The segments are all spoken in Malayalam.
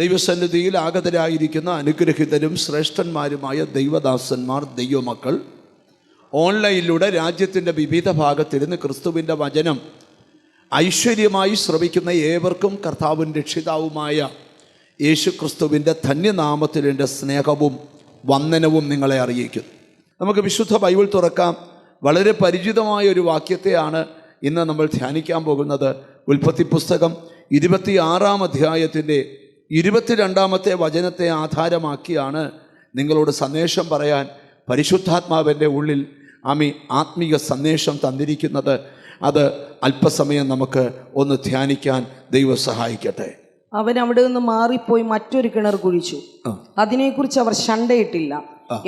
ദൈവസന്നിധിയിൽ ആഗതരായിരിക്കുന്ന അനുഗ്രഹിതരും ശ്രേഷ്ഠന്മാരുമായ ദൈവദാസന്മാർ, ദൈവമക്കൾ, ഓൺലൈനിലൂടെ രാജ്യത്തിൻ്റെ വിവിധ ഭാഗത്തിരുന്ന് ക്രിസ്തുവിൻ്റെ വചനം ഐശ്വര്യമായി ശ്രവിക്കുന്ന ഏവർക്കും കർത്താവും രക്ഷിതാവുമായ യേശു ക്രിസ്തുവിൻ്റെ ധന്യനാമത്തിൽ എൻ്റെ സ്നേഹവും വന്ദനവും നിങ്ങളെ അറിയിക്കുന്നു. നമുക്ക് വിശുദ്ധ ബൈബിൾ തുറക്കാം. വളരെ പരിചിതമായ ഒരു വാക്യത്തെയാണ് ഇന്ന് നമ്മൾ ധ്യാനിക്കാൻ പോകുന്നത്. ഉൽപ്പത്തി പുസ്തകം 26-ാം അധ്യായത്തിൻ്റെ 22-ാമത്തെ വചനത്തെ ആധാരമാക്കിയാണ് നിങ്ങളോട് സന്ദേശം പറയാൻ പരിശുദ്ധാത്മാവിൻ്റെ ഉള്ളിൽ ആത്മീയ സന്ദേശം തന്നിരിക്കുന്നത്. അത് അല്പസമയം നമുക്ക് ഒന്ന് ധ്യാനിക്കാൻ ദൈവം സഹായിക്കട്ടെ. അവൻ അവിടെ നിന്ന് മാറിപ്പോയി മറ്റൊരു കിണർ കുഴിച്ചു. അതിനെക്കുറിച്ച് അവർ ശണ്ടയിട്ടില്ല.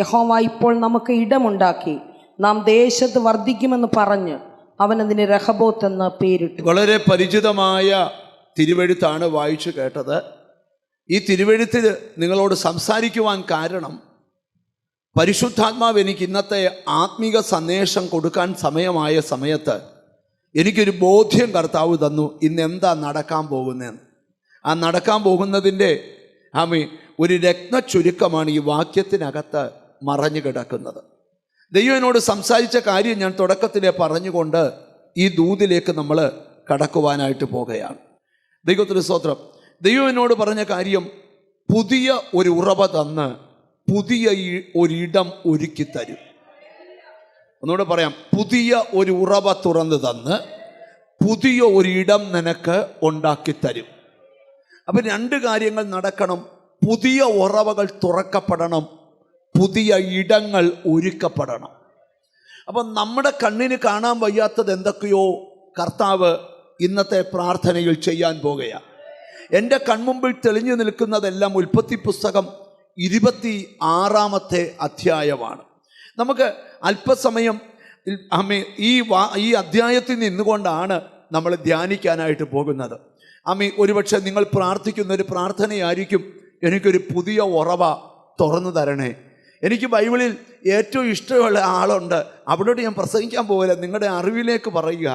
യഹോവ ഇപ്പോൾ നമുക്ക് ഇടമുണ്ടാക്കി നാം ദേശത്ത് വർദ്ധിക്കുമെന്ന് പറഞ്ഞ് അവൻ അതിന് രഹബോത്ത് എന്ന് പേരിട്ടു. വളരെ പരിചിതമായ തിരുവെഴുത്താണ് വായിച്ചു കേട്ടത്. ഈ തിരുവെഴുത്തിൽ നിങ്ങളോട് സംസാരിക്കുവാൻ കാരണം, പരിശുദ്ധാത്മാവ് എനിക്ക് ഇന്നത്തെ ആത്മീക സന്ദേശം കൊടുക്കാൻ സമയമായ സമയത്ത് എനിക്കൊരു ബോധ്യം കർത്താവ് തന്നു. ഇന്ന് എന്താ നടക്കാൻ പോകുന്നതെന്ന്. ആ നടക്കാൻ പോകുന്നതിൻ്റെ ഒരു രത്ന ചുരുക്കമാണ് ഈ വാക്യത്തിനകത്ത് മറഞ്ഞു കിടക്കുന്നത്. ദൈവം എന്നോട് സംസാരിച്ച കാര്യം ഞാൻ തുടക്കത്തിലെ പറഞ്ഞുകൊണ്ട് ഈ ദൂതിലേക്ക് നമ്മൾ കടക്കുവാനായിട്ട് പോകുകയാണ്. ദൈവത്തിന് സ്തോത്രം. ദൈവം എന്നോട് പറഞ്ഞ കാര്യം, പുതിയ ഒരു ഉറവ തന്ന് പുതിയ ഒരിടം ഒരുക്കി തരും. ഒന്നുകൂടെ പറയാം, പുതിയ ഒരു ഉറവ തുറന്ന് തന്ന് പുതിയ ഒരിടം നിനക്ക് ഉണ്ടാക്കി തരും. അപ്പം രണ്ട് കാര്യങ്ങൾ നടക്കണം. പുതിയ ഉറവകൾ തുറക്കപ്പെടണം, പുതിയ ഇടങ്ങൾ ഒരുക്കപ്പെടണം. അപ്പം നമ്മുടെ കണ്ണിന് കാണാൻ വയ്യാത്തത് എന്തൊക്കെയോ കർത്താവ് ഇന്നത്തെ പ്രാർത്ഥനയിൽ ചെയ്യാൻ പോകുകയാണ്. എൻ്റെ കൺമുമ്പിൽ തെളിഞ്ഞു നിൽക്കുന്നതെല്ലാം ഉൽപ്പത്തി പുസ്തകം 26-ാമത്തെ അധ്യായമാണ്. നമുക്ക് അല്പസമയം ഈ അധ്യായത്തിൽ നിന്നുകൊണ്ടാണ് നമ്മൾ ധ്യാനിക്കാനായിട്ട് പോകുന്നത്. ഒരുപക്ഷെ നിങ്ങൾ പ്രാർത്ഥിക്കുന്ന ഒരു പ്രാർത്ഥനയായിരിക്കും, എനിക്കൊരു പുതിയ ഉറവ തുറന്നു തരണേ. എനിക്ക് ബൈബിളിൽ ഏറ്റവും ഇഷ്ടമുള്ള ആളുണ്ട്, അവിടോട്ട് ഞാൻ പ്രസംഗിക്കാൻ പോകില്ല, നിങ്ങളുടെ അറിവിലേക്ക് പറയുക.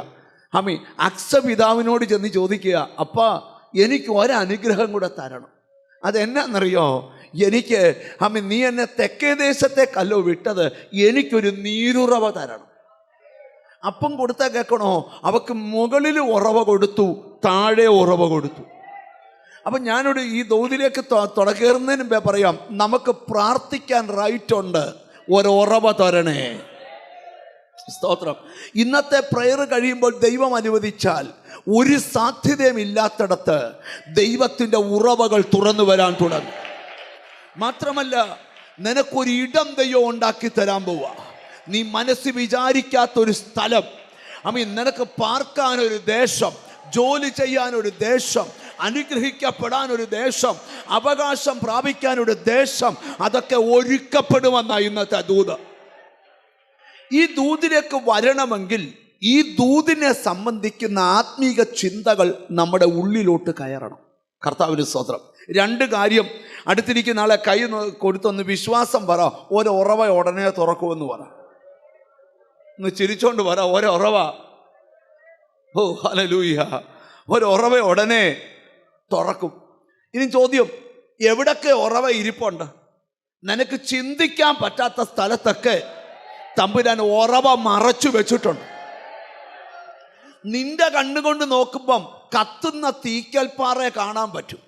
അക്സപിതാവിനോട് ചെന്ന് ചോദിക്കുക, അപ്പാ എനിക്ക് ഒരനുഗ്രഹം കൂടെ തരണം. അതെന്നാന്നറിയോ? എനിക്ക് നീ എന്നെ തെക്കേ ദേശത്തേക്കല്ലോ വിട്ടത്, എനിക്കൊരു നീരുറവ തരണം. അപ്പം കൊടുത്താൽ കേൾക്കണോ? അവക്ക് മുകളിൽ ഉറവ കൊടുത്തു, താഴെ ഉറവ കൊടുത്തു. അപ്പം ഞാനൊരു ഈ ദൗതിലേക്ക് തുടക്കേറുന്നതിന് മുമ്പേ പറയാം, നമുക്ക് പ്രാർത്ഥിക്കാൻ റൈറ്റ് ഉണ്ട്, ഒരുറവ തരണേ. സ്തോത്രം. ഇന്നത്തെ പ്രയർ കഴിയുമ്പോൾ ദൈവം അനുവദിച്ചാൽ ഒരു സാധ്യതയും ഇല്ലാത്തിടത്ത് ദൈവത്തിൻ്റെ ഉറവകൾ തുറന്നു വരാൻ തുടങ്ങും. മാത്രമല്ല, നിനക്കൊരു ഇടം ദൈവം ഉണ്ടാക്കി തരാൻ പോവാ. നീ മനസ്സിൽ വിചാരിക്കാത്തൊരു സ്ഥലം, നിനക്ക് പാർക്കാനൊരു ദേശം, ജോലി ചെയ്യാനൊരു ദേശം, അനുഗ്രഹിക്കപ്പെടാനൊരു ദേശം, അവകാശം പ്രാപിക്കാനൊരു ദേശം, അതൊക്കെ ഒരുക്കപ്പെടുമെന്നാണ് ഇന്നത്തെ ദൂത്. ഈ ദൂതിലേക്ക് വരണമെങ്കിൽ ഈ ദൂതിനെ സംബന്ധിക്കുന്ന ആത്മീക ചിന്തകൾ നമ്മുടെ ഉള്ളിലോട്ട് കയറണം. കർത്താവിന് സ്തോത്രം. രണ്ട് കാര്യം അടുത്തിരിക്കുന്ന ആളെ കൈ കൊടുത്തൊന്ന് വിശ്വാസം പറ, ഒരുറവ ഉടനെ തുറക്കുമെന്ന് പറ. ഒന്ന് ചിരിച്ചോണ്ട് പറ, ഒരുറവ. ഓ ഹല്ലേലൂയ, ഒരുറവ ഉടനെ തുറക്കും. ഇനി ചോദ്യം, എവിടൊക്കെ ഉറവ ഇരിപ്പുണ്ട്? നിനക്ക് ചിന്തിക്കാൻ പറ്റാത്ത സ്ഥലത്തൊക്കെ തമ്പുരാൻ ഉറവ മറച്ചു വെച്ചിട്ടുണ്ട്. നിന്റെ കണ്ണുകൊണ്ട് നോക്കുമ്പം കത്തുന്ന തീക്കൽപ്പാറയെ കാണാൻ പറ്റും,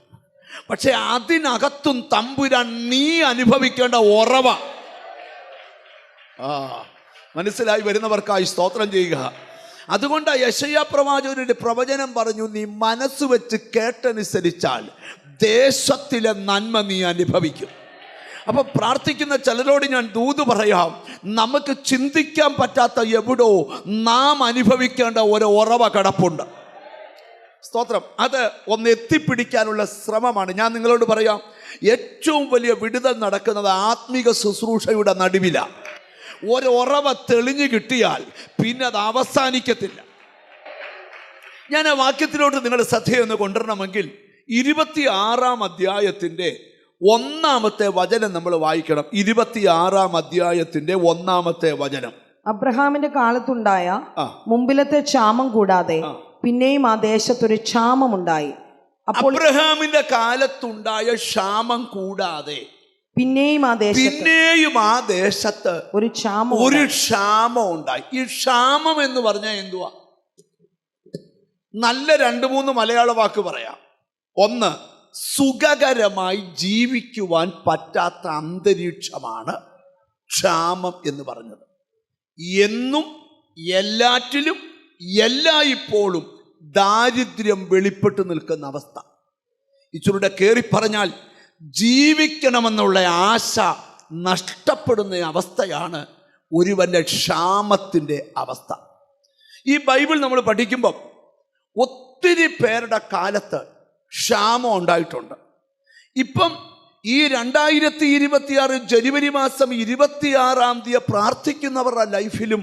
പക്ഷെ അതിനകത്തും തമ്പുരാൻ നീ അനുഭവിക്കേണ്ട ഉറവ. മനസ്സിലായി വരുന്നവർക്കായി സ്തോത്രം ചെയ്യുക. അതുകൊണ്ട് യെശയ്യാ പ്രവാചകന്റെ പ്രവചനം പറഞ്ഞു, നീ മനസ്സ് വെച്ച് കേട്ടനുസരിച്ചാൽ ദേശത്തിലെ നന്മ നീ അനുഭവിക്കും. അപ്പൊ പ്രാർത്ഥിക്കുന്ന ചിലരോട് ഞാൻ ദൂത് പറയാം, നമുക്ക് ചിന്തിക്കാൻ പറ്റാത്ത എവിടോ നാം അനുഭവിക്കേണ്ട ഒരു ഉറവ കിടപ്പുണ്ട്. സ്തോത്രം. അത് ഒന്ന് എത്തിപ്പിടിക്കാനുള്ള ശ്രമമാണ്. ഞാൻ നിങ്ങളോട് പറയാം, ഏറ്റവും വലിയ വിടുതൽ നടക്കുന്നത് ആത്മീക ശുശ്രൂഷയുടെ നടുവിലാണ്. ഒരു ഉറവ തെളിഞ്ഞു കിട്ടിയാൽ പിന്നെ അത് അവസാനിക്കത്തില്ല. ഞാൻ ആ വാക്യത്തിലോട്ട് നിങ്ങളുടെ ശ്രദ്ധയൊന്ന് കൊണ്ടുവരണമെങ്കിൽ 26-ാം അധ്യായത്തിൻ്റെ 1-ാമത്തെ വചനം നമ്മൾ വായിക്കണം. 26-ാം അധ്യായത്തിൻ്റെ 1-ാമത്തെ വചനം. അബ്രഹാമിന്റെ കാലത്തുണ്ടായ മുമ്പിലത്തെ ക്ഷാമം കൂടാതെ പിന്നെയും ആ ദേശത്തൊരു ക്ഷാമമുണ്ടായി. അബ്രഹാമിന്റെ കാലത്തുണ്ടായ ക്ഷാമം കൂടാതെ പിന്നെയും ആ ദേശത്ത് ഒരു ക്ഷാമം ഉണ്ടായി. ഈ ക്ഷാമം എന്ന് പറഞ്ഞാൽ എന്തുവാ? നല്ല 2-3 മലയാള വാക്ക് പറയാം. ഒന്ന്, സുഖകരമായി ജീവിക്കുവാൻ പറ്റാത്ത അന്തരീക്ഷമാണ് ക്ഷാമം എന്ന് പറഞ്ഞത്. എന്നും എല്ലാറ്റിലും എല്ലായ്പ്പോഴും ദാരിദ്ര്യം വെളിപ്പെട്ട് നിൽക്കുന്ന അവസ്ഥ. ഇച്ചിലൂടെ കയറി പറഞ്ഞാൽ ജീവിക്കണമെന്നുള്ള ആശ നഷ്ടപ്പെടുന്ന അവസ്ഥയാണ് ഒരുവന്റെ ക്ഷാമത്തിൻ്റെ അവസ്ഥ. ഈ ബൈബിൾ നമ്മൾ പഠിക്കുമ്പം ഒത്തിരി പേരുടെ കാലത്ത് ക്ഷാമം ഉണ്ടായിട്ടുണ്ട്. ഇപ്പം ഈ 2026 ജനുവരി മാസം 26 പ്രാർത്ഥിക്കുന്നവരുടെ ലൈഫിലും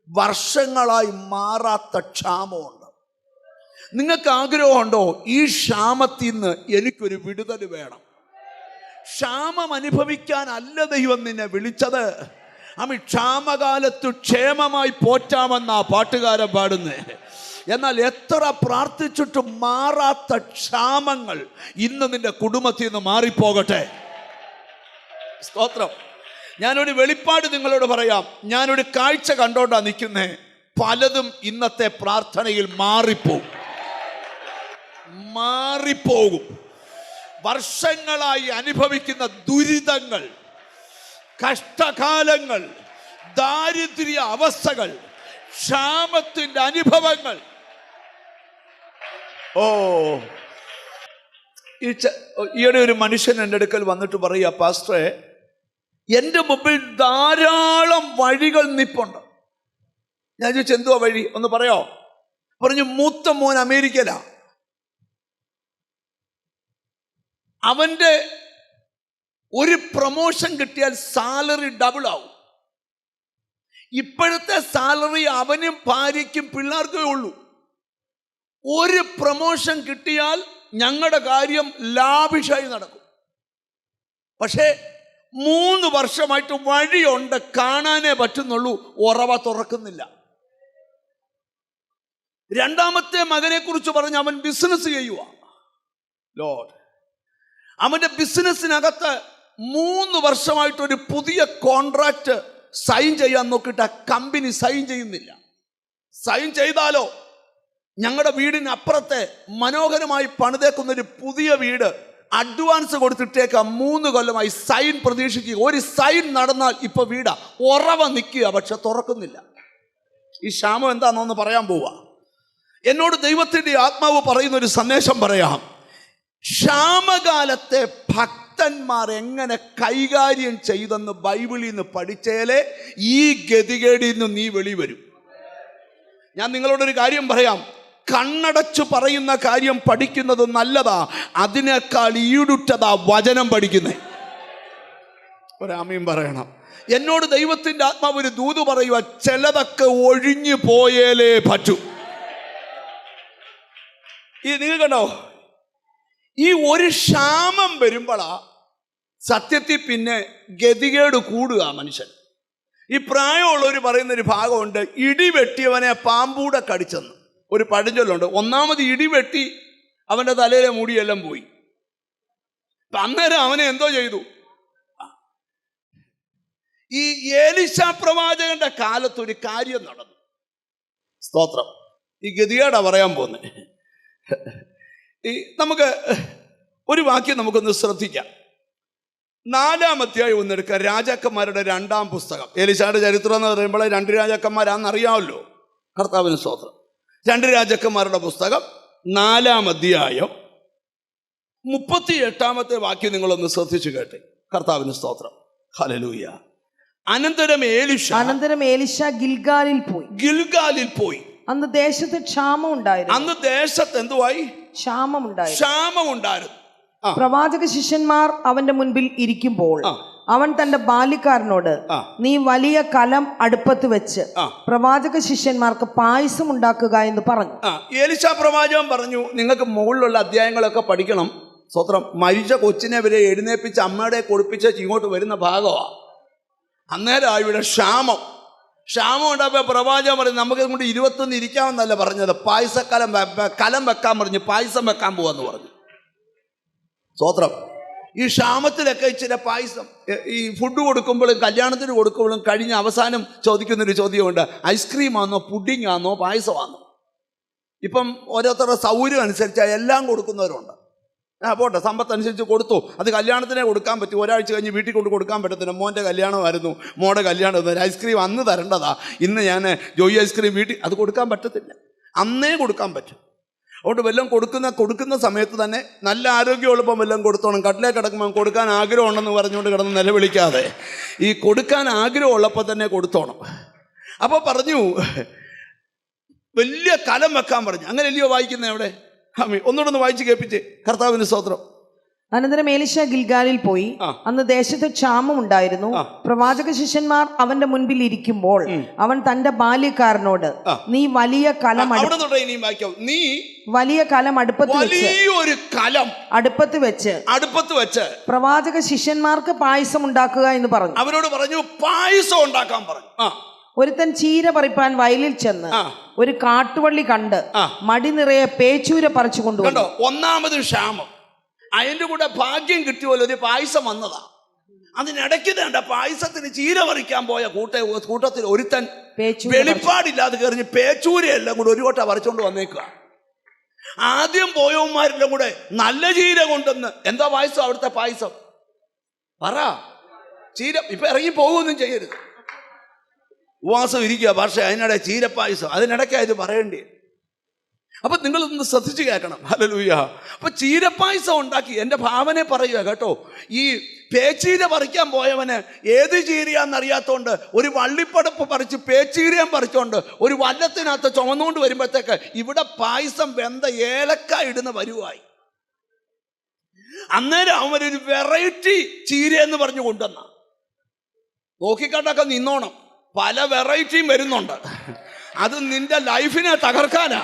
വർഷങ്ങളായി മാറാത്ത ക്ഷാമമുണ്ട്. നിങ്ങൾക്ക് ആഗ്രഹമുണ്ടോ ഈ ക്ഷാമത്തിൽ നിന്ന് എനിക്കൊരു വിടുതൽ വേണം? ക്ഷാമം അനുഭവിക്കാനല്ല ദൈവം നിന്നെ വിളിച്ചത്. ക്ഷാമകാലത്ത് ക്ഷേമമായി പോറ്റാമെന്നാ പാട്ടുകാരൻ പാടുന്നേ. എന്നാൽ എത്ര പ്രാർത്ഥിച്ചിട്ടും മാറാത്ത ക്ഷാമങ്ങൾ ഇന്ന് നിന്റെ കുടുംബത്തിൽ നിന്ന് മാറിപ്പോകട്ടെ. സ്തോത്രം. ഞാനൊരു വെളിപ്പാട് നിങ്ങളോട് പറയാം. ഞാനൊരു കാഴ്ച കണ്ടോണ്ടാ നിൽക്കുന്നേ. പലതും ഇന്നത്തെ പ്രാർത്ഥനയിൽ മാറിപ്പോകും. വർഷങ്ങളായി അനുഭവിക്കുന്ന ദുരിതങ്ങൾ, കഷ്ടകാലങ്ങൾ, ദാരിദ്ര്യ അവസ്ഥകൾ, ക്ഷാമത്തിന്റെ അനുഭവങ്ങൾ. ഈയിടെ ഒരു മനുഷ്യൻ എൻ്റെ അടുക്കൽ വന്നിട്ട് പറയുക, പാസ്റ്ററെ, എൻ്റെ മുമ്പിൽ ധാരാളം വഴികൾ നിപ്പുണ്ട്. ഞാൻ ചോദിച്ചു, എന്തുവാ വഴി ഒന്ന് പറയോ? പറഞ്ഞു, മൂത്ത മോൻ അമേരിക്കയിലാ. അവൻ്റെ ഒരു പ്രൊമോഷൻ കിട്ടിയാൽ സാലറി ഡബിൾ ആവും. ഇപ്പോഴത്തെ സാലറി അവനും ഭാര്യയ്ക്കും പിള്ളേർക്കേ ഉള്ളൂ. ഒരു പ്രൊമോഷൻ കിട്ടിയാൽ ഞങ്ങളുടെ കാര്യം ലാവിഷായി നടക്കും. പക്ഷേ 3 വർഷമായിട്ട് വഴിയുണ്ട്, കാണാനേ പറ്റുന്നുള്ളൂ, ഉറവ തുറക്കുന്നില്ല. രണ്ടാമത്തെ മകനെ കുറിച്ച് പറഞ്ഞ് അവൻ ബിസിനസ് ചെയ്യുക. ലോർഡ്, അവന്റെ ബിസിനസ്സിനകത്ത് 3 വർഷമായിട്ടൊരു പുതിയ കോൺട്രാക്ട് സൈൻ ചെയ്യാൻ നോക്കിയിട്ട് ആ കമ്പനി സൈൻ ചെയ്യുന്നില്ല. സൈൻ ചെയ്താലോ ഞങ്ങളുടെ വീടിനപ്പുറത്തെ മനോഹരമായി പണിതേക്കുന്നൊരു പുതിയ വീട് അഡ്വാൻസ് കൊടുത്തിട്ടേക്കാം. 3 കൊല്ലമായി സൈൻ പ്രതീക്ഷിക്കുക. ഒരു സൈൻ നടന്നാൽ ഇപ്പൊ വീടാ ഉറവ നിൽക്കുക, പക്ഷെ തുറക്കുന്നില്ല. ഈ ക്ഷാമം എന്താണെന്നൊന്ന് പറയാൻ പോവാ. എന്നോട് ദൈവത്തിന്റെ ആത്മാവ് പറയുന്ന ഒരു സന്ദേശം പറയാം. ക്ഷാമകാലത്തെ ഭക്തന്മാർ എങ്ങനെ കൈകാര്യം ചെയ്തെന്ന് ബൈബിളിൽ നിന്ന് പഠിച്ചാലേ ഈ ഗതികേടിൽ നിന്ന് നീ വെളിവരും. ഞാൻ നിങ്ങളോടൊരു കാര്യം പറയാം. കണ്ണടച്ചു പറയുന്ന കാര്യം പഠിക്കുന്നത് നല്ലതാ, അതിനേക്കാൾ ഈടുറ്റതാ വചനം പഠിക്കുന്നേ. ഒരാമയും പറയണം. എന്നോട് ദൈവത്തിന്റെ ആത്മാവ് ഒരു ദൂത് പറയുക, ചിലതൊക്കെ ഒഴിഞ്ഞു പോയാലേ പറ്റൂ. ഈ നിങ്ങൾ കണ്ടോ, ഈ ഒരു ക്ഷാമം വരുമ്പോഴാ സത്യത്തിൽ പിന്നെ ഗതികേട് കൂടുക മനുഷ്യൻ. ഈ പ്രായമുള്ളവർ പറയുന്നൊരു ഭാഗമുണ്ട്, ഇടി വെട്ടിയവനെ പാമ്പൂടെ കടിച്ചെന്ന്. ഒരു പഴഞ്ചൊല്ലുണ്ട്. ഒന്നാമത് ഇടി വെട്ടി അവൻ്റെ തലയിലെ മുടിയെല്ലാം പോയി. അന്നേരം അവനെ എന്തോ ചെയ്തു? ഈ ഏലീശ പ്രവാചകന്റെ കാലത്തൊരു കാര്യം നടന്നു. സ്തോത്രം. ഈ ഗതികേടാ പറയാൻ പോകുന്നത്. ഈ നമുക്ക് ഒരു വാക്യം നമുക്കൊന്ന് ശ്രദ്ധിക്കാം. 4-ാം അധ്യായം ഒന്നെടുക്കുക. രാജാക്കന്മാരുടെ 2-ാം പുസ്തകം. ഏലീശയുടെ ചരിത്രം എന്ന് പറയുമ്പോൾ 2 രാജാക്കന്മാരാണെന്നറിയാമല്ലോ. കർത്താവിന് സ്തോത്രം. 2 രാജാക്കന്മാരുടെ പുസ്തകം 4-ാം അധ്യായം 38-ാമത്തെ വാക്യം നിങ്ങളൊന്ന് ശ്രദ്ധിച്ചു കേട്ടെ. കർത്താവിന് സ്തോത്രം. ഹല്ലേലൂയ. അനന്തരം ഏലീശ ഗിൽഗാലിൽ പോയി. അന്ന് ദേശത്ത് ക്ഷാമം ഉണ്ടായിരുന്നു. അന്ന് ദേശത്ത് എന്തുവായി? ക്ഷാമമുണ്ടായിരുന്നു. പ്രവാചക ശിഷ്യന്മാർ അവന്റെ മുൻപിൽ ഇരിക്കുമ്പോൾ അവൻ തന്റെ ബാല്യക്കാരനോട്, നീ വലിയ കലം അടുപ്പത്ത് വെച്ച് പ്രവാചക ശിഷ്യന്മാർക്ക് പായസം ഉണ്ടാക്കുക എന്ന് പറഞ്ഞു. ഏലീശ പ്രവാചകൻ പറഞ്ഞു, നിങ്ങൾക്ക് മുകളിലുള്ള അധ്യായങ്ങളൊക്കെ പഠിക്കണം. സ്വത്രം. മരിച്ച കൊച്ചിനെ വരെ എഴുന്നേപ്പിച്ച് അമ്മയുടെ കൊടുപ്പിച്ച് ഇങ്ങോട്ട് വരുന്ന ഭാഗമാണ്. അന്നേരം ഇവിടെ ക്ഷാമം ഉണ്ടായപ്പോൾ പ്രവാചകൻ പറഞ്ഞു, നമുക്ക് കൊണ്ട് 21 ഇരിക്കാമെന്നല്ല പറഞ്ഞത്, കലം വെക്കാൻ പറഞ്ഞു, പായസം വെക്കാൻ പോവാന്ന് പറഞ്ഞു. സ്തോത്രം. ഈ ക്ഷാമത്തിലൊക്കെ ഇച്ചിരി പായസം ഈ ഫുഡ് കൊടുക്കുമ്പോഴും കല്യാണത്തിന് കൊടുക്കുമ്പോഴും കഴിഞ്ഞ അവസാനം ചോദിക്കുന്നൊരു ചോദ്യമുണ്ട്, ഐസ്ക്രീം ആണോ പുഡിംഗ് ആണോ പായസമാണോ? ഇപ്പം ഓരോരുത്തരുടെ സൗകര്യം അനുസരിച്ച് എല്ലാം കൊടുക്കുന്നവരുണ്ട്. പോട്ടെ, സമ്പത്തനുസരിച്ച് കൊടുത്തു, അത് കല്യാണത്തിനെ കൊടുക്കാൻ പറ്റും. ഒരാഴ്ച കഴിഞ്ഞ് വീട്ടിൽ കൊണ്ട് കൊടുക്കാൻ പറ്റത്തില്ല. മോൻ്റെ കല്യാണമായിരുന്നു, മോടെ കല്യാണം, ഐസ്ക്രീം അന്ന് തരേണ്ടതാ, ഇന്ന് ഞാൻ ജോയി ഐസ്ക്രീം വീട്ടിൽ, അത് കൊടുക്കാൻ പറ്റത്തില്ല. അന്നേ കൊടുക്കാൻ പറ്റും. അതുകൊണ്ട് വല്ലതും കൊടുക്കുന്ന സമയത്ത് തന്നെ നല്ല ആരോഗ്യമുള്ളപ്പം വല്ലതും കൊടുത്തോണം. കട്ടിലേ കിടക്കുമ്പോൾ കൊടുക്കാൻ ആഗ്രഹമുണ്ടെന്ന് പറഞ്ഞുകൊണ്ട് കിടന്ന് നിലവിളിക്കാതെ ഈ കൊടുക്കാൻ ആഗ്രഹമുള്ളപ്പോൾ തന്നെ കൊടുത്തോണം. അപ്പോൾ പറഞ്ഞു വലിയ കലം വെക്കാൻ പറഞ്ഞു. അങ്ങനെ അല്ലയോ വായിക്കുന്നത് അവിടെ? ഒന്നുകൂടെ വായിച്ച് കേൾപ്പിച്ച്. കർത്താവിന് സ്തോത്രം. അനന്തരം എലീശ ഗിൽഗാലിൽ പോയി. അന്ന് ദേശത്ത് ക്ഷാമം ഉണ്ടായിരുന്നു. പ്രവാചക ശിഷ്യന്മാർ അവന്റെ മുൻപിൽ ഇരിക്കുമ്പോൾ അവൻ തന്റെ ബാല്യക്കാരനോട്, നീ വലിയ കലം അടുപ്പത്ത് വെച്ച് പ്രവാചക ശിഷ്യന്മാർക്ക് പായസം ഉണ്ടാക്കുക എന്ന് പറഞ്ഞു. അവരോട് പറഞ്ഞു പായസം ഉണ്ടാക്കാൻ പറഞ്ഞു. ഒരുത്തൻ ചീര പറിപ്പാൻ വയലിൽ ചെന്ന് ഒരു കാട്ടുവള്ളി കണ്ട് മടി നിറയെ പേച്ചൂര പറിച്ചു കൊണ്ടുവന്നു. ഒന്നാമത് ക്ഷാമം, അതിൻ്റെ കൂടെ ഭാഗ്യം കിട്ടിയപോലെ ഒരു പായസം വന്നതാ. അതിനിടയ്ക്ക് വേണ്ട പായസത്തിന് ചീര പറിക്കാൻ പോയ കൂട്ടത്തിൽ ഒരുത്തൻ വെളിപ്പാടില്ലാതെ കയറിഞ്ഞ് പേച്ചൂരയെല്ലാം കൂടെ ഒരു കോട്ട പറിച്ചോണ്ട് വന്നേക്കുക. ആദ്യം പോയവന്മാരെല്ലാം കൂടെ നല്ല ചീര കൊണ്ടുവന്ന്, എന്താ പായസം അവിടുത്തെ പായസം പറ, ചീര. ഇപ്പൊ ഇറങ്ങി പോകുകയൊന്നും ചെയ്യരുത്, ഉപവാസം ഇരിക്കുക. പക്ഷേ അതിനിടെ ചീരപ്പായസം, അതിനിടയ്ക്കായത് പറയേണ്ടി. അപ്പൊ നിങ്ങളൊന്ന് ശ്രദ്ധിച്ച് കേൾക്കണം. ഹല്ലേലൂയ. അപ്പൊ ചീരപ്പായസം ഉണ്ടാക്കി. എൻ്റെ ഭാവനെ പറയുക കേട്ടോ. ഈ പേച്ചീര പറിക്കാൻ പോയവന് ഏത് ചീരയാന്നറിയാത്തോണ്ട് ഒരു വള്ളിപ്പടപ്പ് പറിച്ച് പേച്ചീരയും പറിച്ചോണ്ട് ഒരു വല്ലത്തിനകത്ത് ചുമന്നുകൊണ്ട് വരുമ്പോഴത്തേക്ക് ഇവിടെ പായസം വെന്ത ഏലക്ക ഇടുന്ന വരുവായി. അന്നേരം അവനൊരു വെറൈറ്റി ചീര എന്ന് പറഞ്ഞു കൊണ്ടുവന്ന നോക്കിക്കണ്ടൊക്കെ നിന്നോണം. പല വെറൈറ്റിയും വരുന്നുണ്ട്. അത് നിന്റെ ലൈഫിനെ തകർക്കാനാ.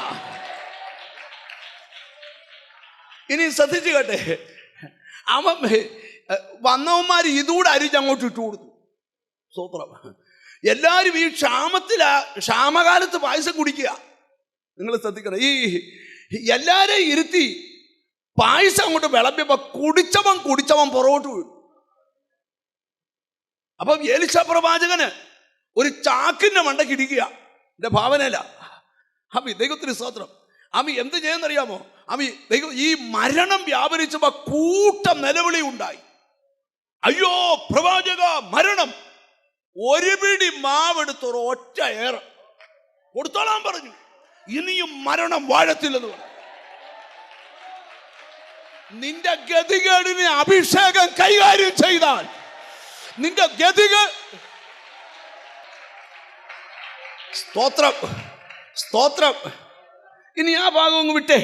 ഇനി ശ്രദ്ധിച്ചു കേട്ടെ, അവൻ വന്നവന്മാർ ഇതുകൂടെ അരിഞ്ഞ് അങ്ങോട്ട് ഇട്ടു കൊടുത്തു. സ്തോത്രം. എല്ലാവരും ഈ ക്ഷാമകാലത്ത് പായസം കുടിക്കുക. നിങ്ങൾ ശ്രദ്ധിക്കണം. ഈ എല്ലാരെയും ഇരുത്തി പായസം അങ്ങോട്ട് വിളമ്പിയപ്പോ കുടിച്ചവൻ പുറകോട്ട് വീഴും. അപ്പം എലീശ പ്രവാചകന് ഒരു ചാക്കിന്റെ മണ്ടയ്ക്ക് ഇടിക്കുക. എൻ്റെ ഭാവനയില്ല. ദൈവത്തിന് സ്തോത്രം. എന്ത് ചെയ്യുന്നറിയാമോ? ഈ മരണം വ്യാപരിച്ചപ്പോ കൂട്ടം നിലവിളി ഉണ്ടായി. അയ്യോ പ്രവാചക, മരണം! ഒരു പിടി മാവെടുത്തൊരു ഒറ്റ ഏറ് കൊടുത്തോളാൻ പറഞ്ഞു. ഇനിയും മരണം വാഴത്തില്ലെന്ന് പറഞ്ഞു. നിന്റെ ഗതികേടിനെ അഭിഷേകം കൈകാര്യം ചെയ്താൽ നിന്റെ സ്തോത്രം. ഇനി ആ ഭാഗം അങ്ങ് വിട്ടേ.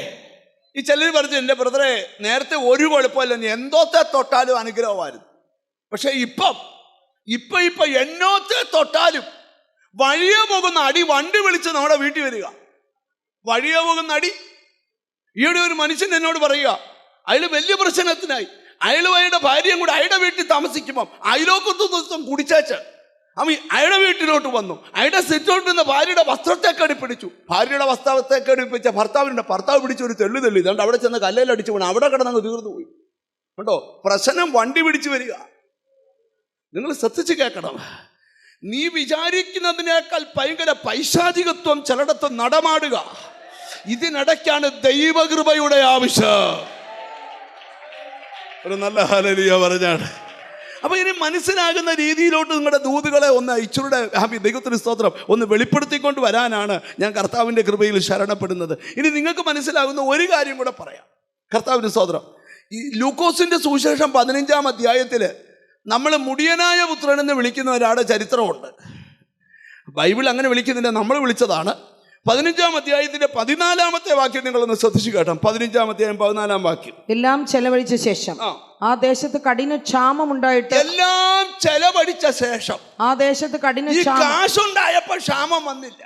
ഈ ചിലർ പറഞ്ഞു, എൻ്റെ ബ്രദറെ, നേരത്തെ ഒരു കുഴപ്പമില്ല, നീ എന്തോത്തെ തൊട്ടാലും അനുഗ്രഹമായിരുന്നു. പക്ഷെ ഇപ്പം എന്നോത്തെ തൊട്ടാലും വഴിയെ പോകുന്ന അടി വണ്ടി വിളിച്ച് നമ്മുടെ വീട്ടിൽ വരിക. വഴിയെ പോകുന്ന അടി. ഈയിടെ ഒരു മനുഷ്യൻ എന്നോട് പറയുക, അയാൾ വലിയ പ്രശ്നത്തിനായി. അയാളും അയാളുടെ ഭാര്യയും കൂടെ അയാളുടെ വീട്ടിൽ താമസിക്കുമ്പം അയലോക്കത്തു ദിവസം കുടിച്ചേച്ച് അയാളുടെ വീട്ടിലോട്ട് വന്നു. അയാളുടെ സിറ്റോട്ട് നിന്ന് ഭാര്യയുടെ വസ്ത്രത്തെ കടിപ്പിടിച്ചു. ഭാര്യയുടെ വസ്ത്രത്തെ കടിപ്പിച്ച ഭർത്താവ് പിടിച്ച് ഒരു തെള്ളു ഇതുകൊണ്ട് അവിടെ ചെന്ന് കല്ലേലടിച്ചു പോകണം. അവിടെ കിടന്നങ്ങ് തീർന്നു പോയി. കേട്ടോ, പ്രശ്നം വണ്ടി പിടിച്ചു വരിക. നിങ്ങൾ ശ്രദ്ധിച്ച് കേൾക്കണം. നീ വിചാരിക്കുന്നതിനേക്കാൾ ഭയങ്കര പൈശാചികത്വം ചിലയിടത്ത് നടമാടുക. ഇതിനിടയ്ക്കാണ് ദൈവകൃപയുടെ ആവശ്യം. ഒരു നല്ല ഹല്ലേലൂയ പറഞ്ഞാണ്. അപ്പൊ ഇനി മനസ്സിലാകുന്ന രീതിയിലോട്ട് നിങ്ങളുടെ ദൂതുകളെ ഒന്ന് ഇച്ചിരുടെ ദൈവത്തിന് സ്തോത്രം ഒന്ന് വെളിപ്പെടുത്തിക്കൊണ്ട് വരാനാണ് ഞാൻ കർത്താവിൻ്റെ കൃപയിൽ ശരണപ്പെടുന്നത്. ഇനി നിങ്ങൾക്ക് മനസ്സിലാകുന്ന ഒരു കാര്യം കൂടെ പറയാം. കർത്താവിൻ്റെ സ്തോത്രം. ഈ ലൂക്കോസിന്റെ സുവിശേഷം 15-ാം അധ്യായത്തിൽ നമ്മൾ മുടിയനായ പുത്രൻ എന്ന് വിളിക്കുന്ന ഒരാളുടെ ചരിത്രമുണ്ട്. ബൈബിൾ അങ്ങനെ വിളിക്കുന്നില്ല, നമ്മൾ വിളിച്ചതാണ്. 15-ാം അധ്യായത്തിന്റെ 14-ാമത്തെ വാക്യം നിങ്ങളൊന്ന് ശ്രദ്ധിച്ചു കേട്ടോ. 15-ാം അധ്യായം 14-ാം വാക്യം. എല്ലാം ചെലവഴിച്ച ശേഷം ആ ദേശത്ത് കഠിന ക്ഷാമം ഉണ്ടായിട്ട് എല്ലാം ചെലവഴിച്ച ശേഷം ആ ദേശത്ത് കഠിന കാശുണ്ടായപ്പോൾ ക്ഷാമം വന്നില്ല,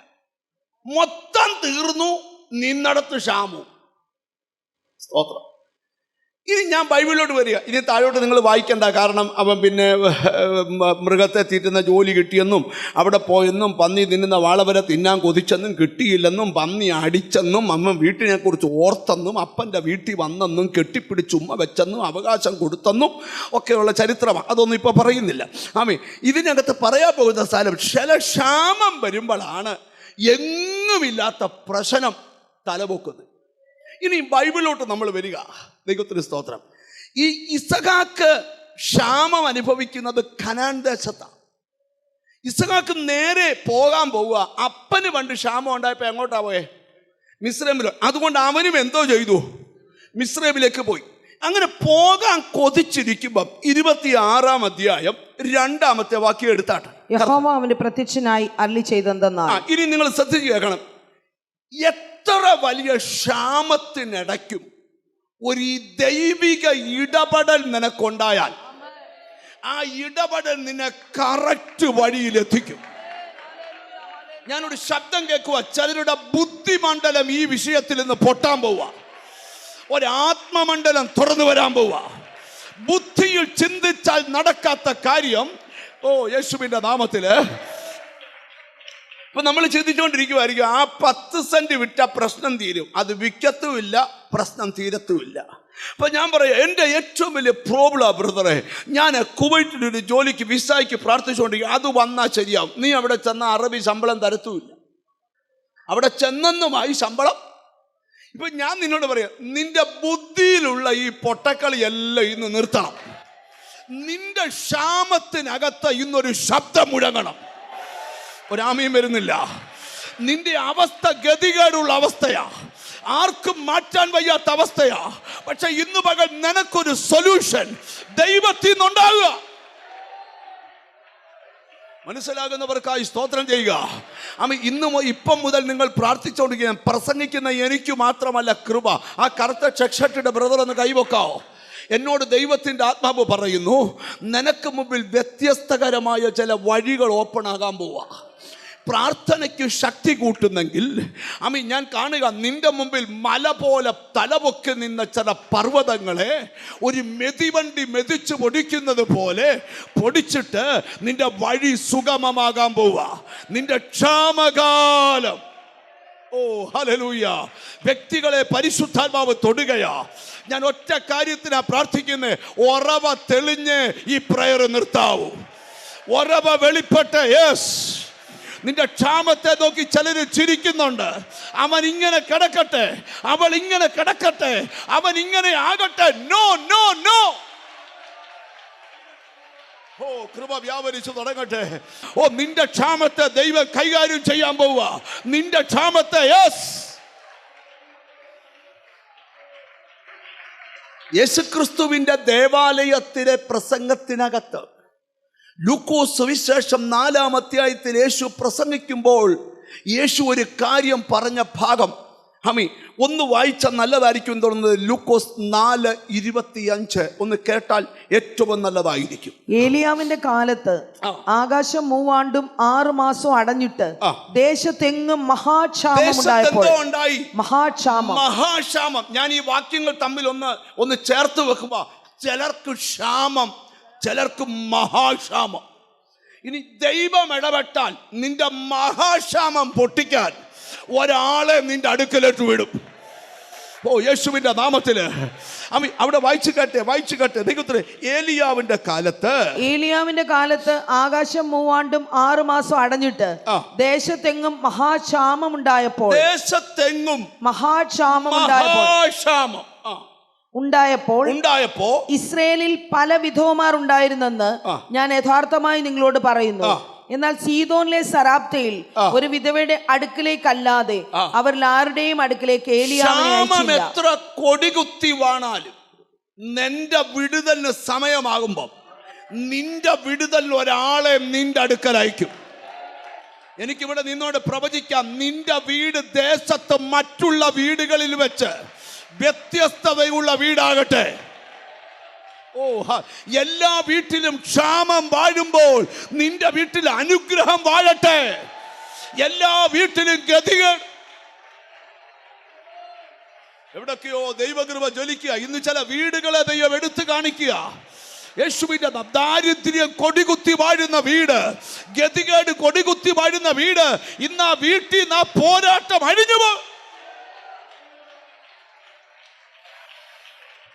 മൊത്തം തീർന്നു. നിന്നടത്ത് ക്ഷാമവും. സ്തോത്രം. ഇനി ഞാൻ ബൈബിളിലോട്ട് വരിക. ഇനി താഴോട്ട് നിങ്ങൾ വായിക്കണ്ട, കാരണം അവൻ പിന്നെ മൃഗത്തെ തീറ്റുന്ന ജോലി കിട്ടിയെന്നും അവിടെ പോയെന്നും പന്നി തിന്നുന്ന വാളവരെ തിന്നാൻ കൊതിച്ചെന്നും കിട്ടിയില്ലെന്നും പന്നി അടിച്ചെന്നും അമ്മ വീട്ടിനെക്കുറിച്ച് ഓർത്തെന്നും അപ്പൻ്റെ വീട്ടിൽ വന്നെന്നും കെട്ടിപ്പിടിച്ചുമ്മ വെച്ചെന്നും അവകാശം കൊടുത്തെന്നും ഒക്കെയുള്ള ചരിത്രമാണ്. അതൊന്നും ഇപ്പോൾ പറയുന്നില്ല. ആമേ, ഇതിനകത്ത് പറയാൻ പോകുന്ന സ്ഥലം ക്ഷാമം വരുമ്പോഴാണ് എങ്ങുമില്ലാത്ത പ്രശ്നം തലപൊക്കുന്നത്. ഇനി ബൈബിളിലോട്ട് നമ്മൾ വരിക. ദൈവത്തിന് സ്തോത്രം. ഈ ഇസഹാക്ക് ക്ഷാമം അനുഭവിക്കുന്നത് കനാൻ ദേശത്താണ്. ഇസഹാക്ക് നേരെ പോകാൻ പോവുക. അപ്പന് പണ്ട് ക്ഷാമം ഉണ്ടായപ്പോൾ എങ്ങോട്ടാ പോയേ? മിസ്രൈമിലോ. അതുകൊണ്ട് അവനും എന്തോ ചെയ്തു? മിസ്രൈമിലേക്ക് പോയി. അങ്ങനെ പോകാൻ കൊതിച്ചിരിക്കുമ്പം 26-ാം അധ്യായം 2-ാമത്തെ വാക്യം എടുത്താട്ടെ. യഹോവ അവന് പ്രത്യക്ഷനായി അരുളി ചെയ്തെന്തെന്നാൽ. ഇനി നിങ്ങൾ ശ്രദ്ധിച്ച് കേൾക്കണം. എത്ര വലിയ ക്ഷാമത്തിനിടയ്ക്കും ഒരു ദൈവിക ഇടപെടൽ നിനക്കുണ്ടായാൽ ആ ഇടപെടൽ നിന്നെ കറക്റ്റ് വഴിയിലെത്തിക്കും. ഞാനൊരു ശബ്ദം കേൾക്കുക. ചിലരുടെ ബുദ്ധിമണ്ഡലം ഈ വിഷയത്തിൽ നിന്ന് പൊട്ടാൻ പോവുക. ഒരാത്മമണ്ഡലം തുറന്നു വരാൻ പോവുക. ബുദ്ധിയിൽ ചിന്തിച്ചാൽ നടക്കാത്ത കാര്യം യേശുവിൻ്റെ നാമത്തിൽ ഇപ്പൊ നമ്മൾ ചിന്തിച്ചുകൊണ്ടിരിക്കുമായിരിക്കും, ആ 10 സെന്റ് വിറ്റ പ്രശ്നം തീരും. അത് വിൽക്കത്തുമില്ല, പ്രശ്നം തീരത്തുമില്ല. അപ്പൊ ഞാൻ പറയാം, എൻ്റെ ഏറ്റവും വലിയ പ്രോബ്ലം ബ്രദറെ, ഞാൻ കുവൈറ്റിലൊരു ജോലിക്ക് വിസയ്ക്ക് പ്രാർത്ഥിച്ചുകൊണ്ടിരിക്കും. അത് വന്നാൽ ശരിയാവും. നീ അവിടെ ചെന്ന അറബി ശമ്പളം തരത്തുമില്ല. അവിടെ ചെന്നെന്നുമായി ശമ്പളം. ഇപ്പൊ ഞാൻ നിന്നോട് പറയാം, നിന്റെ ബുദ്ധിയിലുള്ള ഈ പൊട്ടക്കളി എല്ലാം ഇന്ന് നിർത്തണം. നിന്റെ ക്ഷാമത്തിനകത്ത് ഇന്നൊരു ശബ്ദം മുഴങ്ങണം. ഒരാമയും വരുന്നില്ല. നിന്റെ അവസ്ഥ ഗതികേടുള്ള അവസ്ഥയാ, ആർക്കും മാറ്റാൻ വയ്യാത്ത അവസ്ഥയാ. പക്ഷെ ഇന്ന് പകൽ നിനക്കൊരു സൊല്യൂഷൻ ദൈവത്തിൽ നിന്നുണ്ടാകുക. മനസ്സിലാകുന്നവർക്കായി സ്തോത്രം ചെയ്യുക. ഇപ്പം മുതൽ നിങ്ങൾ പ്രാർത്ഥിച്ചുകൊണ്ടിരിക്കുക. പ്രസംഗിക്കുന്ന എനിക്ക് മാത്രമല്ല കൃപ. ആ കറുത്ത ചെക്ഷട്ടിയുടെ ബ്രദർ ഒന്ന് കൈവക്കാവോ? എന്നോട് ദൈവത്തിൻ്റെ ആത്മാവ് പറയുന്നു, നിനക്ക് മുമ്പിൽ വ്യത്യസ്തകരമായ ചില വഴികൾ ഓപ്പൺ ആകാൻ പോവാ. പ്രാർത്ഥനയ്ക്ക് ശക്തി കൂട്ടുന്നെങ്കിൽ ഞാൻ കാണുക, നിന്റെ മുമ്പിൽ മല പോലെ തലപൊക്കി നിന്ന ചില പർവ്വതങ്ങളെ ഒരു മെതിവണ്ടി മെതിച്ച് പൊടിക്കുന്നത് പോലെ പൊടിച്ചിട്ട് നിന്റെ വഴി സുഗമമാകാൻ പോവാ. നിന്റെ ക്ഷാമകാലം, ഹല്ലേലൂയ, വ്യക്തികളെ പരിശുദ്ധാത്മാവ് തൊടുകയാ. ഞാൻ ഒറ്റ കാര്യത്തിനാ പ്രാർത്ഥിക്കുന്നത്, ഉറവ തെളിഞ്ഞ് ഈ പ്രയർ നിർത്താവൂ. ഉറവ വെളിപ്പെട്ട്, യെസ്, നിന്റെ ക്ഷാമത്തെ നോക്കി ചിലര് ചിരിക്കുന്നുണ്ട്. അവൻ ഇങ്ങനെ കിടക്കട്ടെ, അവൾ ഇങ്ങനെ കിടക്കട്ടെ, അവൻ ഇങ്ങനെ ആകട്ടെ. No no no. കൃപ വ്യാപരിച്ചു തുടങ്ങട്ടെ. നിന്റെ ക്ഷാമത്തെ ദൈവം കൈകാര്യം ചെയ്യാൻ പോവുക. നിന്റെ ക്ഷാമത്തെ, യെസ്, യേശുക്രിസ്തുവിന്റെ ദേവാലയത്തിലെ പ്രസംഗത്തിനകത്ത് ലൂക്കോസ് സുവിശേഷം 4-ാം അധ്യായത്തിൽ യേശു പ്രസംഗിക്കുമ്പോൾ യേശു ഒരു കാര്യം പറഞ്ഞ ഭാഗം ഒന്ന് വായിച്ചാൽ നല്ലതായിരിക്കും തോന്നുന്നത്. ലൂക്കോസ് 4:25 ഒന്ന് കേട്ടാൽ ഏറ്റവും നല്ലതായിരിക്കും. ഏലിയാവിന്റെ കാലത്ത് ആകാശം 3 ആണ്ടും 6 മാസവും അടഞ്ഞിട്ട് ദേശത്തെങ്ങും മഹാക്ഷാമം ഉണ്ടായി. മഹാക്ഷാമം. ഞാൻ ഈ വാക്യങ്ങൾ തമ്മിൽ ഒന്ന് ചേർത്ത് വെക്കുക. ചിലർക്ക് ക്ഷാമം, ചിലർക്ക് മഹാക്ഷാമം. ഇനി ദൈവം ഇടപെട്ടാൽ നിന്റെ മഹാക്ഷാമം പൊട്ടിക്കാൻ ഒരാളെ നിന്റെ അടുക്കലേക്ക് വിടും. യേശുവിന്റെ നാമത്തില്. അവിടെ വായിച്ചു കേട്ടെ ദൈവത്തിന്. ഏലിയാവിന്റെ കാലത്ത് ആകാശം 3 ആണ്ടും 6 മാസം അടഞ്ഞിട്ട് ദേശത്തെങ്ങും മഹാക്ഷാമം ഉണ്ടായപ്പോൾ ഇസ്രയേലിൽ പല വിധവമാർ ഉണ്ടായിരുന്നെന്ന് ഞാൻ യഥാർത്ഥമായി നിങ്ങളോട് പറയുന്നു. എന്നാൽ സീദോനിലെ സരാപ്തയിൽ ഒരു വിധവയുടെ അടുക്കിലേക്കല്ലാതെ അവരിൽ ആരുടെയും അടുക്കിലേക്ക് ഏലിയാവിനെ അയച്ചില്ല. എത്ര കൊടികുത്തി വാണാലും നിന്റെ വിടുതലിന് സമയമാകുമ്പോൾ നിന്റെ വിടുതലിന് ഒരാളെ നിന്റെ അടുക്കൽ അയക്കും. എനിക്കിവിടെ നിന്നോട് പ്രവചിക്കാം, നിന്റെ വീട് ദേശത്ത് മറ്റുള്ള വീടുകളിൽ വെച്ച് വ്യത്യസ്തതയുള്ള വീടാകട്ടെ. എല്ലാ വീട്ടിലും ക്ഷാമം വാഴുമ്പോൾ നിന്റെ വീട്ടിൽ അനുഗ്രഹം വാഴട്ടെ. എല്ലാ വീട്ടിലും ഗതികൾ. എവിടൊക്കെയോ ദൈവകൃപ ജ്വലിക്കുക. ഇന്ന് ചില വീടുകളെ ദൈവം എടുത്തു കാണിക്കുക. യേശുവിന്റെ ദാരിദ്ര്യം കൊടികുത്തി വാഴുന്ന വീട്, ഗതികേട് കൊടികുത്തി വാഴുന്ന വീട്, ഇന്ന് ആ വീട്ടിൽ നിന്ന് ആ പോരാട്ടം അഴിഞ്ഞു പോ.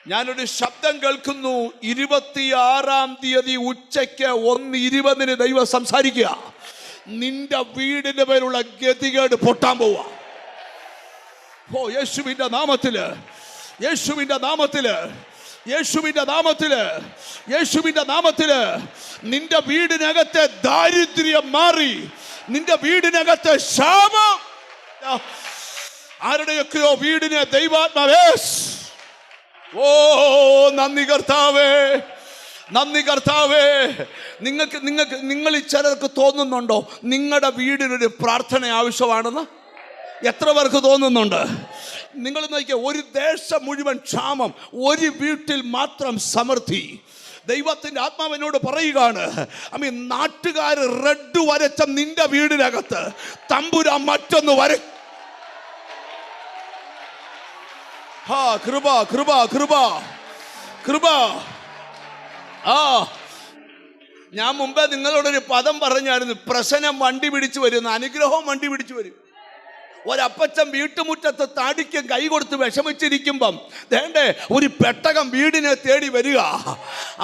ഞാനൊരു ശബ്ദം കേൾക്കുന്നു. 26-ാം തീയതി ഉച്ചയ്ക്ക് 1:20 ദൈവം സംസാരിക്കുക. നിന്റെ വീടിന്റെ പേരുള്ള ഗതികേട് പൊട്ടാൻ പോവാ. ഓ, യേശുവിന്റെ നാമത്തില്, യേശുവിന്റെ നാമത്തില്, യേശുവിന്റെ നാമത്തില്, യേശുവിന്റെ നാമത്തില് നിന്റെ വീടിനകത്തെ ദാരിദ്ര്യം മാറി, നിന്റെ വീടിനകത്തെ ക്ഷാമം, ആരുടെയൊക്കെയോ വീടിനെ ദൈവാത്മാവേ. ഓ, നന്ദി കർത്താവേ, നന്ദി കർത്താവേ. നിങ്ങളിൽ ചിലർക്ക് തോന്നുന്നുണ്ടോ നിങ്ങളുടെ വീടിനൊരു പ്രാർത്ഥന ആവശ്യമാണെന്ന്? എത്ര പേർക്ക് തോന്നുന്നുണ്ട്? നിങ്ങൾ നോക്കിയ ഒരു ദേശം മുഴുവൻ ക്ഷാമം, ഒരു വീട്ടിൽ മാത്രം സമൃദ്ധി. ദൈവത്തിന്റെ ആത്മാവിനോട് പറയുകയാണ്, നാട്ടുകാർ റെഡ് വരച്ച നിന്റെ വീടിനകത്ത് തമ്പുരാൻ മറ്റൊന്ന് വര. കൃപ കൃപ കൃപ കൃപ. ഞാൻ മുമ്പേ നിങ്ങളോടൊരു പദം പറഞ്ഞായിരുന്നു, പ്രശ്നം വണ്ടി പിടിച്ചു വരും, അനുഗ്രഹം വണ്ടി പിടിച്ചു വരും. ഒരപ്പച്ചൻ വീട്ടുമുറ്റത്ത് താടിക്ക് കൈ കൊടുത്ത് വിഷമിച്ചിരിക്കുമ്പം വേണ്ടേ ഒരു പെട്ടകം വീടിനെ തേടി വരിക.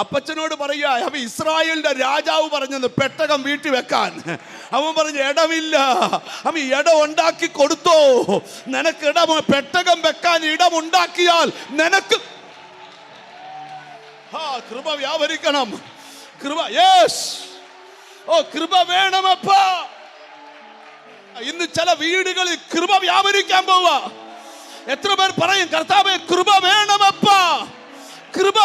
അപ്പച്ചനോട് പറയുക, ഇസ്രായേലിന്റെ രാജാവ് പറഞ്ഞത് പെട്ടകം വീട്ടിൽ വെക്കാൻ. അവൻ പറഞ്ഞു ഇടമില്ല. ഇടം ഉണ്ടാക്കി കൊടുത്തോ? നിനക്ക് ഇടം, പെട്ടകം വെക്കാൻ ഇടമുണ്ടാക്കിയാൽ നിനക്ക് കൃപ വ്യാപരിക്കണം. കൃപ, യെസ്. ഓ, കൃപ വേണമപ്പാ. ഇന്ന് ചില വീടുകളിൽ കൃപ വ്യാപരിക്കാൻ പോവാ. എത്ര പേർ പറയും, കർത്താവേ കൃപ വേണമപ്പാ, കൃപ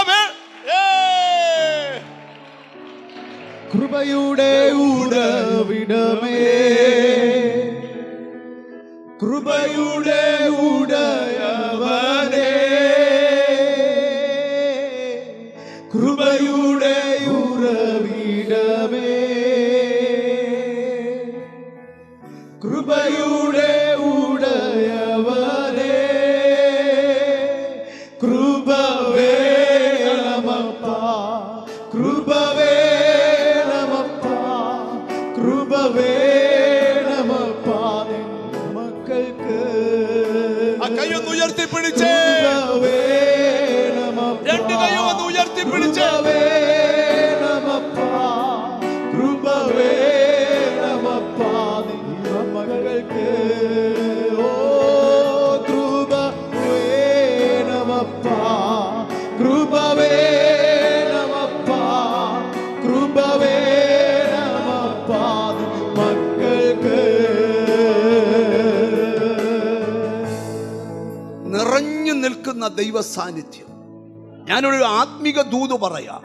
കൃപയുടെ ഉറവിടമേ, കൃപയുടെ ഉടയവനേ, കൃപയുടെ ഉറവിടമേ, കൃപയുടെ ഉടയവനേ, കൃപ വേണമപ്പാ, കൃപ വേണമപ്പാ, കൃപ വേണമപ്പാ മക്കൾക്ക്. ആ കൈയൊന്ന് ഉയർത്തിപ്പിടിച്ചേ, രണ്ട് കൈയൊന്ന് ഉയർത്തിപ്പിടിച്ചേ. വേണമപ്പാ, കൃപ വേണമപ്പാ മക്കൾക്ക്. ഓ, കൃപ വേണമപ്പാ, കൃപ വേണമപ്പാ, കൃപ വേണമപ്പാ മക്കൾക്ക്. നിറഞ്ഞു നിൽക്കുന്ന ദൈവ സാന്നിധ്യം. ഞാനൊരു ആത്മീക ദൂത് പറയാം.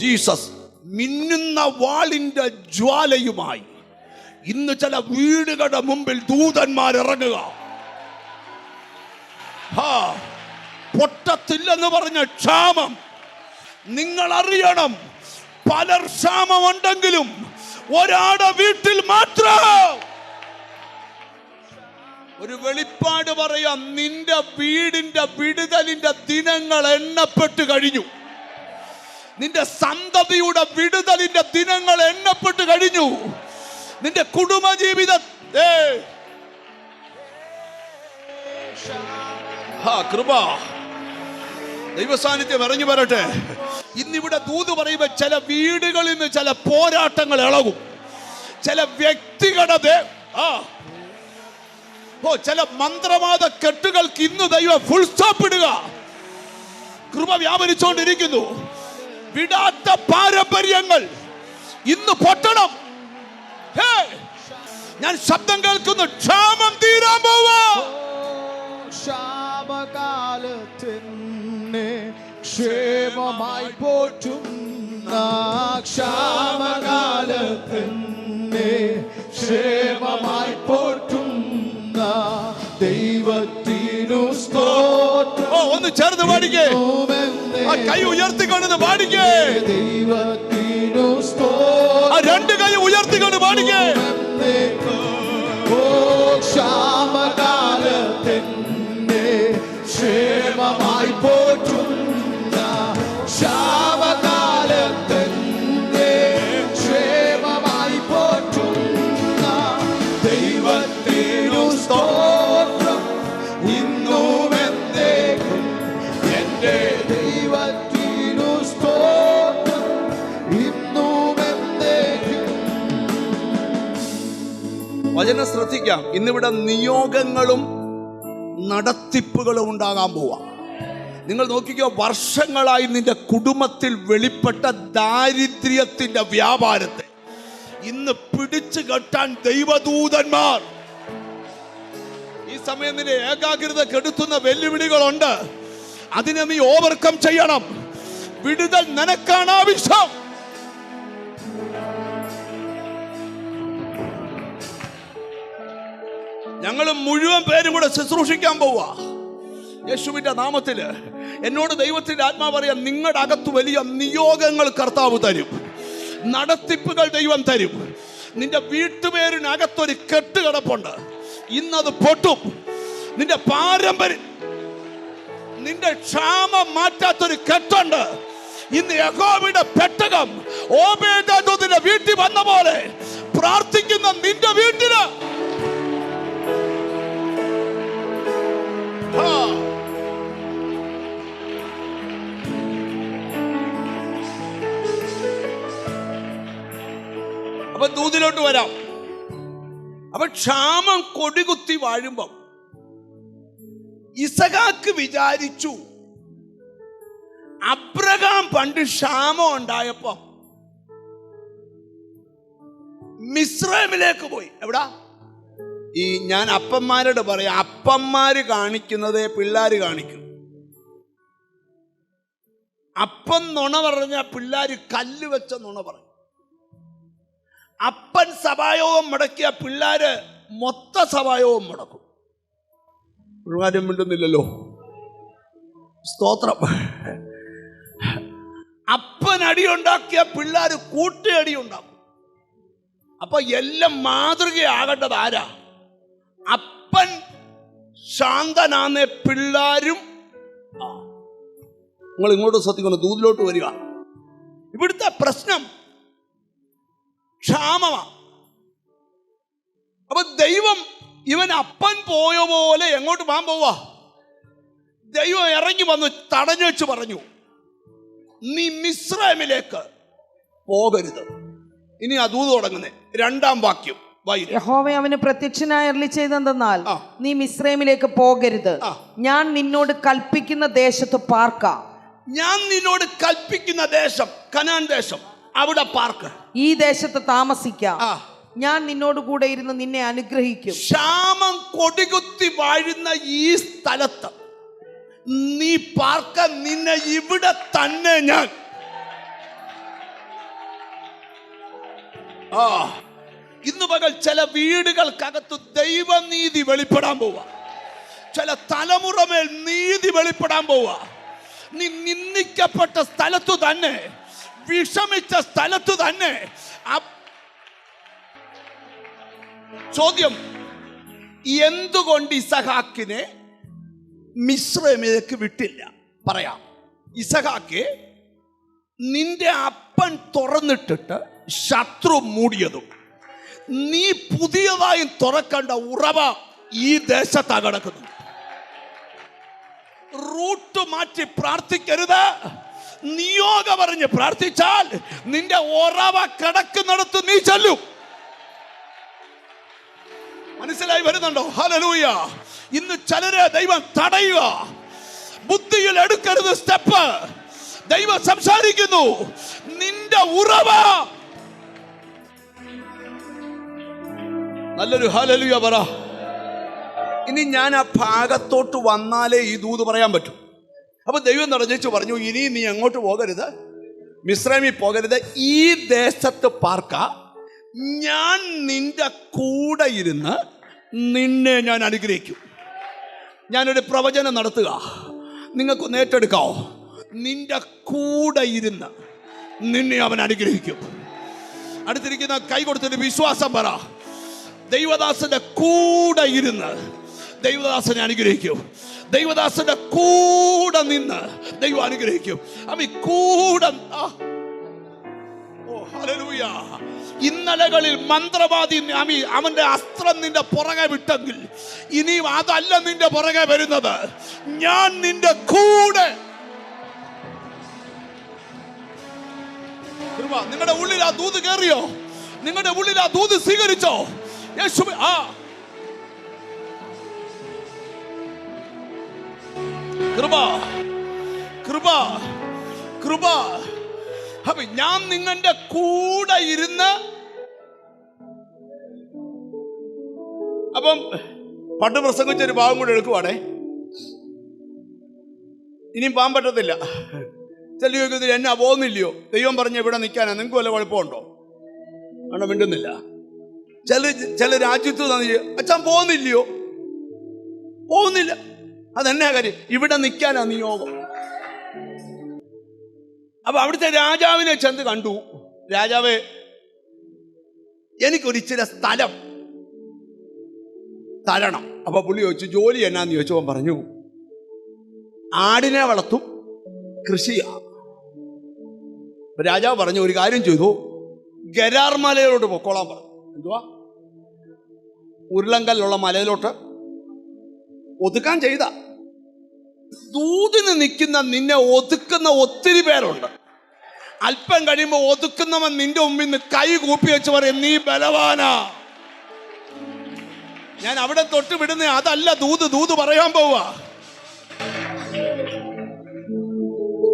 ജീസസ് മിന്നുന്ന വാളിന്റെ ജ്വാലയുമായി ഇന്ന് ചില വീടുകളുടെ മുമ്പിൽ ദൂതന്മാർ ഇറങ്ങുക. പൊട്ടത്തില്ലെന്ന് പറഞ്ഞ ക്ഷാമം നിങ്ങൾ അറിയണം. പലർ ക്ഷാമമുണ്ടെങ്കിലും ഒരാടെ വീട്ടിൽ മാത്രം ഒരു വെളിപ്പാട് പറയാം. നിന്റെ വീടിന്റെ വിടുതലിന്റെ ദിനങ്ങൾ എണ്ണപ്പെട്ട് കഴിഞ്ഞു. നിന്റെ സന്തതിയുടെ വിടുതലിന്റെ ദിനങ്ങൾ എണ്ണപ്പെട്ട് കഴിഞ്ഞു. നിന്റെ കുടുംബജീവിത കൃപ ദൈവസാന്നിധ്യം ഇറങ്ങി വരട്ടെ. ഇന്നിവിടെ ദൂത് പറയുമ്പോ ചില വീടുകളിൽ നിന്ന് ചില പോരാട്ടങ്ങൾ ഇളകും. ചില വ്യക്തികളുടെ ചില മന്ത്രവാദ കെട്ടുകൾക്ക് ഇന്ന് ദൈവം ഫുൾ സ്റ്റോപ്പ് ഇടുക. കൃപ വ്യാപരിച്ചുകൊണ്ടിരിക്കുന്നു. വിടാത്ത പാരമ്പര്യങ്ങൾ ഇന്ന് പൊട്ടണം. ഞാൻ ശബ്ദം കേൾക്കുന്നു. ക്ഷാമം തീരാൻ പോവാ. ക്ഷാമകാലത്തിന് ക്ഷേമമായി പോറ്റുന്ന, ക്ഷാമകാലത്തിന് ക്ഷേമമായി പോറ്റുന്ന ദൈവത്തിനു സ്തോത്രം. ഒന്ന് ചേർന്ന് പാടിക്കേ. കൈ ഉയർത്തിക്കൊണ്ടെന്ന് പാടിക്കേ. ദൈവത്തിനു സ്തോത്രം. രണ്ട് കൈ ഉയർത്തിക്കൊണ്ട് പാടിക്കേ. ഓ, ക്ഷാമകാലത്തിന്റെ വചനം ശ്രദ്ധിക്കാം. ഇന്നിവിടെ നിയോഗങ്ങളും നടത്തിപ്പുകളും ഉണ്ടാകാൻ പോവാ. നിങ്ങൾ നോക്കിക്കോ, വർഷങ്ങളായി നിന്റെ കുടുംബത്തിൽ വെളിപ്പെട്ട ദാരിദ്ര്യത്തിന്റെ വ്യാപാരത്തെ ഇന്ന് പിടിച്ചു കെട്ടാൻ ദൈവദൂതന്മാർ. ഈ സമയം നിന്റെ ഏകാഗ്രത കെടുത്തുന്ന വെല്ലുവിളികളുണ്ട്. അതിനെ നീ ഓവർകം ചെയ്യണം. വിടുതൽ നിനക്കാണ് ആവശ്യം. ഞങ്ങൾ മുഴുവൻ പേരും കൂടെ ശുശ്രൂഷിക്കാൻ പോവാ യേശുവിന്റെ നാമത്തില്. എന്നോട് ദൈവത്തിന്റെ ആത്മാവ് പറയാം, നിങ്ങളുടെ അകത്ത് വലിയ നിയോഗങ്ങൾ കർത്താവ് തരും, നടത്തിപ്പുകൾ ദൈവം തരും. നിന്റെ വീട്ടുപേരിനകത്തൊരു കെട്ട് കിടപ്പുണ്ട്, ഇന്നത് പൊട്ടും. നിന്റെ പാരമ്പര്യം, നിന്റെ ക്ഷാമം മാറ്റാത്തൊരു കെട്ടുണ്ട്. ഇന്ന് യഹോവയുടെ പെട്ടകം ഓബേദെദോമിന്റെ വീട്ടിൽ വന്ന പോലെ പ്രാർത്ഥിക്കുന്ന നിന്റെ വീട്ടില് അപ്പൊ ദൂതിലോട്ട് വരാം. അപ്പൊ ക്ഷാമം കൊടികുത്തി വാഴുമ്പം ഇസഹാക്ക് വിചാരിച്ചു, അബ്രഹാം പണ്ട് ക്ഷാമം ഉണ്ടായപ്പോ മിസ്രൈമിലേക്ക് പോയി. എവിടാ? ഈ ഞാൻ അപ്പന്മാരോട് പറയാം, അപ്പന്മാര് കാണിക്കുന്നതേ പിള്ളേര് കാണിക്കും. അപ്പൻ നുണ പറഞ്ഞ പിള്ളേര് കല്ല് വെച്ച നുണ പറയും. അപ്പൻ സഭായോഗം മുടക്കിയ പിള്ളേര് മൊത്ത സഭായോഗം മുടക്കും. പിള്ളേരും മിണ്ടുന്നില്ലല്ലോ. സ്തോത്രം. അപ്പൻ അടിയുണ്ടാക്കിയ പിള്ളേര് കൂട്ടിയടി ഉണ്ടാക്കും. അപ്പൊ എല്ലാം മാതൃകയാകേണ്ടത് ആരാ? അപ്പൻ ശാന്തനാന്നേ പിള്ളേരും. നിങ്ങൾ ഇങ്ങോട്ട് ശ്രദ്ധിക്കണം, ദൂതിലോട്ട് വരിക. ഇവിടുത്തെ പ്രശ്നം ക്ഷാമമാ. അപ്പൊ ദൈവം ഇവൻ അപ്പൻ പോയ പോലെ എങ്ങോട്ട് പോകാൻ പോവാ? ദൈവം ഇറങ്ങി വന്ന് തടഞ്ഞു വെച്ച് പറഞ്ഞു, നീ മിസ്രൈമിലേക്ക് പോകരുത്. ഇനി ആ ദൂത് തുടങ്ങുന്നേ 2-ാം വാക്യം. യഹോവ അവന് പ്രത്യക്ഷനായി അരുളി ചെയ്തെന്നാൽ, നീ മിസ്രൈമിലേക്ക് പോകരുത്, ഞാൻ നിന്നോട് കൽപ്പിക്കുന്ന ദേശത്ത് പാർക്ക. ഞാൻ നിന്നോട് കൽപ്പിക്കുന്ന ദേശം കനാൻ ദേശം, അവിടെ പാർക്ക്. ഈ ദേശത്ത് താമസിക്കാം, ഞാൻ നിന്നോട് കൂടെ ഇരുന്ന് നിന്നെ അനുഗ്രഹിക്കും. ക്ഷാമം കൊടികുത്തി വാഴുന്ന ഈ സ്ഥലത്ത് നീ പാർക്ക, നിന്നെ ഇവിടെ തന്നെ ഞാൻ. ഇന്ന് പകൽ ചില വീടുകൾക്കകത്ത് ദൈവനീതി വെളിപ്പെടാൻ പോവാ. ചില തലമുറമേൽ നീതി വെളിപ്പെടാൻ പോവാ. നീ നിന്ദിക്കപ്പെട്ട സ്ഥലത്തു തന്നെ, വിഷമിച്ച സ്ഥലത്തു തന്നെ. ചോദ്യം, എന്തുകൊണ്ട് ഇസഹാക്കിനെ മിസ്രൈമിലേക്ക് വിട്ടില്ല? പറയാം. ഇസഹാക്ക്, നിന്റെ അപ്പൻ തുറന്നിട്ടിട്ട് ശത്രു മൂടിയതും നീ പുതിയതായി തുറക്കേണ്ട ഉറവ ഈ ദേശത്താ കിടക്കുന്നു. റൂട്ട് മാറ്റി പ്രാർത്ഥിക്കരുത്. നിയോഗം പറഞ്ഞ് പ്രാർത്ഥിച്ചാൽ നിന്റെ ഉറവ കിടക്കുന്നിടത്ത് നീ ചെല്ലും. മനസ്സിലായി വരുന്നുണ്ടോ? ഹല്ലേലൂയ. ഇന്ന് ചിലരെ ദൈവം തടയുക. ബുദ്ധിയിൽ എടുക്കരുത് സ്റ്റെപ്പ്. ദൈവം സംസാരിക്കുന്നു, നിന്റെ ഉറവ. നല്ലൊരു ഹല്ലേലൂയ പറ. ഇനി ഞാൻ ആ ഭാഗത്തോട്ട് വന്നാലേ ഈ ദൂത് പറയാൻ പറ്റൂ. അപ്പൊ ദൈവം നിറഞ്ഞു പറഞ്ഞു, ഇനി നീ എങ്ങോട്ട് പോകരുത്, മിസ്രൈമിൽ പോകരുത്, ഈ ദേശത്ത് പാർക്ക. ഞാൻ നിന്റെ കൂടെ ഇരുന്ന് നിന്നെ ഞാൻ അനുഗ്രഹിക്കും. ഞാനൊരു പ്രവചനം നടത്തുക, നിങ്ങൾക്ക് നേറ്റെടുക്കാവോ? നിന്റെ കൂടെ ഇരുന്ന് നിന്നെ അവൻ അനുഗ്രഹിക്കും. അടുത്തിരിക്കുന്ന കൈ കൊടുത്തിട്ട് വിശ്വാസം പറ. ദൈവദാസന്റെ കൂടെ ഇരുന്ന് ദൈവദാസനെ അനുഗ്രഹിക്കും. ദൈവദാസന്റെ കൂടെ നിന്ന് ദൈവം അനുഗ്രഹിക്കും. അവൻ കൂടെ. ഹല്ലേലൂയ. ഇന്നലകളിൽ മന്ത്രവാദി അവന്റെ അസ്ത്രം നിന്റെ പുറകെ വിട്ടെങ്കിൽ ഇനിയും അതല്ല നിന്റെ പുറകെ വരുന്നത്. ഞാൻ നിന്റെ കൂടെ. നിങ്ങളുടെ ഉള്ളിൽ ആ ദൂത് കയറിയോ? നിങ്ങളുടെ ഉള്ളിൽ ആ ദൂത് സ്വീകരിച്ചോ? യേശുവേ. കൃപ കൃപ കൃപ. അപ്പൊ ഞാൻ നിങ്ങളുടെ കൂടെ ഇരുന്ന്, അപ്പം പണ്ട് പ്രസംഗിച്ചൊരു ഭാഗം കൂടെ എടുക്കുവാണേ. ഇനിയും പോകാൻ പറ്റത്തില്ല. ചില ചോദിക്കുന്നത് എന്നാ പോകുന്നില്ലയോ? ദൈവം പറഞ്ഞ ഇവിടെ നിൽക്കാനാ, നിങ്ങൾക്ക് വല്ല കുഴപ്പമുണ്ടോ? അവിടെ മിണ്ടുന്നില്ല. ചില രാജ്യത്ത് അച്ഛൻ പോകുന്നില്ലയോ? പോകുന്നില്ല. അതെന്നാ കാര്യം? ഇവിടെ നിൽക്കാനാ നിയോഗം. അപ്പൊ അവിടുത്തെ രാജാവിനെ ചെന്ന് കണ്ടു. രാജാവേ, എനിക്കൊരിച്ചിരി സ്ഥലം തരണം. അപ്പൊ പുള്ളി ചോദിച്ചു, ജോലി എന്നാന്ന് ചോദിച്ചവൻ പറഞ്ഞു, ആടിനെ വളർത്തും, കൃഷിയാ. രാജാവ് പറഞ്ഞു, ഒരു കാര്യം ചെയ്തു, ഗരാർ മലയിലോട്ട് പൊക്കോളാൻ പറഞ്ഞു. എന്തുവാ? ഉരുളങ്കല്ലുള്ള മലയിലോട്ട് ഒതുക്കാൻ ചെയ്ത. ദൂതിന് നിൽക്കുന്ന നിന്നെ ഒതുക്കുന്ന ഒത്തിരി പേരുണ്ട്. അല്പം കഴിയുമ്പോൾ ഒതുക്കുന്നവൻ നിന്റെ മുമ്പിൽ നിന്ന് കൈ കൂപ്പി വെച്ച് പറയും, നീ ബലവാനാ. ഞാൻ അവിടെ തൊട്ട് വിടുന്ന അതല്ല ദൂത്. ദൂത് പറയാൻ പോവാ.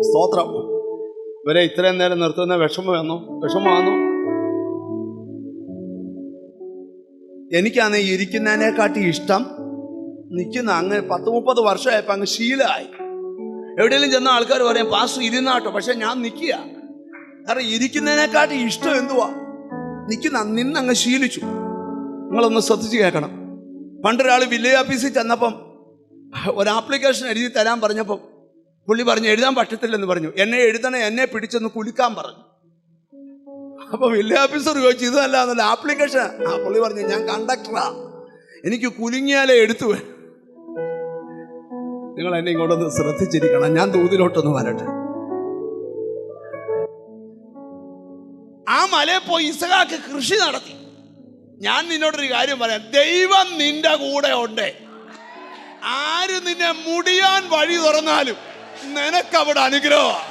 സ്തോത്രം. ഇവരെ ഇത്രയും നേരം നിർത്തുന്ന വിഷമമാണോ? എനിക്കാണ് ഇരിക്കുന്നതിനെക്കാട്ടി ഇഷ്ടം നിൽക്കുന്ന. അങ്ങ് 10-30 വർഷമായപ്പോ അങ്ങ് ശീലമായി. എവിടെയെങ്കിലും ചെന്ന ആൾക്കാർ പറയാം, പാസ്റ്റർ ഇരുന്നാട്ടോ. പക്ഷെ ഞാൻ നിൽക്കുക. കാരണം ഇരിക്കുന്നതിനെക്കാട്ടി ഇഷ്ടം എന്തുവാ? നിന്നങ്ങ് ശീലിച്ചു. നിങ്ങളൊന്ന് ശ്രദ്ധിച്ച് കേൾക്കണം. പണ്ടൊരാൾ വില്ലേജ് ഓഫീസിൽ ചെന്നപ്പം ഒരു ആപ്ലിക്കേഷൻ എഴുതി തരാൻ പറഞ്ഞപ്പം പുള്ളി പറഞ്ഞു, എഴുതാൻ പറ്റത്തില്ലെന്ന് പറഞ്ഞു. എന്നെ പിടിച്ചൊന്ന് കുലുക്കാൻ പറഞ്ഞു. അപ്പൊ വില്ലേജ് ഓഫീസർ ചോദിച്ചു, ഇതല്ല ആപ്ലിക്കേഷൻ. പുള്ളി പറഞ്ഞു, ഞാൻ കണ്ടക്ടറാ, എനിക്ക് കുലുങ്ങിയാലേ എടുത്തു. നിങ്ങൾ എന്നെ ഇങ്ങോട്ടൊന്ന് ശ്രദ്ധിച്ചിരിക്കണം. ഞാൻ ദൂതിലോട്ടൊന്ന് വരട്ടെ. ആ മലയിൽ പോയി ഇസഹാക്ക് കൃഷി നടത്തി. ഞാൻ നിന്നോടൊരു കാര്യം പറയാം, ദൈവം നിന്റെ കൂടെ ഉണ്ട്. ആര് നിന്നെ മുടിയാൻ വഴി തുറന്നാലും നിനക്കവിടെ അനുഗ്രഹമാണ്.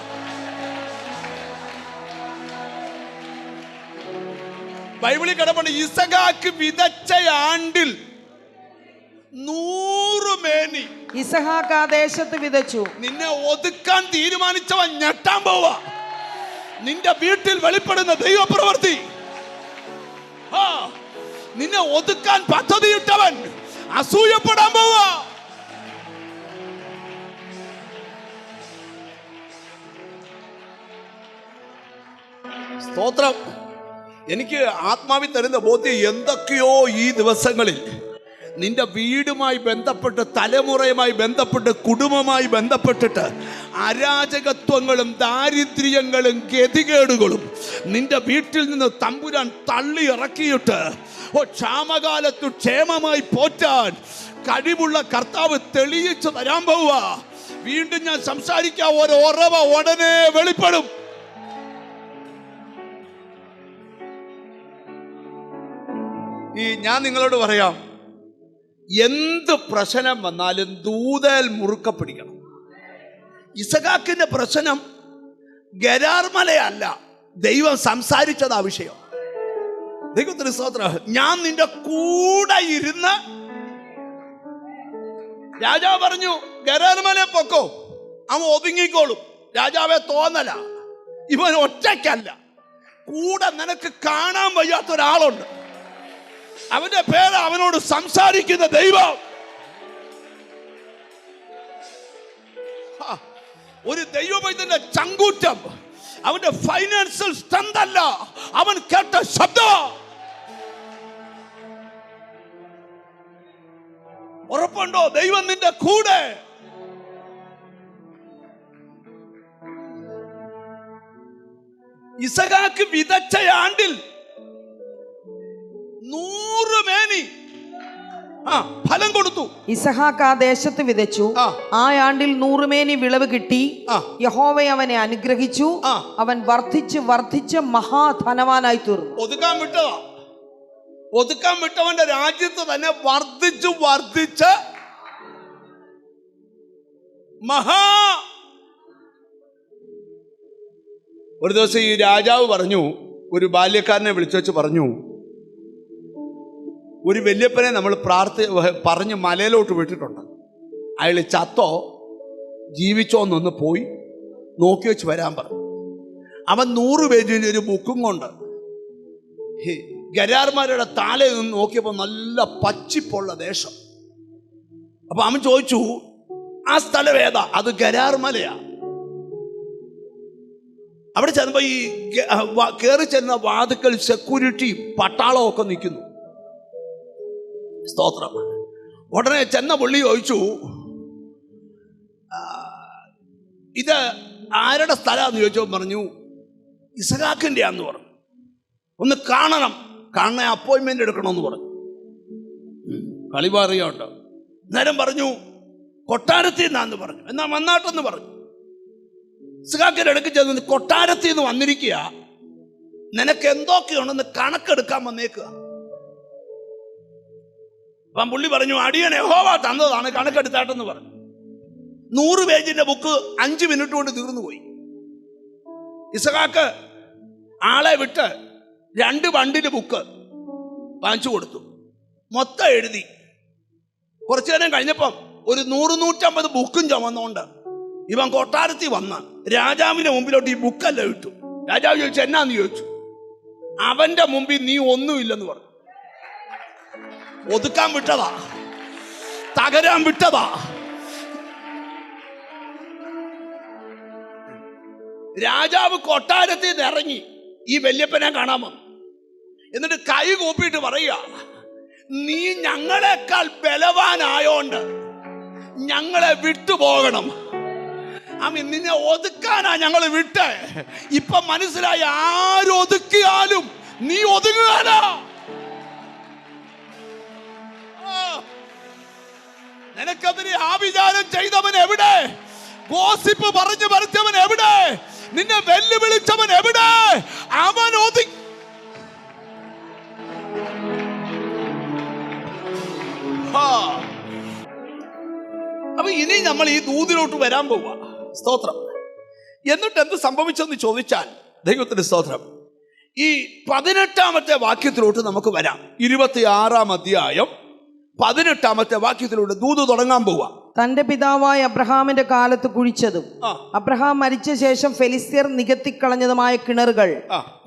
ബൈബിളിൽ കിടപ്പുണ്ട്, ഇസഹാക്ക് വിതച്ച ആണ്ടിൽ 100 മേനി ഇസഹാക്ക് ആ ദേശത്ത് വിതച്ചു. നിന്നെ ഒതുക്കാൻ തീരുമാനിച്ചവൻ ഞെട്ടാൻ പോവാ. നിന്റെ വീട്ടിൽ വെളിപ്പെടുന്ന ദൈവപ്രവൃത്തി. നിന്നെ ഒതുക്കാൻ പദ്ധതിയിട്ടവൻ അസൂയപ്പെടാൻ പോവാ. സ്തോത്രം. എനിക്ക് ആത്മാവിൽ തരുന്ന ബോധ്യം, എന്തൊക്കെയോ ഈ ദിവസങ്ങളിൽ നിന്റെ വീടുമായി ബന്ധപ്പെട്ട്, തലമുറയുമായി ബന്ധപ്പെട്ട്, കുടുംബമായി ബന്ധപ്പെട്ടിട്ട് അരാജകത്വങ്ങളും ദാരിദ്ര്യങ്ങളും ഗതികേടുകളും നിന്റെ വീട്ടിൽ നിന്ന് തമ്പുരാൻ തള്ളി ഇറക്കിയിട്ട് ക്ഷാമകാലത്ത് ക്ഷേമമായി പോറ്റാൻ കഴിവുള്ള കർത്താവ് തെളിയിച്ചു തരാൻ പോവുക. വീണ്ടും ഞാൻ സംസാരിക്കാൻ ഒരു ഉറവ ഉടനെ വെളിപ്പെടും. ഞാൻ നിങ്ങളോട് പറയാം, എന്ത് പ്രശ്നം വന്നാലും ദൂതൽ മുറുക്ക പിടിക്കണം. ഇസഹാക്കിന്റെ പ്രശ്നം ഗരാർ മലയല്ല, ദൈവം സംസാരിച്ചതാ വിഷയം. ദൈവത്തിന് സ്തോത്രം. ഞാൻ നിന്റെ കൂടെ ഇരുന്ന്, രാജാവ് പറഞ്ഞു ഗരാർ മലയെ പൊക്കോ, അവൻ ഒതുങ്ങിക്കോളും. രാജാവെ തോന്നല, ഇവൻ ഒറ്റയ്ക്കല്ല, കൂടെ നിനക്ക് കാണാൻ വയ്യാത്തൊരാളുണ്ട്. അവന്റെ പേര് അവനോട് സംസാരിക്കുന്ന ദൈവം. ഒരു ദൈവത്തിന്റെ ചങ്കൂറ്റം, അവന്റെ ഫൈനാൻഷ്യൽ സ്ട്രെങ്ത് അല്ല, അവൻ കേട്ട ശബ്ദം. ഉറപ്പുണ്ടോ ദൈവം നിന്റെ കൂടെ? ഇസഹാക്ക് വിതച്ച ആണ്ടിൽ 100 മേനി ഫലം കൊടുത്തു. ഇസഹാക്ക് ആ ദേശത്ത് വിതച്ചു. ആ ആണ്ടിൽ 100 മേനി വിളവ് കിട്ടി. യഹോവ അവനെ അനുഗ്രഹിച്ചു. അവൻ വർദ്ധിച്ച് വർദ്ധിച്ച് മഹാധനവാനായി തീർന്നു. ഒതുക്കാൻ വിട്ടവന്റെ രാജ്യത്ത് തന്നെ വർദ്ധിച്ചു വർദ്ധിച്ച് ഒരു ദിവസം ഈ രാജാവ് പറഞ്ഞു, ഒരു ബാല്യക്കാരനെ വിളിച്ചു വെച്ച് പറഞ്ഞു, ഒരു വല്യപ്പനെ നമ്മൾ പറഞ്ഞ് മലയിലോട്ട് വിട്ടിട്ടുണ്ട്. അയാൾ ചത്തോ ജീവിച്ചോ എന്നൊന്ന് പോയി നോക്കി വെച്ച് വരാൻ പറഞ്ഞു. അവൻ 100 പേജിൻ്റെ ഒരു ബുക്കും കൊണ്ട് ഗരാർമാരുടെ താഴെ നിന്ന് നോക്കിയപ്പോൾ നല്ല പച്ചിപ്പുള്ള ദേശം. അപ്പൊ അവൻ ചോദിച്ചു, ആ സ്ഥലം ഏതാ? അത് ഗരാർമലയാ. അവിടെ ചെന്നപ്പോ ഈ കയറി ചെന്ന വാതുക്കൽ സെക്യൂരിറ്റിയും പട്ടാളവും ഒക്കെ നിൽക്കുന്നു. സ്തോത്രം. ഉടനെ ചെന്ന പുള്ളി ചോദിച്ചു, ഇത് ആരുടെ സ്ഥലമാന്ന് ചോദിച്ചോ? പറഞ്ഞു ഇസഹാക്കിൻ്റെ ആന്ന് പറഞ്ഞു. ഒന്ന് കാണണം, കാണാൻ അപ്പോയിൻമെന്റ് എടുക്കണമെന്ന് പറഞ്ഞു. കളിപാറിയുണ്ട്. നേരം പറഞ്ഞു കൊട്ടാരത്തിൽ നിന്നാന്ന് പറഞ്ഞു. എന്നാ വന്നാട്ടെന്ന് പറഞ്ഞു. ഇസഹാക്കിന്റെ അടുക്ക് ചെന്ന് കൊട്ടാരത്തിൽ നിന്ന് വന്നിരിക്കുക, നിനക്ക് എന്തൊക്കെയുണ്ടെന്ന് കണക്കെടുക്കാൻ വന്നേക്കുക. അപ്പം പുള്ളി പറഞ്ഞു, അടിയൻ യഹോവ തന്നതാണ്, കണക്കെടുത്താട്ടെന്ന് പറഞ്ഞു. 100 പേജിന്റെ ബുക്ക് 5 മിനിറ്റ് കൊണ്ട് തീർന്നു പോയി. ഇസഹാക്ക് ആളെ വിട്ട് 2 ബണ്ടില് ബുക്ക് വാങ്ങിച്ചു കൊടുത്തു. മൊത്തം എഴുതി. കുറച്ചു നേരം കഴിഞ്ഞപ്പം ഒരു 100-150 ബുക്കും ചുമന്നുകൊണ്ട് ഇവൻ കൊട്ടാരത്തിൽ വന്ന് രാജാവിന്റെ മുമ്പിലോട്ട് ഈ ബുക്കല്ല ഇട്ടു. രാജാവ് ചോദിച്ചു, എന്നാന്ന് ചോദിച്ചു. അവന്റെ മുമ്പിൽ നീ ഒന്നുമില്ലെന്ന് പറഞ്ഞു. ഒതുക്കാൻ വിട്ടതാ, തകരാൻ വിട്ടതാ. രാജാവ് കൊട്ടാരത്തിൽ നിന്ന് ഇറങ്ങി ഈ വല്യപ്പനെ കാണാൻ വന്നു. എന്നിട്ട് കൈ കൂപ്പിയിട്ട് പറയുക, നീ ഞങ്ങളെക്കാൾ ബലവാനായോണ്ട് ഞങ്ങളെ വിട്ടുപോകണം. നിന്നെ ഒതുക്കാനാ ഞങ്ങൾ വിട്ടേ. ഇപ്പൊ മനസ്സിലായി, ആരൊതുക്കിയാലും നീ ഒതുങ്ങാനാ. നിനക്കെതിരെ ആഭിചാരം ചെയ്തവൻ എവിടെ? ഗോസിപ്പ് പറഞ്ഞു പറിച്ചവൻ എവിടെ? നിന്നെ വെല്ലുവിളിച്ചവൻ എവിടെ? അവൻ ഒതുക്കി. അപ്പൊ ഇനി നമ്മൾ ഈ ദൂതിലോട്ട് വരാൻ പോവാ. സ്തോത്രം. എന്നിട്ട് എന്ത് സംഭവിച്ചെന്ന് ചോദിച്ചാൽ, ദൈവത്തിന്റെ സ്തോത്രം, ഈ 18-ാമത്തെ വാക്യത്തിലോട്ട് നമുക്ക് വരാം. 26-ാം അധ്യായം 18-ാമത്തെ വാക്യത്തിലൂടെ ദൂത് തുടങ്ങാൻ പോവാ. തന്റെ പിതാവായ അബ്രഹാമിന്റെ കാലത്ത് കുഴിച്ചതും അബ്രഹാം മരിച്ച ശേഷം ഫെലിസ്ത്യർ നികത്തിക്കളഞ്ഞതുമായ കിണറുകൾ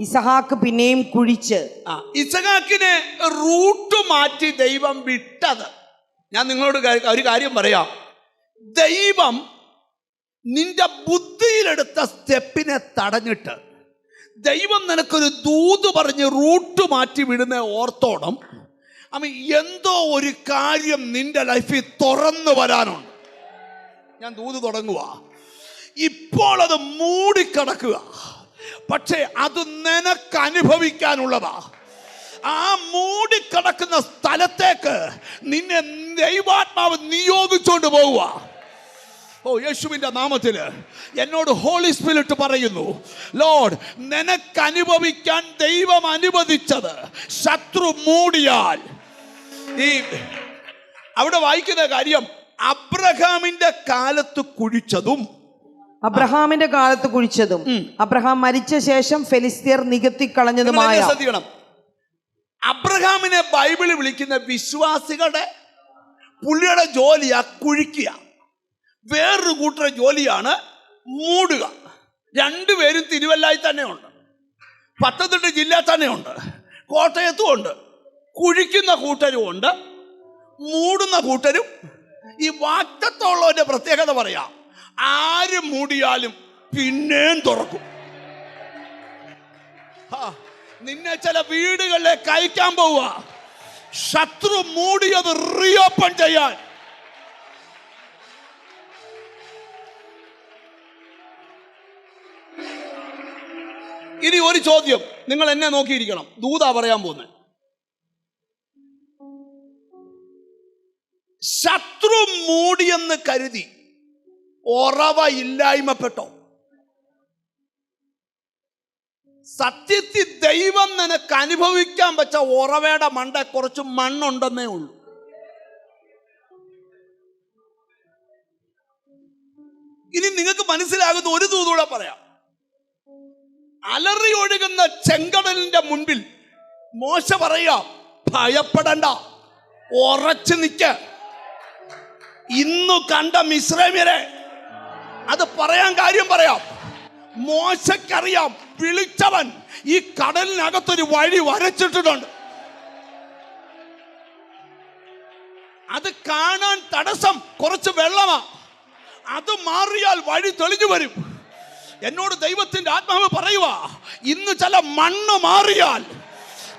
ഇസഹാക്ക് പിന്നെയും കുഴിച്ച്. ഇസഹാക്കിനെ റൂട്ട് മാറ്റി ദൈവം വിട്ടത്. ഞാൻ നിങ്ങളോട് ഒരു കാര്യം പറയാം. ദൈവം നിന്റെ ബുദ്ധിയിലെടുത്ത സ്റ്റെപ്പിനെ തടഞ്ഞിട്ട് ദൈവം നിനക്കൊരു ദൂത് പറഞ്ഞ് റൂട്ട് മാറ്റി വിടുന്ന ഓർത്തോണം. എന്തോ ഒരു കാര്യം നിന്റെ ലൈഫിൽ തുറന്നു വരാനുണ്ട്. ഞാൻ ദൂത് തുടങ്ങുക. ഇപ്പോൾ അത് മൂടിക്കിടക്കുക, പക്ഷേ അത് നിനക്ക് അനുഭവിക്കാനുള്ളതാ. ആ മൂടിക്കിടക്കുന്ന സ്ഥലത്തേക്ക് നിന്നെ ദൈവാത്മാവ് നിയോഗിച്ചുകൊണ്ട് പോവുക. ഓ, യേശുവിന്റെ നാമത്തില് എന്നോട് ഹോളി സ്പിരിറ്റ് പറയുന്നു, ലോർഡ്, നിനക്ക് അനുഭവിക്കാൻ ദൈവം അനുവദിച്ചത് ശത്രു മൂടിയാൽ. ഈ അവിടെ വായിക്കുന്ന കാര്യം, അബ്രഹാമിന്റെ കാലത്ത് കുഴിച്ചതും അബ്രഹാം മരിച്ച ശേഷം ഫെലിസ്ത്യർ നികത്തിക്കളഞ്ഞതുമായ. ശ്രദ്ധിക്കണം, അബ്രഹാമിനെ ബൈബിളിൽ വിളിക്കുന്ന വിശ്വാസികളുടെ പുള്ളിയുടെ ജോലിയാ കുഴിക്കുക. വേറൊരു കൂട്ടരുടെ ജോലിയാണ് മൂടുക. 2 പേരും തിരുവല്ലായി തന്നെ ഉണ്ട്, പത്തനംതിട്ട ജില്ലയിൽ തന്നെ ഉണ്ട്, കോട്ടയത്തും ഉണ്ട്. കുഴിക്കുന്ന കൂട്ടരും ഉണ്ട്, മൂടുന്ന കൂട്ടരും. ഈ വാക്തത്വമുള്ളവന്റെ പ്രത്യേകത പറയാം, ആര് മൂടിയാലും പിന്നെയും തുറക്കും. നിന്നെ ചില വീടുകളിലേക്ക് അയക്കാൻ പോവുക, ശത്രു മൂടിയത് റീഓപ്പൺ ചെയ്യാൻ. ഇനി ഒരു ചോദ്യം, നിങ്ങൾ എന്നെ നോക്കിയിരിക്കണം. ദൂതാ പറയാൻ പോകുന്നത്. ശത്രു മൂടിയെന്ന് കരുതി ഉറവ ഇല്ലായ്മപ്പെട്ടോ? സത്യത്തിൽ ദൈവം നിനക്ക് അനുഭവിക്കാൻ വെച്ച ഉറവയുടെ മണ്ട കുറച്ച് മണ്ണുണ്ടെന്നേ ഉള്ളൂ. ഇനി നിങ്ങൾക്ക് മനസ്സിലാകുന്ന ഒരു ദൂതൂടെ പറയാം. അലറി ഒഴുകുന്ന ചെങ്കടലിന്റെ മുൻപിൽ മോശ പറയാ, ഭയപ്പെടണ്ട. ഉറച്ചു നിൽക്ക. ഇന്നു കണ്ട മിസ്രൈമ്യരെ, അത് പറയാൻ കാര്യം പറയാം. മോശയ്ക്കറിയാം, വിളിച്ചവൻ ഈ കടലിനകത്തൊരു വഴി വരച്ചിട്ടുണ്ട്. അത് കാണാൻ തടസ്സം കുറച്ച് വെള്ളമാ. അത് മാറിയാൽ വഴി തെളിഞ്ഞു വരും. എന്നോട് ദൈവത്തിന്റെ ആത്മാവ് പറയുക, ഇന്ന് ചില മണ്ണ് മാറിയാൽ,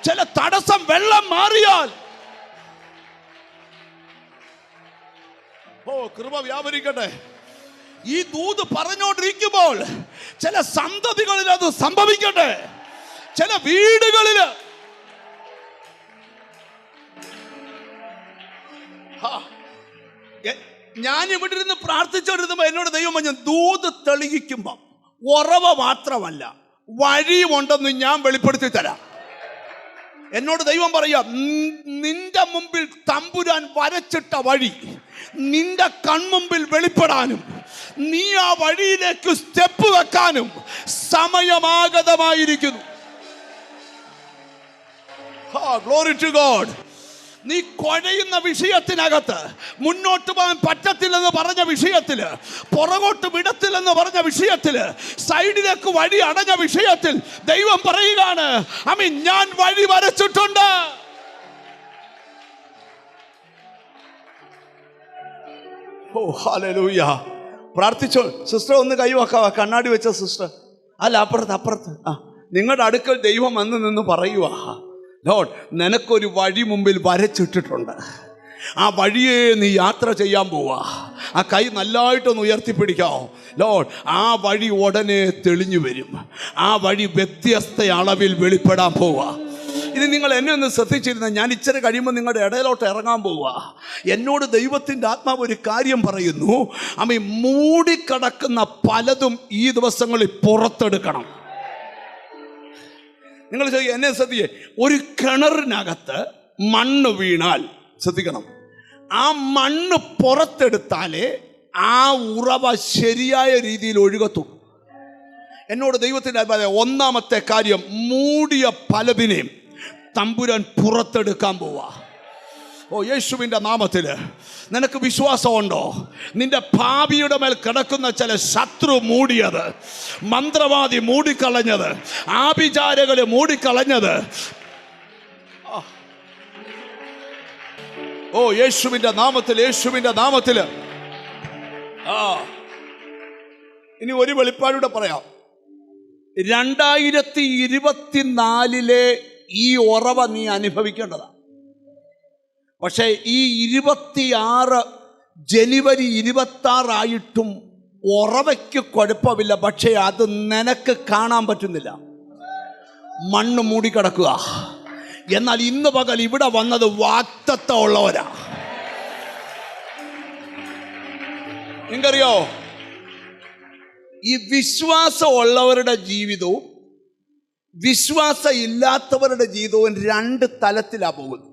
ചില തടസ്സം വെള്ളം മാറിയാൽ, ഓ കൃപ വ്യാപരിക്കട്ടെ. ഈ ദൂത് പറഞ്ഞോണ്ടിരിക്കുമ്പോൾ ചില സന്തതികളിൽ അത് സംഭവിക്കട്ടെ. ചില വീടുകളിൽ ഞാൻ ഇവിടെ ഇരുന്ന് പ്രാർത്ഥിച്ചോണ്ടിരുന്നപ്പോ എന്നോട് ദൈവം പറഞ്ഞു, ദൂത് തെളിയിക്കുമ്പോ ഉറവ മാത്രമല്ല വഴിയുമുണ്ടെന്ന് ഞാൻ വെളിപ്പെടുത്തി തരാം. എന്നോട് ദൈവം പറയാ, നിന്റെ മുമ്പിൽ തമ്പുരാൻ വരച്ചിട്ട വഴി നിന്റെ കൺമുമ്പിൽ വെളിപ്പെടാനും നീ ആ വഴിയിലേക്ക് സ്റ്റെപ്പ് വെക്കാനും സമയമാഗതമായിരിക്കുന്നു. Glory to God. നീ കുഴയുന്ന വിഷയത്തിനകത്ത്, മുന്നോട്ട് പോകാൻ പറ്റത്തില്ലെന്ന് പറഞ്ഞ വിഷയത്തില്, പുറകോട്ട് വിടത്തില്ലെന്ന് പറഞ്ഞ വിഷയത്തില്, സൈഡിലേക്ക് വഴി അടഞ്ഞ വിഷയത്തിൽ ദൈവം പറയുകയാണ്, ഞാൻ വഴി വരച്ചിട്ടുണ്ട്. ഓ ഹല്ലേലൂയ. പ്രാർത്ഥിച്ചോ സിസ്റ്റർ, ഒന്ന് കൈവക്കാവ. കണ്ണാടി വെച്ച സിസ്റ്റർ, അല്ല അപ്പുറത്ത്. നിങ്ങളുടെ അടുക്കൽ ദൈവം വന്ന് നിന്ന് പറയുക, ലോർഡ് നിനക്കൊരു വഴി മുമ്പിൽ വരച്ചിട്ടിട്ടുണ്ട്. ആ വഴിയെ നീ യാത്ര ചെയ്യാൻ പോവാ. ആ കൈ നല്ലതായിട്ടൊന്ന് ഉയർത്തിപ്പിടിക്കാവോ. ലോർഡ് ആ വഴി ഉടനെ തെളിഞ്ഞു വരും. ആ വഴി വ്യത്യസ്ത അളവിൽ വെളിപ്പെടാൻ പോവാ. ഇനി നിങ്ങൾ എന്നെ ഒന്ന് ശ്രദ്ധിച്ചിരുന്ന, ഞാൻ ഇച്ചിരി കഴിയുമ്പോൾ നിങ്ങളുടെ ഇടയിലോട്ട് ഇറങ്ങാൻ പോവുക. എന്നോട് ദൈവത്തിൻ്റെ ആത്മാവ് ഒരു കാര്യം പറയുന്നു, മൂടിക്കിടക്കുന്ന പലതും ഈ ദിവസങ്ങളിൽ പുറത്തെടുക്കണം. നിങ്ങൾ എന്നെ ശ്രദ്ധിക്കേ, ഒരു കിണറിനകത്ത് മണ്ണ് വീണാൽ ശ്രദ്ധിക്കണം, ആ മണ്ണ് പുറത്തെടുത്താലേ ആ ഉറവ ശരിയായ രീതിയിൽ ഒഴുകത്തുള്ളൂ. എന്നോട് ദൈവത്തിൻ്റെ ആത്മാവ് ഒന്നാമത്തെ കാര്യം, മൂടിയ പലതിനെയും തമ്പുരാൻ പുറത്തെടുക്കാൻ പോവാ. ഓ യേശുവിൻ്റെ നാമത്തിൽ നിനക്ക് വിശ്വാസമുണ്ടോ? നിന്റെ ഭാവിയുടെ മേൽ കിടക്കുന്ന ചില ശത്രു മൂടിയത്, മന്ത്രവാദി മൂടിക്കളഞ്ഞത്, ആഭിചാരകള് മൂടിക്കളഞ്ഞത്, ഓ യേശുവിൻ്റെ നാമത്തിൽ ഇനി ഒരു വെളിപ്പാടൂടെ പറയാം. 2024 ഈ ഉറവ നീ അനുഭവിക്കേണ്ടതാണ്. പക്ഷേ ഈ 26 ജനുവരി 26 ആയിട്ടും ഉറവയ്ക്ക് കുഴപ്പമില്ല. പക്ഷേ അത് നിനക്ക് കാണാൻ പറ്റുന്നില്ല, മണ്ണ് മൂടിക്കിടക്കുക. എന്നാൽ ഇന്ന് പകൽ ഇവിടെ വന്നത് വാഗ്ദത്തം ഉള്ളവരാ. നിങ്ങറിയോ, ഈ വിശ്വാസമുള്ളവരുടെ ജീവിതവും വിശ്വാസം ഇല്ലാത്തവരുടെ ജീവിതവും രണ്ട് തലത്തിലാണ് പോകുന്നത്.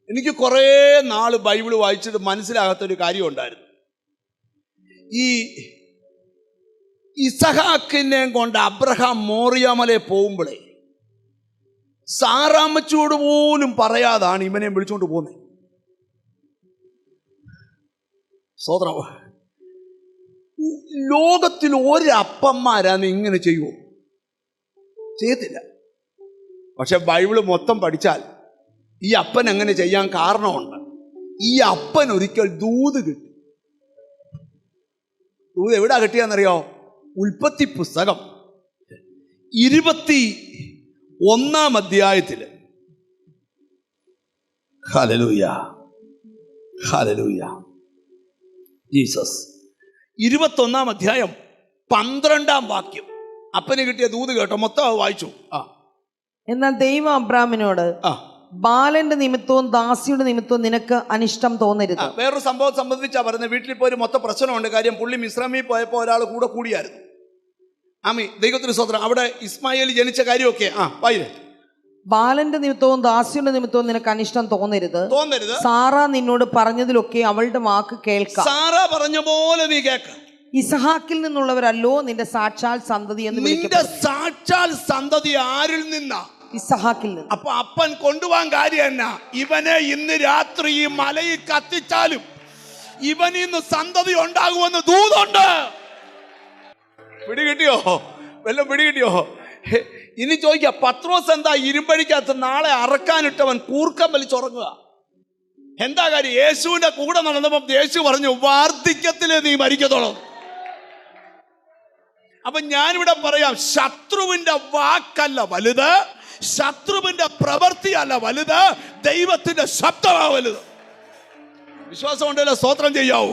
എനിക്ക് കുറേ നാൾ ബൈബിൾ വായിച്ചിട്ട് മനസ്സിലാകാത്തൊരു കാര്യം ഉണ്ടായിരുന്നു. ഈ ഇസഹാക്കിനെ കൊണ്ട് അബ്രഹാം മോറിയാമലയിൽ പോകുമ്പോഴേ സാറാമ്മച്ചോട് പോലും പറയാതാണ് ഇവനെ വിളിച്ചുകൊണ്ട് പോകുന്നത്. സോദരം, ലോകത്തിൽ ഒരപ്പന്മാരാന്ന് ഇങ്ങനെ ചെയ്യുമോ? ചെയ്യത്തില്ല. പക്ഷെ ബൈബിള് മൊത്തം പഠിച്ചാൽ ഈ അപ്പൻ അങ്ങനെ ചെയ്യാൻ കാരണമുണ്ട്. ഈ അപ്പൻ ഒരിക്കൽ ദൂത് കിട്ടി. ദൂത് എവിടാ കിട്ടിയാന്നറിയോ? ഉൽപ്പത്തി പുസ്തകം 21 അധ്യായത്തില്. Hallelujah, hallelujah, Jesus. 21 അധ്യായം 12 വാക്യം. അപ്പന് കിട്ടിയ ദൂത് കേട്ടോ, മൊത്തം വായിച്ചു. എന്നാൽ ദൈവം അബ്രാമിനോട്, ബാലന്റെ നിമിത്തവും ദാസിയുടെ നിമിത്തവും നിനക്ക് അനിഷ്ടം തോന്നരുത്. വേറൊരു സംഭവം സംബന്ധിച്ചാ പറയുന്നത്. വീട്ടിലിപ്പോ ഒരു മൊത്തം പ്രശ്നമുണ്ട്. കാര്യം, പുള്ളി മിസ്രൈമിൽ പോയപ്പോൾ ഒരാൾ കൂടിയായിരുന്നു. ദൈവത്തിന് സ്വതന്ത്രം. അവിടെ ഇസ്മായേൽ ജനിച്ച കാര്യമൊക്കെ ബാലന്റെ നിമിത്തവും ദാസിയുടെ നിമിത്തവും നിനക്ക് അനിഷ്ടം തോന്നരുത്. സാറ നിന്നോട് പറഞ്ഞതിലൊക്കെ അവളുടെ വാക്ക് കേൾക്കാം. സാറ പറഞ്ഞ പോലെ നീ കേൾക്ക. ഇസഹാക്കിൽ നിന്നുള്ളവരല്ലോ നിന്റെ സാക്ഷാൽ സന്തതി എന്ന്. നിന്റെ സാക്ഷാൽ സന്തതി ആരിൽ നിന്നാ? ഇസഹാക്കിൽ നിന്ന്. അപ്പൊ അപ്പൻ കൊണ്ടുപോകാൻ കാര്യം എന്നാ? ഇവനെ ഇന്ന് രാത്രി ഈ മലയിൽ കത്തിച്ചാലും ഇവൻ ഇന്ന് സന്തതി ഉണ്ടാകുമെന്ന് ദൂതുണ്ട്. പിടികിട്ടിയോ? വല്ലതും പിടികിട്ടിയോ? ഇനി ചോദിക്ക, പത്രോസ് എന്താ ഇരുമ്പഴിക്കകത്ത് നാളെ അറക്കാനിട്ടവൻ കൂർക്കം വലിച്ചുറങ്ങുക? എന്താ കാര്യം? യേശുവിന്റെ കൂടെ നടന്നപ്പം യേശു പറഞ്ഞു, വാർദ്ധക്യത്തില് നീ മരിക്കത്തോളൂ. അപ്പൊ ഞാനിവിടെ പറയാം, ശത്രുവിന്റെ വാക്കല്ല വലുത്, ശത്രുവിന്റെ പ്രവൃത്തിയല്ല വലുത്, ദൈവത്തിന്റെ ശബ്ദമാ വലുത്. വിശ്വാസം ഉണ്ടല്ലോ, സ്തോത്രം ചെയ്യാവൂ.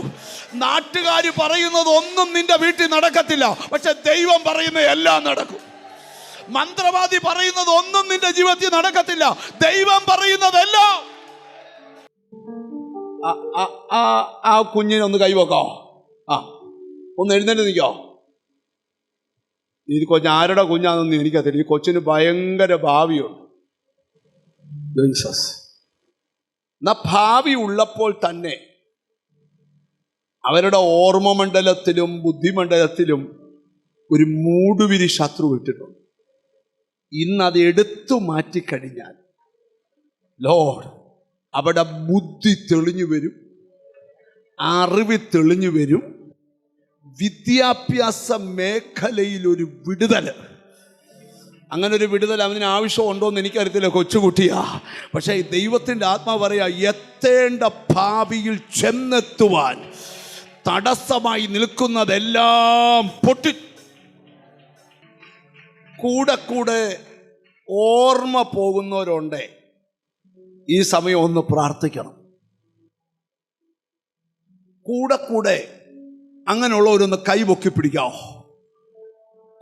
നാട്ടുകാര് പറയുന്നത് ഒന്നും നിന്റെ വീട്ടിൽ നടക്കത്തില്ല, പക്ഷെ ദൈവം പറയുന്ന എല്ലാം നടക്കും. മന്ത്രവാദി പറയുന്നത് ഒന്നും നിന്റെ ജീവിതത്തിൽ നടക്കത്തില്ല, ദൈവം പറയുന്നതെല്ലാം. ആ കുഞ്ഞിനെ ഒന്ന് കൈവെക്കോ. ഒന്ന് എഴുന്നേറ്റ് നിൽക്കോ. ഈ കൊച്ചു ആരുടെ കുഞ്ഞാണെന്ന് എനിക്കറിയില്ല. ഈ കൊച്ചിന് ഭയങ്കര ഭാവിയുണ്ട്. ജീസസ്. എന്നാ ഭാവി ഉള്ളപ്പോൾ തന്നെ അവരുടെ ഓർമ്മ മണ്ഡലത്തിലും ബുദ്ധിമണ്ഡലത്തിലും ഒരു മൂടുവിരി ശത്രു ഇട്ടിട്ടുണ്ട്. ഇന്നത് എടുത്തു മാറ്റിക്കഴിഞ്ഞാൽ ലോർഡ് അവിടെ ബുദ്ധി തെളിഞ്ഞു വരും, അറിവ് തെളിഞ്ഞു വരും, വിദ്യാഭ്യാസ മേഖലയിൽ ഒരു വിടുതൽ. അങ്ങനെ ഒരു വിടുതൽ അവന് ആവശ്യമുണ്ടോ എന്ന് എനിക്കറിയത്തില്ല, കൊച്ചുകുട്ടിയാ. പക്ഷേ ദൈവത്തിൻ്റെ ആത്മാവ് പറയാ, എത്തേണ്ട ഭാവിയിൽ ചെന്നെത്തുവാൻ തടസ്സമായി നിൽക്കുന്നതെല്ലാം പൊട്ടി. കൂടെ കൂടെ ഓർമ്മ പോകുന്നവരുണ്ട്. ഈ സമയം ഒന്ന് പ്രാർത്ഥിക്കണം. കൂടെ കൂടെ അങ്ങനെയുള്ളവരൊന്ന് കൈപൊക്കി പിടിക്കാവോ?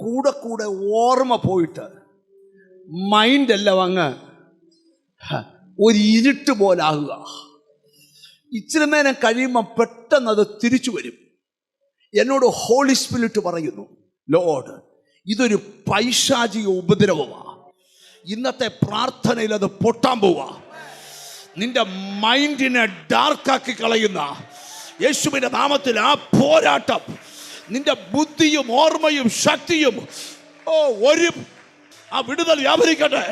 കൂടെ കൂടെ ഓർമ്മ പോയിട്ട് മൈൻഡെല്ലാം അങ്ങ് ഒരു ഇരുട്ട് പോലാകുക. ഇച്ചിരി നേരം കഴിയുമ്പോൾ പെട്ടെന്ന് അത് തിരിച്ചു വരും. എന്നോട് ഹോളി സ്പിരിറ്റ് പറയുന്നു, ലോർഡ് ഇതൊരു പൈശാചിക ഉപദ്രവമാണ്. ഇന്നത്തെ പ്രാർത്ഥനയിൽ അത് പൊട്ടാൻ പോവാ. നിന്റെ മൈൻഡിനെ ഡാർക്കാക്കി കളയുന്ന യേശുവിന്റെ നാമത്തിൽ ആ പോരാട്ടം, നിന്റെ ബുദ്ധിയും ഓർമ്മയും ശക്തിയും ഒരു ആ വിടുതൽ വ്യാപരിക്കട്ടെ.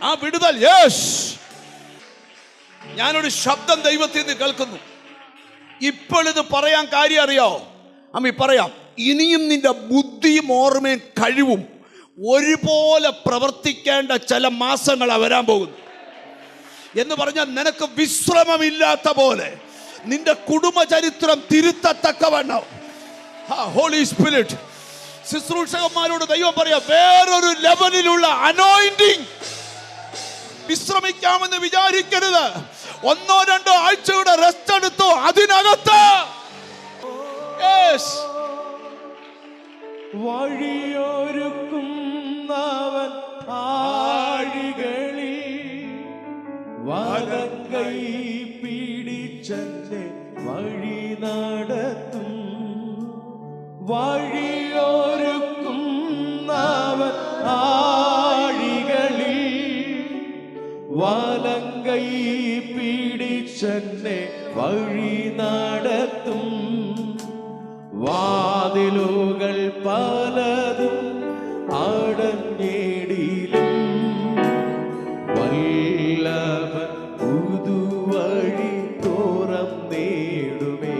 ആ വിടുതൽ. യേശ്, ഞാനൊരു ശബ്ദം ദൈവത്തിൽ നിന്ന് കേൾക്കുന്നു. ഇപ്പോൾ ഇത് പറയാൻ കാര്യം അറിയോ? അമ്മി പറയാം, ഇനിയും നിന്റെ ബുദ്ധിയും ഓർമ്മയും കഴിവും ഒരുപോലെ പ്രവർത്തിക്കേണ്ട ചില മാസങ്ങളാണ് വരാൻ പോകുന്നു. എന്ന് പറഞ്ഞാൽ നിനക്ക് വിശ്രമമില്ലാത്ത പോലെ നിന്റെ കുടുംബചരിത്രം തിരുത്തത്തക്കവണ്ണം ഹോളി സ്പിരിറ്റ് ശുശ്രൂഷകന്മാരോട് ദൈവം പറയാ, വേറൊരു ലെവലിലുള്ള അനോയിന്റിങ്. വിശ്രമിക്കാമെന്ന് വിചാരിക്കരുത്. 1-2 ആഴ്ചയുടെ റെസ്റ്റ് എടുത്തു. അതിനകത്ത് വഴിയൊരുക്കുന്നവൻ ആഴികളിൽ വലങ്കൈ പിടിച്ചെന്നെ വഴി നടത്തും. വഴിയൊരുക്കുന്നവൻ ആഴികളിൽ വലങ്കൈ പിടിച്ചെന്നെ വഴി നടത്തും. വാതിലുകൾ പലതും അടഞ്ഞിടിലും വല്ലവൻ പുതുവഴി തുറന്നിടുമേ.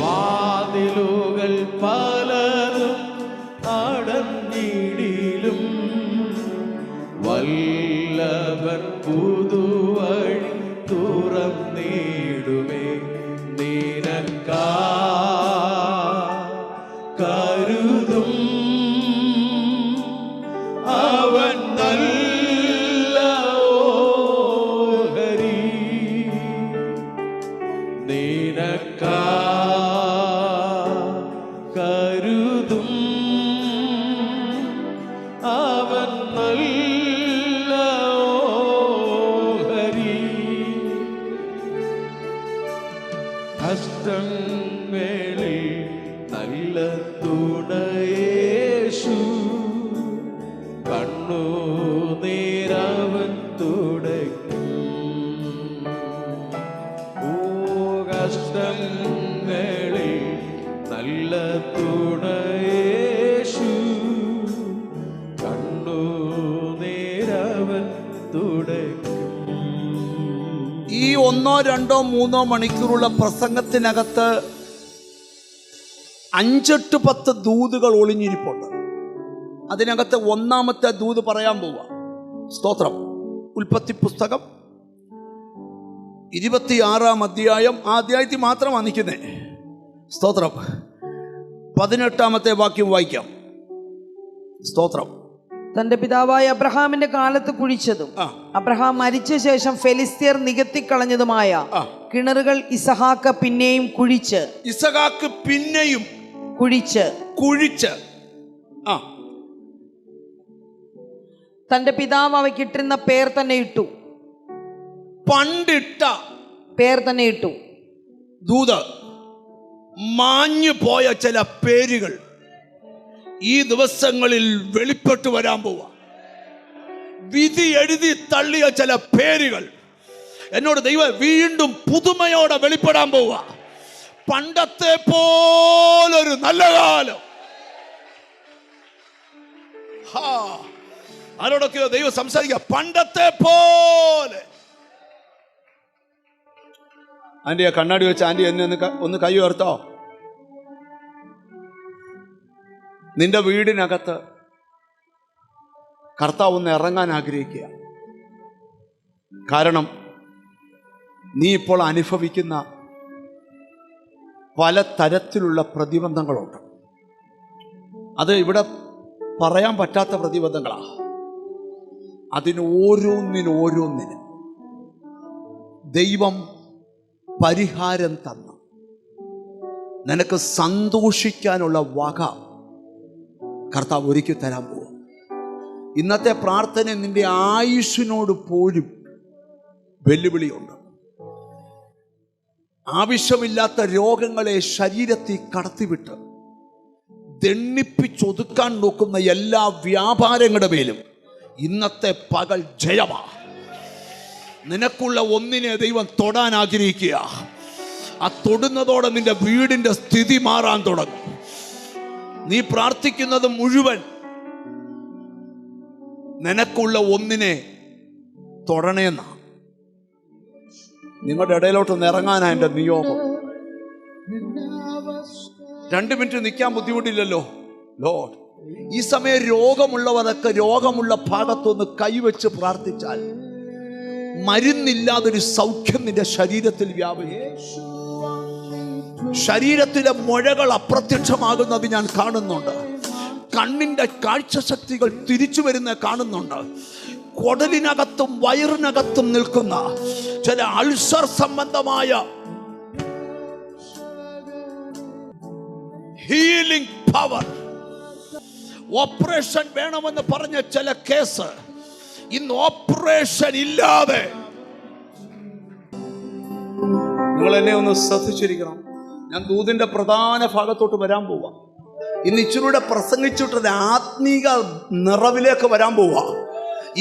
വാതിലുകൾ പലതും അടഞ്ഞിടിലും വല്ലവൻ പുതുവഴി തുറന്നിടുമേ. നിനക്കാ കരുതും അവൻ നല്ല ഓഹരി. നിനക്കാ കരുതും അവൻ നല്ല ഓഹരി. കഷ്ടങ്ങളിൽ നല്ല തുണയേശു കണ്ണുനീരവൻ തുടയ്ക്കും. കഷ്ടങ്ങളിൽ നല്ല തുണയേശു കണ്ണുനീരവൻ തുടയ്ക്കും. ഈ 1, 2, 3 മണിക്കൂറുള്ള പ്രസംഗത്തിനകത്ത് 5, 8, 10 ദൂതുകൾ ഒളിഞ്ഞിരിപ്പുണ്ട്. അതിനകത്ത് ഒന്നാമത്തെ ദൂത് പറയാൻ പോവുക. സ്തോത്രം. ഉൽപ്പത്തി പുസ്തകം 26-ാം അധ്യായം. ആ അധ്യായത്തിൽ മാത്രമാണ് നിൽക്കുന്നേ. സ്തോത്രം. 18-ാമത്തെ വാക്യം വായിക്കാം. സ്തോത്രം. തന്റെ പിതാവായ അബ്രഹാമിന്റെ കാലത്ത് കുഴിച്ചതും അബ്രഹാം മരിച്ച ശേഷം ഫെലിസ്ത്യർ നികത്തിക്കളഞ്ഞതുമായ കിണറുകൾ ഇസഹാക്ക് പിന്നെയും കുഴിച്ച് തന്റെ പിതാവ് അവയ്ക്കിട്ടിരുന്ന പേർ തന്നെ ഇട്ടു. പണ്ടിട്ട പേർ തന്നെ ഇട്ടു. ദൂത് മാഞ്ഞു പോയ ചില പേരുകൾ ഈ ദിവസങ്ങളിൽ വെളിപ്പെട്ടു വരാൻ പോവാ. വിധി എഴുതി തള്ളിയ ചില പേരുകൾ എന്നോട് ദൈവം വീണ്ടും പുതുമയോടെ വെളിപ്പെടാൻ പോവാ. പണ്ടത്തെ പോലൊരു നല്ല കാലം. ആരോടൊക്കെയോ ദൈവം സംസാരിക്കുക. പണ്ടത്തെ പോലെ. ആന്റിയെ കണ്ണാടി വെച്ച് ആന്റി എന്നെ ഒന്ന് കൈ ഉയർത്തോ. നിന്റെ വീടിനകത്ത് കർത്താവ് ഒന്ന് ഇറങ്ങാൻ ആഗ്രഹിക്കുക. കാരണം നീ ഇപ്പോൾ അനുഭവിക്കുന്ന പല തരത്തിലുള്ള പ്രതിബന്ധങ്ങളുണ്ട്. അത് ഇവിടെ പറയാൻ പറ്റാത്ത പ്രതിബന്ധങ്ങളാണ്. അതിന് ഓരോന്നിന് ദൈവം പരിഹാരം തന്ന നിനക്ക് സന്തോഷിക്കാനുള്ള വക കർത്താവ് ഒരുക്കി തരാൻ പോകും. ഇന്നത്തെ പ്രാർത്ഥന നിന്റെ ആയുസ്സിനോട് പോലും വെല്ലുവിളിയുണ്ട്. ആവശ്യമില്ലാത്ത രോഗങ്ങളെ ശരീരത്തിൽ കടത്തിവിട്ട് ദണ്ണിപ്പിച്ചൊതുക്കാൻ നോക്കുന്ന എല്ലാ വ്യാപാരങ്ങളുടെ മേലും ഇന്നത്തെ പകൽ ജയമാ. നിനക്കുള്ള ഒന്നിനെ ദൈവം തൊടാൻ ആഗ്രഹിക്കുക. ആ തൊടുന്നതോടെ നിന്റെ വീടിന്റെ സ്ഥിതി മാറാൻ തുടങ്ങും. നീ പ്രാർത്ഥിക്കുന്നത് മുഴുവൻ നിനക്കുള്ള ഒന്നിനെ തൊടണേന്ന. നിങ്ങളുടെ ഇടയിലോട്ടൊന്ന് ഇറങ്ങാനാ എൻ്റെ നിയോഗം. 2 മിനിറ്റ് നിൽക്കാൻ ബുദ്ധിമുട്ടില്ലല്ലോ ലോർഡ്. ഈ സമയം രോഗമുള്ളവരൊക്കെ രോഗമുള്ള ഭാഗത്തൊന്ന് കൈവച്ച് പ്രാർത്ഥിച്ചാൽ മരുന്നില്ലാതൊരു സൗഖ്യം നിന്റെ ശരീരത്തിൽ വ്യാപരിക്കും. ശരീരത്തിലെ മുഴകൾ അപ്രത്യക്ഷമാകുന്നത് ഞാൻ കാണുന്നുണ്ട്. കണ്ണിന്റെ കാഴ്ചശക്തികൾ തിരിച്ചു വരുന്ന കാണുന്നുണ്ട്. കുടലിനകത്തും വയറിനകത്തും നിൽക്കുന്ന ചില അൾസർ സംബന്ധമായ ഹീലിംഗ് പവർ, ഓപ്പറേഷൻ വേണമെന്ന് പറഞ്ഞ ചില കേസ് ഇന്ന് ഓപ്പറേഷൻ ഇല്ലാതെ. നിങ്ങൾ എന്നെ ഒന്ന് ശ്രദ്ധിച്ചിരിക്കണം. ഞാൻ ദൂതിന്റെ പ്രധാന ഭാഗത്തോട്ട് വരാൻ പോവാ. ഇന്ന് ഇച്ചിരൂടെ പ്രസംഗിച്ചിട്ടൊരു ആത്മീക നിറവിലേക്ക് വരാൻ പോവാ.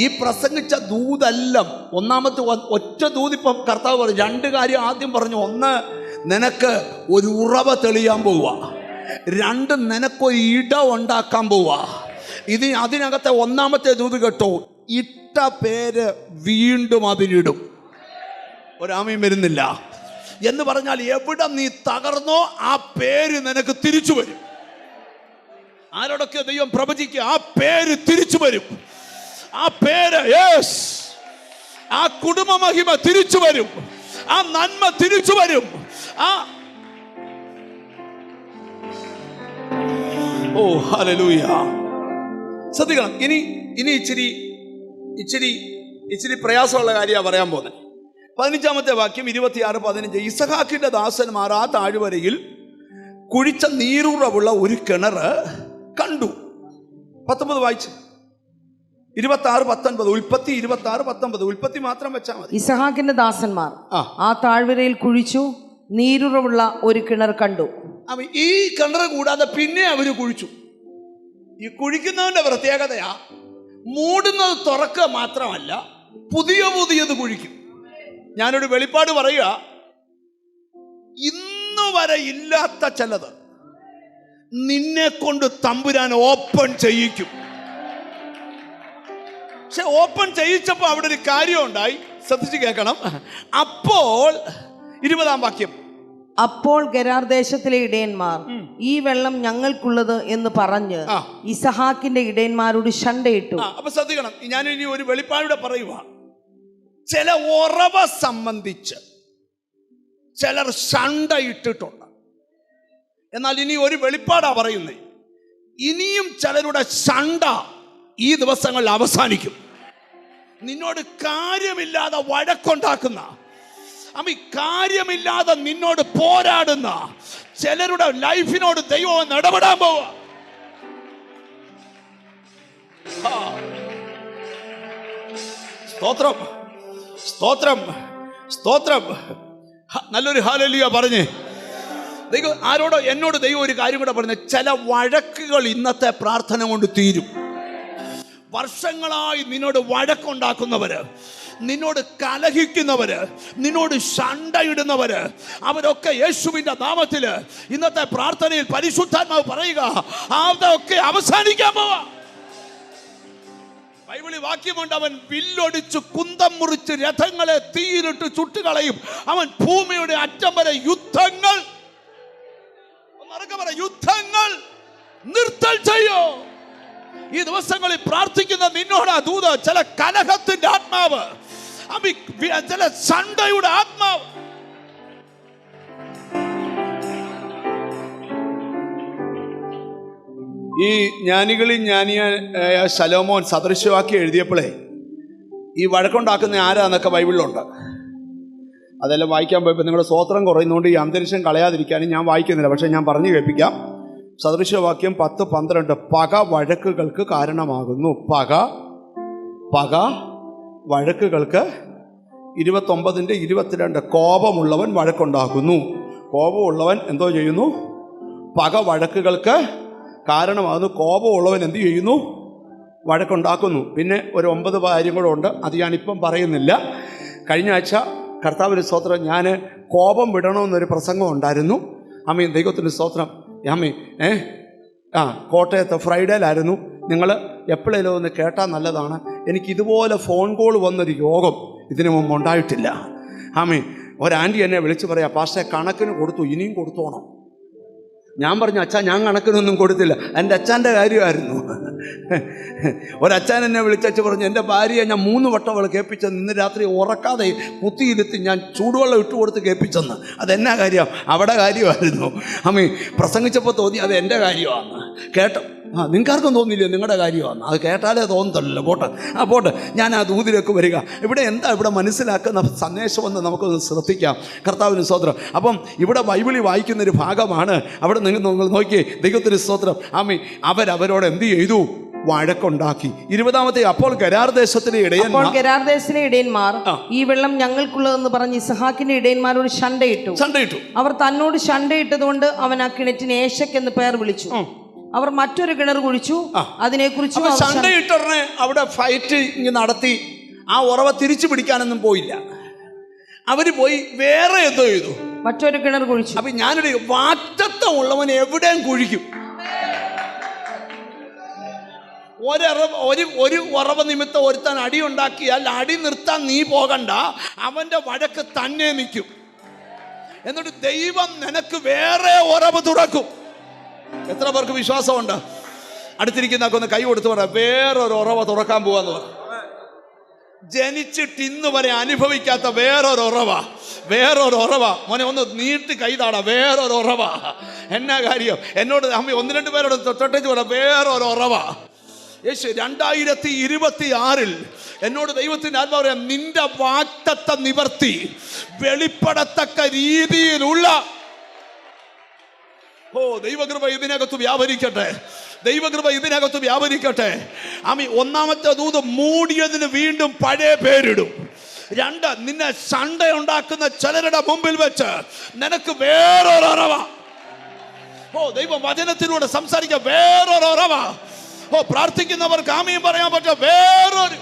ഈ പ്രസംഗിച്ച ദൂതെല്ലാം ഒന്നാമത്തെ ഒറ്റ ദൂതിപ്പം കർത്താവ് പറഞ്ഞു. 2 കാര്യം ആദ്യം പറഞ്ഞു. 1, നിനക്ക് ഒരു ഉറവ തെളിയാൻ പോവുക. 2, നിനക്കൊരു ഇടം ഉണ്ടാക്കാൻ പോവുക. ഇത് അതിനകത്തെ ഒന്നാമത്തെ ദൂത് കേട്ടോ. ഇട്ട പേര് വീണ്ടും അതിലിടും. ഒരാമയും വരുന്നില്ല എന്ന് പറഞ്ഞാൽ എവിടെ നീ തകർന്നോ ആ പേര് നിനക്ക് തിരിച്ചു വരും. ആരോടൊക്കെ ദൈവം പ്രവചിക്കുക. ആ പേര് തിരിച്ചു വരും. ആ പേര് യെസ്, ആ കുടുംബ മഹിമ തിരിച്ചു വരും. ആ നന്മ തിരിച്ചു വരും. ഓ ഹല്ലേലൂയ. ശ്രദ്ധിക്കണം. ഇനി ഇച്ചിരി പ്രയാസമുള്ള കാര്യമാണ് പറയാൻ പോകുന്നത്. 15-ാമത്തെ വാക്യം 26-15. ഇസഹാക്കിന്റെ ദാസന്മാർ ആ താഴ്വരയിൽ കുഴിച്ച നീരുറവുള്ള ഒരു കിണർ കണ്ടു. 19 വായിച്ചു. 26-19. ഉൽപ്പത്തി 26-19. ഉൽപ്പത്തി മാത്രം വെച്ചാൽ മതി. ഇസഹാക്കിന്റെ ദാസന്മാർ ആ താഴ്വരയിൽ കുഴിച്ചു നീരുറവുള്ള ഒരു കിണർ കണ്ടു. ഈ കിണർ കൂടാതെ പിന്നെ അവര് കുഴിച്ചു. ഈ കുഴിക്കുന്നവന്റെ പ്രത്യേകതയാ മൂടുന്നത് തുറക്കുക മാത്രമല്ല, പുതിയത് കുഴിക്കും. ഞാനൊരു വെളിപ്പാട് പറയുക. ഇന്നു വരെ ഇല്ലാത്ത ചിലത് നിന്നെ കൊണ്ട് തമ്പുരാൻ ഓപ്പൺ ചെയ്യിക്കും. പക്ഷെ ഓപ്പൺ ചെയ്യിച്ചപ്പോൾ അവിടെ ഒരു കാര്യം ഉണ്ടായി, ശ്രദ്ധിച്ച് കേൾക്കണം. അപ്പോൾ 20-ാം വാക്യം, അപ്പോൾ ഗരാർ ദേശത്തിലെ ഇടയന്മാർ ഈ വെള്ളം ഞങ്ങൾക്കുള്ളത് എന്ന് പറഞ്ഞ് ഇസഹാക്കിന്റെ ഇടയന്മാരോട് ശണ്ടയിട്ടു. അപ്പൊ ശ്രദ്ധിക്കണം, ഞാൻ ഇനി ഒരു വെളിപ്പാടിവിടെ പറയുക. ചില ഉറവ സംബന്ധിച്ച് ചിലർ ശണ്ടയിട്ടിട്ടുണ്ട്. എന്നാൽ ഇനി ഒരു വെളിപ്പാടാ പറയുന്നത്. ഇനിയും ചിലരുടെ ശണ്ട ഈ ദിവസങ്ങളിൽ അവസാനിക്കും. നിന്നോട് കാര്യമില്ലാതെ വഴക്കുണ്ടാക്കുന്ന, കാര്യമില്ലാതെ നിന്നോട് പോരാടുന്ന ചിലരുടെ ലൈഫിനോട് ദൈവം ഇടപെടാൻ പോവുക. സ്തോത്രം, സ്തോത്രം, സ്തോത്രം. നല്ലൊരു ഹല്ലേലൂയ പറഞ്ഞേ. ദൈവം ആരോടോ എന്നോട് ദൈവം ഒരു കാര്യം കൂടെ പറഞ്ഞു. ചില വഴക്കുകൾ ഇന്നത്തെ പ്രാർത്ഥന കൊണ്ട് തീരും. വർഷങ്ങളായി നിന്നോട് വഴക്കുണ്ടാക്കുന്നവര്, നിന്നോട് കലഹിക്കുന്നവര്, നിന്നോട് ശണ്ടയിടുന്നവര്, അവരൊക്കെ യേശുവിന്റെ നാമത്തില് ഇന്നത്തെ പ്രാർത്ഥനയിൽ പരിശുദ്ധാത്മാവ് പറയുക, അതൊക്കെ അവസാനിക്കാൻ പോവാ. ബൈബിളിൽ വാക്യമുണ്ട്, അവൻ വില്ലൊടിച്ച് കുന്തം മുറിച്ച് രഥങ്ങളെ തീയിലിട്ട് ചുട്ടുകളയും. അവൻ ഭൂമിയുടെ അറ്റം വരെ യുദ്ധങ്ങൾ യുദ്ധങ്ങൾ നിർത്തൽ ചെയ്യോ. ഈ ദിവസങ്ങളിൽ പ്രാർത്ഥിക്കുന്ന നിന്നോട് ദൂത ചില കലഹത്തിന്റെ ആത്മാവ്, ചില ശണ്ടയുടെ ആത്മാവ്. ഈ ജ്ഞാനികളിൽ ജ്ഞാനിയായ ശലോമോൻ സദൃശവാക്യം എഴുതിയപ്പോഴേ ഈ വഴക്കുണ്ടാക്കുന്ന ആരാന്നൊക്കെ ബൈബിളിലുണ്ട്. അതെല്ലാം വായിക്കാൻ പോയപ്പോൾ നിങ്ങളുടെ സ്വോത്രം കുറയുന്നതുകൊണ്ട് ഈ അന്തരീക്ഷം കളയാതിരിക്കാനും ഞാൻ വായിക്കുന്നില്ല. പക്ഷേ ഞാൻ പറഞ്ഞു കേൾപ്പിക്കാം. സദൃശവാക്യം 10:12 പക വഴക്കുകൾക്ക് കാരണമാകുന്നു. പക വഴക്കുകൾക്ക്. 29:22 കോപമുള്ളവൻ വഴക്കുണ്ടാക്കുന്നു. കോപമുള്ളവൻ എന്തോ ചെയ്യുന്നു? പക വഴക്കുകൾക്ക് കാരണമാകുന്നു. കോപമുള്ളവൻ എന്ത് ചെയ്യുന്നു? വഴക്കുണ്ടാക്കുന്നു. പിന്നെ ഒരു 9 കാര്യം കൂടെ ഉണ്ട്, അത് ഞാനിപ്പം പറയുന്നില്ല. കഴിഞ്ഞ ആഴ്ച കർത്താവിന് സ്തോത്രം, ഞാൻ കോപം വിടണമെന്നൊരു പ്രസംഗം ഉണ്ടായിരുന്നു. ദൈവത്തിന് സ്തോത്രം. കോട്ടയത്ത് ഫ്രൈഡേയിലായിരുന്നു. നിങ്ങൾ എപ്പോഴേലും ഒന്ന് കേട്ടാൽ നല്ലതാണ്. എനിക്കിതുപോലെ ഫോൺ കോൾ വന്നൊരു യോഗം ഇതിനു മുമ്പ് ഉണ്ടായിട്ടില്ല. ഒരാൻറ്റി എന്നെ വിളിച്ച് പറയാം, പാസ്റ്റേ കണക്കിന് കൊടുത്തു, ഇനിയും കൊടുത്തോണം. ഞാൻ പറഞ്ഞു, അച്ഛാ ഞാൻ കണക്കിനൊന്നും കൊടുത്തില്ല, എൻ്റെ അച്ഛൻ്റെ കാര്യമായിരുന്നു. ഒരച്ഛൻ എന്നെ വിളിച്ചു പറഞ്ഞു, എൻ്റെ ഭാര്യയെ ഞാൻ 3 വട്ടം അവൾ കേൾപ്പിച്ചെന്ന്, ഇന്ന് രാത്രി ഉറക്കാതെ കുത്തിയിരുത്തി ഞാൻ ചൂടുവെള്ളം ഇട്ട് കൊടുത്ത് കേൾപ്പിച്ചെന്ന്. അതെന്നാ കാര്യം? അവിടെ കാര്യമായിരുന്നു. പ്രസംഗിച്ചപ്പോൾ തോന്നി അത് എൻ്റെ കാര്യമാണ്. കേട്ടോ, നിങ്ങൾക്കാർക്കും തോന്നിയില്ലേ നിങ്ങളുടെ കാര്യമാണ്? അത് കേട്ടാലേ തോന്നത്തല്ലോ. പോട്ടെ, ഞാൻ ആ ദൂതിലേക്ക് വരിക. ഇവിടെ മനസ്സിലാക്കുന്ന സന്ദേശമെന്ന് നമുക്കൊന്ന് ശ്രദ്ധിക്കാം. കർത്താവിന് സ്തോത്രം. അപ്പം ഇവിടെ ബൈബിളിൽ വായിക്കുന്നൊരു ഭാഗമാണ്. അവിടെ നിങ്ങൾ നോക്കിയേ, ദൈവത്തിന് സ്തോത്രം. അവരവരോട് എന്ത് ചെയ്തു? വഴക്കുണ്ടാക്കി. 20-ാമത്തെ, അപ്പോൾ ഗരാർ ദേശത്തിലെ ഇടയന്മാർ ഈ വെള്ളം ഞങ്ങൾക്കുള്ളതെന്ന് പറഞ്ഞ് ഇസഹാക്കിന്റെ ഇടയന്മാരോട് ശണ്ടയിട്ടു. അവർ തന്നോട് ശണ്ടയിട്ടതുകൊണ്ട് അവൻ ആ കിണറ്റിന് ഏശക്ക് എന്ന് പേർ വിളിച്ചു. അവർ മറ്റൊരു കിണർ കുഴിച്ചു, അതിനെക്കുറിച്ച് ശണ്ടയിട്ടറിനെ അവിടെ ഫൈറ്റ് നടത്തി. ആ ഉറവ തിരിച്ചു പിടിക്കാനൊന്നും പോയില്ല. അവര് പോയി വേറെ എന്തോ ചെയ്തു, മറ്റൊരു കിണർ കുഴിച്ചു. അപ്പൊ ഞാനൊരു വാറ്റത്വം ഉള്ളവൻ എവിടെയും കുഴിക്കും. ഒരു ഉറവ നിമിത്തം ഒരുത്താൻ അടി ഉണ്ടാക്കിയാൽ അടി നിർത്താൻ നീ പോകണ്ട, അവന്റെ വഴക്ക് തന്നെ നിൽക്കും. എന്നിട്ട് ദൈവം നിനക്ക് വേറെ ഉറവ് തുറക്കും. എത്ര പേർക്ക് വിശ്വാസമുണ്ട്? അടുത്തിരിക്കുന്നൊക്കെ ഒന്ന് കൈ കൊടുത്ത് പറ, വേറൊരു ഉറവ തുറക്കാൻ പോവാന്ന് പറ. ജനിച്ചിട്ട് ഇന്ന് വരെ അനുഭവിക്കാത്ത വേറൊരു ഉറവ. മോനെ ഒന്ന് നീട്ടി കൈതാടാ, വേറൊരു ഉറവ. എന്നാ കാര്യം? എന്നോട് 1-2 പേരോട് തൊട്ടേച്ച് പറ, വേറൊരു ഉറവ. യേശു 2026 എന്നോട് ദൈവത്തിൻ്റെ ആത്മാവ് പറയാം, നിന്റെ വാഗ്ദത്തം നിവർത്തി വെളിപ്പെടത്തക്ക രീതിയിലുള്ള ദൈവകൃപ ഇതിനകത്ത് വ്യാപരിക്കട്ടെ. 1-ാമത്തെ ദൂത് മൂടിയതിന് വീണ്ടും പഴയ പേരിടും. 2, നിന്നെ ശണ്ട ഉണ്ടാക്കുന്ന ചിലരുടെ മുമ്പിൽ വെച്ച് നിനക്ക് വേറൊരു ഉറവ. ദൈവം വചനത്തിലൂടെ സംസാരിക്കുക, വേറൊരു ഉറവ. പ്രാർത്ഥിക്കുന്നവർക്ക് ആമീൻ പറയാൻ പറ്റുക വേറൊരു.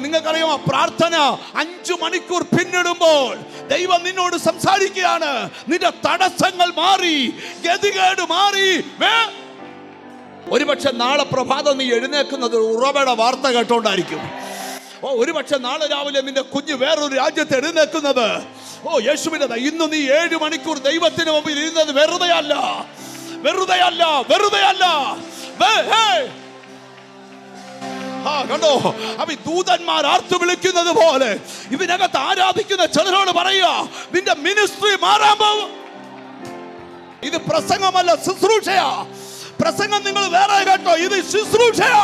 നിങ്ങൾക്കറിയാമോ, പ്രാർത്ഥന 5 മണിക്കൂർ പിന്നിടുമ്പോൾ ദൈവം നിന്നോട് സംസാരിക്കുകയാണ്. നിന്റെ തടസ്സങ്ങൾ മാറി, ഗതികേട് മാറി. ഒരുപക്ഷെ നാളെ പ്രഭാതം നീ എഴുന്നേക്കുന്നത് ഉറവയുടെ വാർത്ത കേട്ടോണ്ടായിരിക്കും. ഒരുപക്ഷെ നാളെ രാവിലെ നിന്റെ കുഞ്ഞ് വേറൊരു രാജ്യത്ത് എഴുന്നേക്കുന്നത് യേശുവിന്റെ ഇന്ന് നീ 7 മണിക്കൂർ ദൈവത്തിന് മുമ്പിൽ ഇരുന്നത് വെറുതെയല്ല. കണ്ടോ, അപ്പൊ ദൂതന്മാർ ആർത്തു വിളിക്കുന്നത് പോലെ ഇതിനകത്ത് ആരാധിക്കുന്ന ചിലരോട് പറയുക, നിന്റെ മിനിസ്ട്രി മാറാൻ പോകും. ഇത് പ്രസംഗമല്ല, ശുശ്രൂഷയാ. പ്രസംഗം നിങ്ങൾ വേറെ കേട്ടോ, ഇത് ശുശ്രൂഷയാ.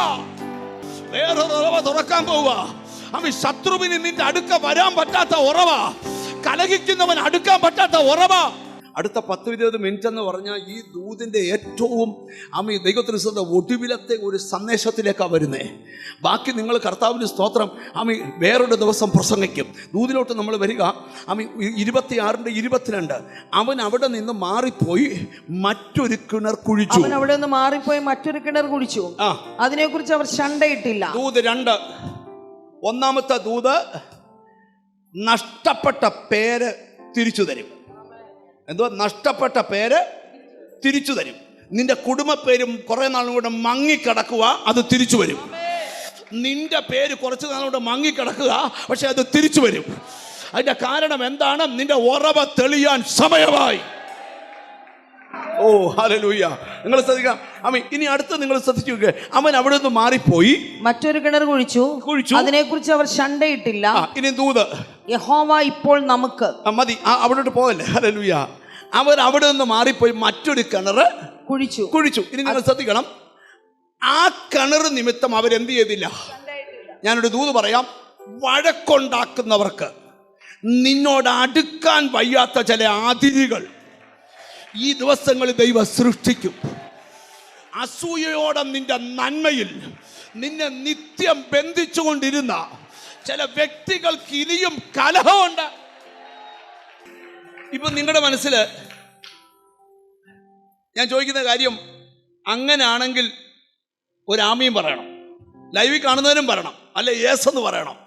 വേറൊരു ഉറവ തുറക്കാൻ പോവുക. അമ്മ ശത്രുവിന് നിന്റെ അടുക്ക വരാൻ പറ്റാത്ത ഉറവ, കലഹിക്കുന്നവൻ അടുക്കാൻ പറ്റാത്ത ഉറവ. അടുത്ത 10-20 മിനിറ്റ് എന്ന് പറഞ്ഞാൽ ഈ ദൂതിന്റെ ഏറ്റവും ദൈവത്തിൻ്റെ ഒടുവിലത്തെ ഒരു സന്ദേശത്തിലേക്കാണ് വരുന്നേ. ബാക്കി നിങ്ങൾ കർത്താവിന് സ്തോത്രം വേറൊരു ദിവസം പ്രസംഗിക്കും. ദൂതിലോട്ട് നമ്മൾ വരിക. 26-22 അവൻ അവിടെ നിന്ന് മാറിപ്പോയി മറ്റൊരു കിണർ കുഴിച്ചു. അവൻ അവിടെ നിന്ന് മാറിപ്പോയി മറ്റൊരു കിണർ കുഴിച്ചു. അതിനെക്കുറിച്ച് അവർ ശണ്ടയിട്ടില്ല. ദൂത് 2. ഒന്നാമത്തെ ദൂത് നഷ്ടപ്പെട്ട പേര് തിരിച്ചു തരും. എന്തോ നഷ്ടപ്പെട്ട പേര് തിരിച്ചു തരും. നിന്റെ കുടുംബ പേരും കുറെ നാളും കൂടെ മങ്ങിക്കിടക്കുക, അത് തിരിച്ചു വരും. നിന്റെ പേര് കുറച്ച് നാളുകൂടെ മങ്ങിക്കിടക്കുക, പക്ഷെ അത് തിരിച്ചു വരും. അതിന്റെ കാരണം എന്താണ്? നിന്റെ ഉറവ തെളിയാൻ സമയമായി. ഓ ഹല്ലേലൂയ. നിങ്ങൾ ശ്രദ്ധിക്കാം. ഇനി അടുത്ത് നിങ്ങൾ ശ്രദ്ധിച്ചു. അവൻ അവിടെ നിന്ന് മാറിപ്പോയി മറ്റൊരു കിണർ കുഴിച്ചു. അതിനെക്കുറിച്ച് അവർ ശണ്ടയിട്ടില്ല. ഇനി ദൂത്, യഹോവ ഇപ്പോൾ നമുക്ക് മതി, അവിടോട്ട് പോകല്ലേ. ഹല്ലേലൂയ. അവർ അവിടെ നിന്ന് മാറിപ്പോയി മറ്റൊരു കിണർ കുഴിച്ചു. ഇനി നിങ്ങൾ ശ്രദ്ധിക്കണം, ആ കിണർ നിമിത്തം അവരെന്ത് ചെയ്തില്ല? ഞാനൊരു ദൂത് പറയാം. വഴക്കുണ്ടാക്കുന്നവർക്ക്, നിന്നോട് അടുക്കാൻ വയ്യാത്ത ചില അതിരുകൾ ഈ ദിവസങ്ങളിൽ ദൈവം സൃഷ്ടിക്കും. അസൂയയോടെ നിന്റെ നന്മയിൽ നിന്നെ നിത്യം ബന്ധിച്ചുകൊണ്ടിരുന്ന ചില വ്യക്തികൾക്ക് ഇനിയും കലഹമുണ്ട്. ഇപ്പൊ നിങ്ങളുടെ മനസ്സിൽ ഞാൻ ചോദിക്കുന്ന കാര്യം, അങ്ങനാണെങ്കിൽ ഒരാമയും പറയണം, ലൈവിൽ കാണുന്നവരും പറയണം, അല്ലെ യേസ് എന്ന് പറയണം.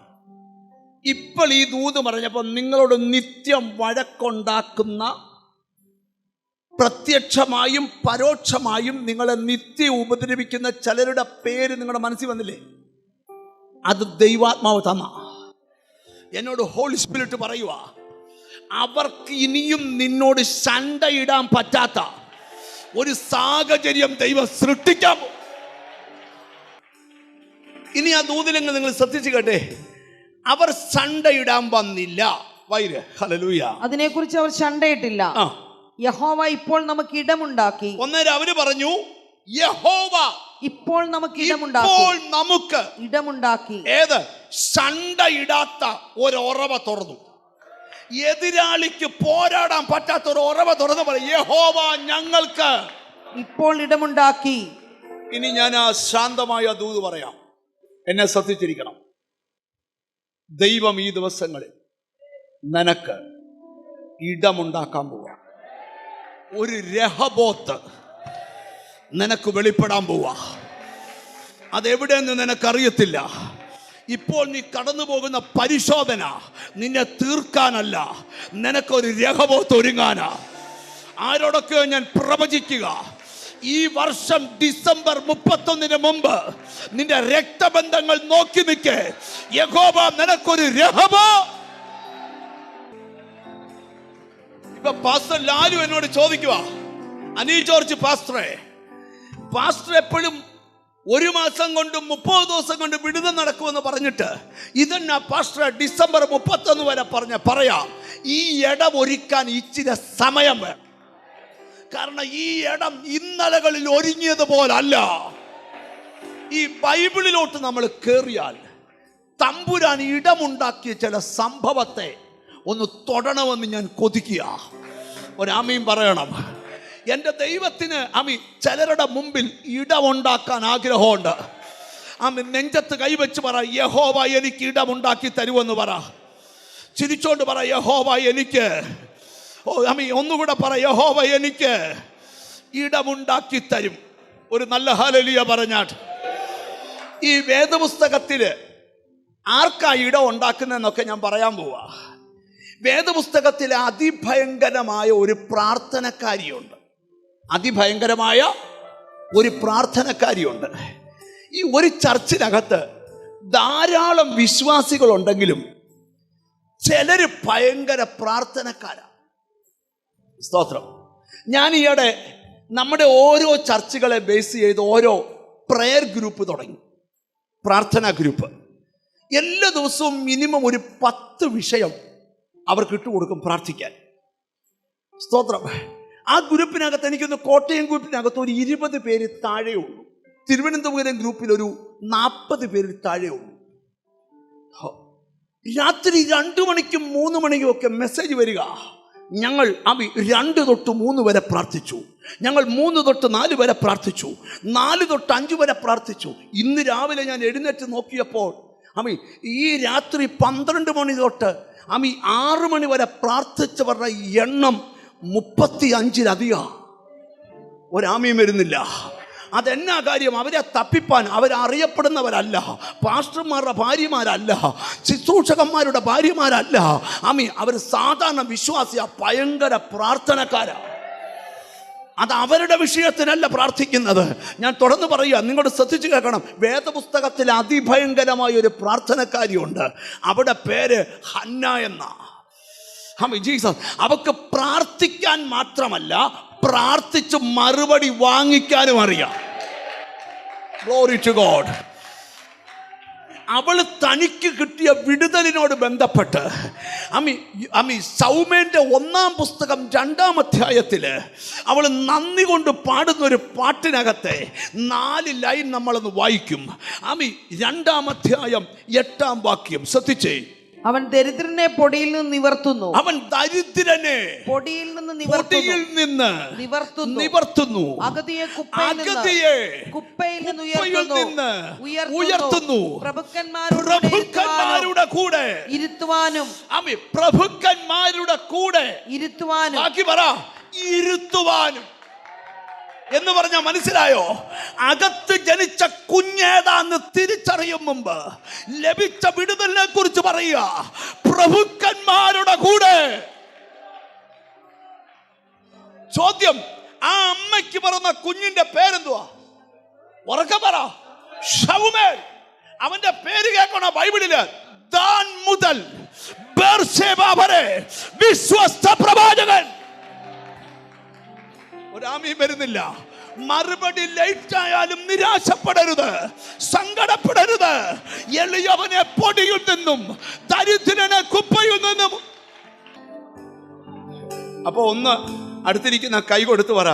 ഇപ്പോൾ ഈ ദൂത് പറഞ്ഞപ്പോൾ നിങ്ങളോട് നിത്യം വഴക്കുണ്ടാക്കുന്ന, പ്രത്യക്ഷമായും പരോക്ഷമായും നിങ്ങളെ നിത്യം ഉപദ്രവിക്കുന്ന ചിലരുടെ പേര് നിങ്ങളുടെ മനസ്സിൽ വന്നില്ലേ? അത് ദൈവാത്മാവ് തന്ന എന്നോട് ഹോളി സ്പിരിറ്റ് പറയുക, അവർക്ക് ഇനിയും നിന്നോട് ശണ്ടയിടാൻ പറ്റാത്ത ഒരു സാഹചര്യം ദൈവം സൃഷ്ടിക്കാം. ഇനി ആ ദൂതിലെങ്കിൽ നിങ്ങൾ ശ്രദ്ധിച്ചു കേട്ടെ. അവർ ശണ്ടയിടാൻ വന്നില്ല. വൈര് ഹല്ലേലൂയ. അതിനെക്കുറിച്ച് അവർ ശണ്ടയിട്ടില്ല. യഹോവ ഇപ്പോൾ നമുക്ക് ഇടമുണ്ടാക്കി. ഒന്നേരം അവര് പറഞ്ഞു, യഹോവ ഇപ്പോൾ നമുക്ക് ഇടമുണ്ടാക്കി. ഏത്? ശണ്ടയിടാത്ത ഒരു ഉറവ തുറന്നു. എതിരാളിക്ക് പോരാടാൻ പറ്റാത്ത ഒരു ഉറവ തുറന്നു പറയും, യഹോവ ഞങ്ങൾക്ക് ഇപ്പോൾ ഇടമുണ്ടാക്കി. ഇനി ഞാൻ ആ ശാന്തമായ ദൂത് പറയാം. എന്നെ ശ്രദ്ധിച്ചിരിക്കണം. ദൈവം ഈ ദിവസങ്ങളിൽ നിനക്ക് ഇടമുണ്ടാക്കാൻ പോവാ. ഒരു രഹബോത്ത് നിനക്ക് വെളിപ്പെടാൻ പോവാ. അതെവിടെയെന്ന് നിനക്കറിയത്തില്ല. ഇപ്പോൾ നീ കടന്നു പോകുന്ന പരിശോധന നിന്നെ തീർക്കാനല്ല, നിനക്കൊരു രഹബോത്ത് ഒരുങ്ങാനാ. ആരോടൊക്കെയോ ഞാൻ പ്രവചിക്കുക, ഈ വർഷം ഡിസംബർ 31 മുമ്പ് നിന്റെ രക്തബന്ധങ്ങൾ നോക്കി നിൽക്കേ, യഹോവ നിനക്കൊരു രഹബോ. ഇപ്പൊ പാസ്റ്റർ ലാലു എന്നോട് ചോദിക്കുക, അനി ജോർജ് പാസ്റ്റർ എപ്പോഴും 1 മാസം കൊണ്ടും 30 ദിവസം കൊണ്ടും വിടുതൽ നടക്കുമെന്ന് പറഞ്ഞിട്ട് ഇതെന്നാ പാസ്റ്റർ ഡിസംബർ 31 വരെ പറയാം. ഈ ഇടം ഒരുക്കാൻ ഇച്ചിരി സമയം വേണം. കാരണം ഈ ഇടം ഇന്നലകളിൽ ഒരുങ്ങിയതുപോലല്ല. ഈ ബൈബിളിലോട്ട് നമ്മൾ കേറിയാൽ തമ്പുരാൻ ഇടമുണ്ടാക്കിയ ചില സംഭവത്തെ ഒന്ന് തൊടണമെന്ന് ഞാൻ കൊതിക്കുക. ഒരാമയും പറയണം. എൻ്റെ ദൈവത്തിന് ചിലരുടെ മുമ്പിൽ ഇടമുണ്ടാക്കാൻ ആഗ്രഹമുണ്ട്. നെഞ്ചത്ത് കൈവച്ച് പറ, യഹോവ എനിക്ക് ഇടമുണ്ടാക്കി തരുമെന്ന് പറ. ചിരിച്ചോണ്ട് പറ, യഹോവ എനിക്ക്. ഒന്നുകൂടെ പറ, യഹോവ എനിക്ക് ഇടമുണ്ടാക്കി തരും. ഒരു നല്ല ഹല്ലേലൂയ പറഞ്ഞാട്ട്. ഈ വേദപുസ്തകത്തില് ആർക്കാ ഇടം ഉണ്ടാക്കുന്നതെന്നൊക്കെ ഞാൻ പറയാൻ പോവാ. വേദപുസ്തകത്തിലെ അതിഭയങ്കരമായ ഒരു പ്രാർത്ഥനക്കാരിയുണ്ട്. അതിഭയങ്കരമായ ഒരു പ്രാർത്ഥനക്കാരിയുണ്ട്. ഈ ഒരു ചർച്ചിനകത്ത് ധാരാളം വിശ്വാസികളുണ്ടെങ്കിലും ചിലര് ഭയങ്കര പ്രാർത്ഥനക്കാരാണ്. സ്തോത്രം. ഞാൻ ഈയിടെ നമ്മുടെ ഓരോ ചർച്ചുകളെ ബേസ് ചെയ്ത് ഓരോ പ്രയർ ഗ്രൂപ്പ് തുടങ്ങി, പ്രാർത്ഥനാ ഗ്രൂപ്പ്. എല്ലാ ദിവസവും മിനിമം ഒരു 10 വിഷയം അവർക്ക് ഇട്ടുകൊടുക്കും പ്രാർത്ഥിക്കാൻ. സ്തോത്രം. ആ ഗ്രൂപ്പിനകത്ത് എനിക്കൊന്ന് കോട്ടയം ഗ്രൂപ്പിനകത്ത് ഒരു 20 പേര് താഴെ ഉള്ളൂ. തിരുവനന്തപുരം ഗ്രൂപ്പിൽ ഒരു 40 പേര് താഴെ ഉള്ളൂ. രാത്രി 2 മണിക്കും 3 മണിക്കും ഒക്കെ മെസ്സേജ് വരിക, ഞങ്ങൾ 2 തൊട്ട് 3 വരെ പ്രാർത്ഥിച്ചു, ഞങ്ങൾ 3 തൊട്ട് 4 വരെ പ്രാർത്ഥിച്ചു, 4 തൊട്ട് 5 വരെ പ്രാർത്ഥിച്ചു. ഇന്ന് രാവിലെ ഞാൻ എഴുന്നേറ്റ് നോക്കിയപ്പോൾ ഈ രാത്രി 12 മണി തൊട്ട് 6 മണി വരെ പ്രാർത്ഥിച്ചവരുടെ എണ്ണം 35-ലധികം. ഒരാമയും വരുന്നില്ല. അതെന്നാ കാര്യം? അവരെ തപ്പിപ്പാൻ അവരറിയപ്പെടുന്നവരല്ല, പാസ്റ്റർമാരുടെ ഭാര്യമാരല്ല, ശുശ്രൂഷകന്മാരുടെ ഭാര്യമാരല്ല. അവർ സാധാരണ വിശ്വാസിയാ, ഭയങ്കര പ്രാർത്ഥനക്കാരാ. അത് അവരുടെ വിഷയത്തിനല്ല പ്രാർത്ഥിക്കുന്നത്. ഞാൻ തുടർന്ന് പറയുക, നിങ്ങളോട് ശ്രദ്ധിച്ചു കേൾക്കണം. വേദപുസ്തകത്തിൽ അതിഭയങ്കരമായ ഒരു പ്രാർത്ഥനക്കാരിയുണ്ട്. അവിടെ പേര് ഹന്ന എന്ന. ജീസസ്. അവക്ക് പ്രാർത്ഥിക്കാൻ മാത്രമല്ല, പ്രാർത്ഥിച്ച് മറുപടി വാങ്ങിക്കാനും അറിയാം. Glory to God. അവൾ തനിക്ക് കിട്ടിയ വിടുതലിനോട് ബന്ധപ്പെട്ട് സൗമേന്റെ 1-ാം പുസ്തകം 2-ാം അധ്യായത്തില് അവൾ നന്ദി കൊണ്ട് പാടുന്ന ഒരു പാട്ടിനകത്തെ 4 ലൈൻ നമ്മളൊന്ന് വായിക്കും. 2-ാം അധ്യായം 8-ാം വാക്യം ശ്രദ്ധിച്ചേ. അവൻ ദരിദ്രനെ പൊടിയിൽ നിന്ന് നിവർത്തുന്നു. അവൻ ദരിദ്രനെ പൊടിയിൽ നിന്ന് നിവർത്തുന്നു. അഗതിയെ കുപ്പയിൽ നിന്ന് ഉയർത്തുന്നു. പ്രഭുക്കന്മാരുടെ കൂടെ ഇരുത്തുവാനും. പ്രഭുക്കന്മാരുടെ കൂടെ ഇരുത്തുവാനും. ബാക്കി പറ, ഇരുത്തുവാനും എന്ന് പറഞ്ഞാൽ മനസ്സിലായോ? അകത്ത് ജനിച്ച കുഞ്ഞേതാന്ന് തിരിച്ചറിയും മുമ്പ് ലഭിച്ച വിടുതലിനെ കുറിച്ച് പറയുക. പ്രഭുക്കന്മാരുടെ കൂടെ. ചോദ്യം, ആ അമ്മയ്ക്ക് പറഞ്ഞ കുഞ്ഞിന്റെ പേരെന്തുവാ? ഉറക്കെ പറ. ശൗമേൽ. അവന്റെ പേര് കേൾക്കണോ ബൈബിളില്? ദാൻ മുതൽ ബേർശേബ വരെ വിശ്വസ്ത പ്രവാചകൻ. ഒരാമയും വരുന്നില്ല. മറുപടി ലേറ്റ് ആയാലും നിരാശപ്പെടരുത്, സങ്കടപ്പെടരുത്. എളിയവനെ പൊടിയിൽ നിന്നും ദരിദ്രനെ കുപ്പയിൽ നിന്നും. അപ്പൊ ഒന്ന് അടുത്തിരിക്കുന്ന കൈ കൊടുത്ത് പറ,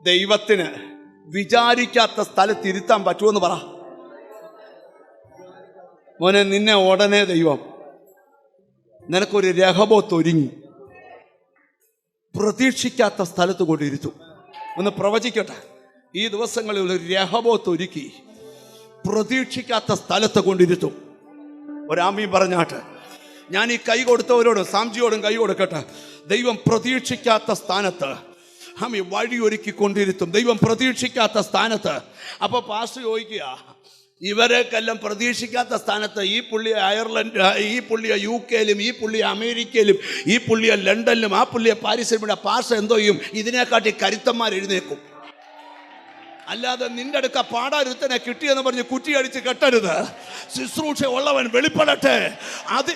ദൈവത്തിന് വിചാരിക്കാത്ത സ്ഥലത്ത് ഇരുത്താൻ പറ്റുമെന്ന് പറ. മോനെ, നിന്നെ ഉടനെ ദൈവം നിനക്കൊരു രഹബോത്ത് ഒരുങ്ങി പ്രതീക്ഷിക്കാത്ത സ്ഥലത്ത് കൊണ്ടിരുത്തും. ഒന്ന് പ്രവചിക്കട്ടെ, ഈ ദിവസങ്ങളിൽ ഒരു രഹബോത്ത് ഒരുക്കി പ്രതീക്ഷിക്കാത്ത സ്ഥലത്ത് കൊണ്ടിരുത്തും. ഒരാമയും പറഞ്ഞാട്ട് ഞാൻ ഈ കൈ കൊടുത്തവരോടും സാംജിയോടും കൈ കൊടുക്കട്ടെ. ദൈവം പ്രതീക്ഷിക്കാത്ത സ്ഥാനത്ത് വഴി ഒരുക്കി കൊണ്ടിരുത്തും. ദൈവം പ്രതീക്ഷിക്കാത്ത സ്ഥാനത്ത്. അപ്പൊ പാസ്റ്റർ ചോദിക്കുക, ഇവരെക്കെല്ലാം പ്രതീക്ഷിക്കാത്ത സ്ഥാനത്ത്, ഈ പുള്ളിയെ അയർലൻഡ്, ഈ പുള്ളിയെ UK യിലും, ഈ പുള്ളിയെ അമേരിക്കയിലും, ഈ പുള്ളിയെ ലണ്ടനിലും, ആ പുള്ളിയെ പാരീസിലും. പാസ്റ്റർ എന്തോ ചെയ്യും? ഇതിനെക്കാട്ടി കരുത്തന്മാർ എഴുന്നേക്കും. അല്ലാതെ നിന്റെ അടുക്ക പാടാരുത്തനെ കിട്ടിയെന്ന് പറഞ്ഞ് കുറ്റിയടിച്ച് കെട്ടരുത്. ശുശ്രൂഷ ഉള്ളവൻ വെളിപ്പെടട്ടെ. അത്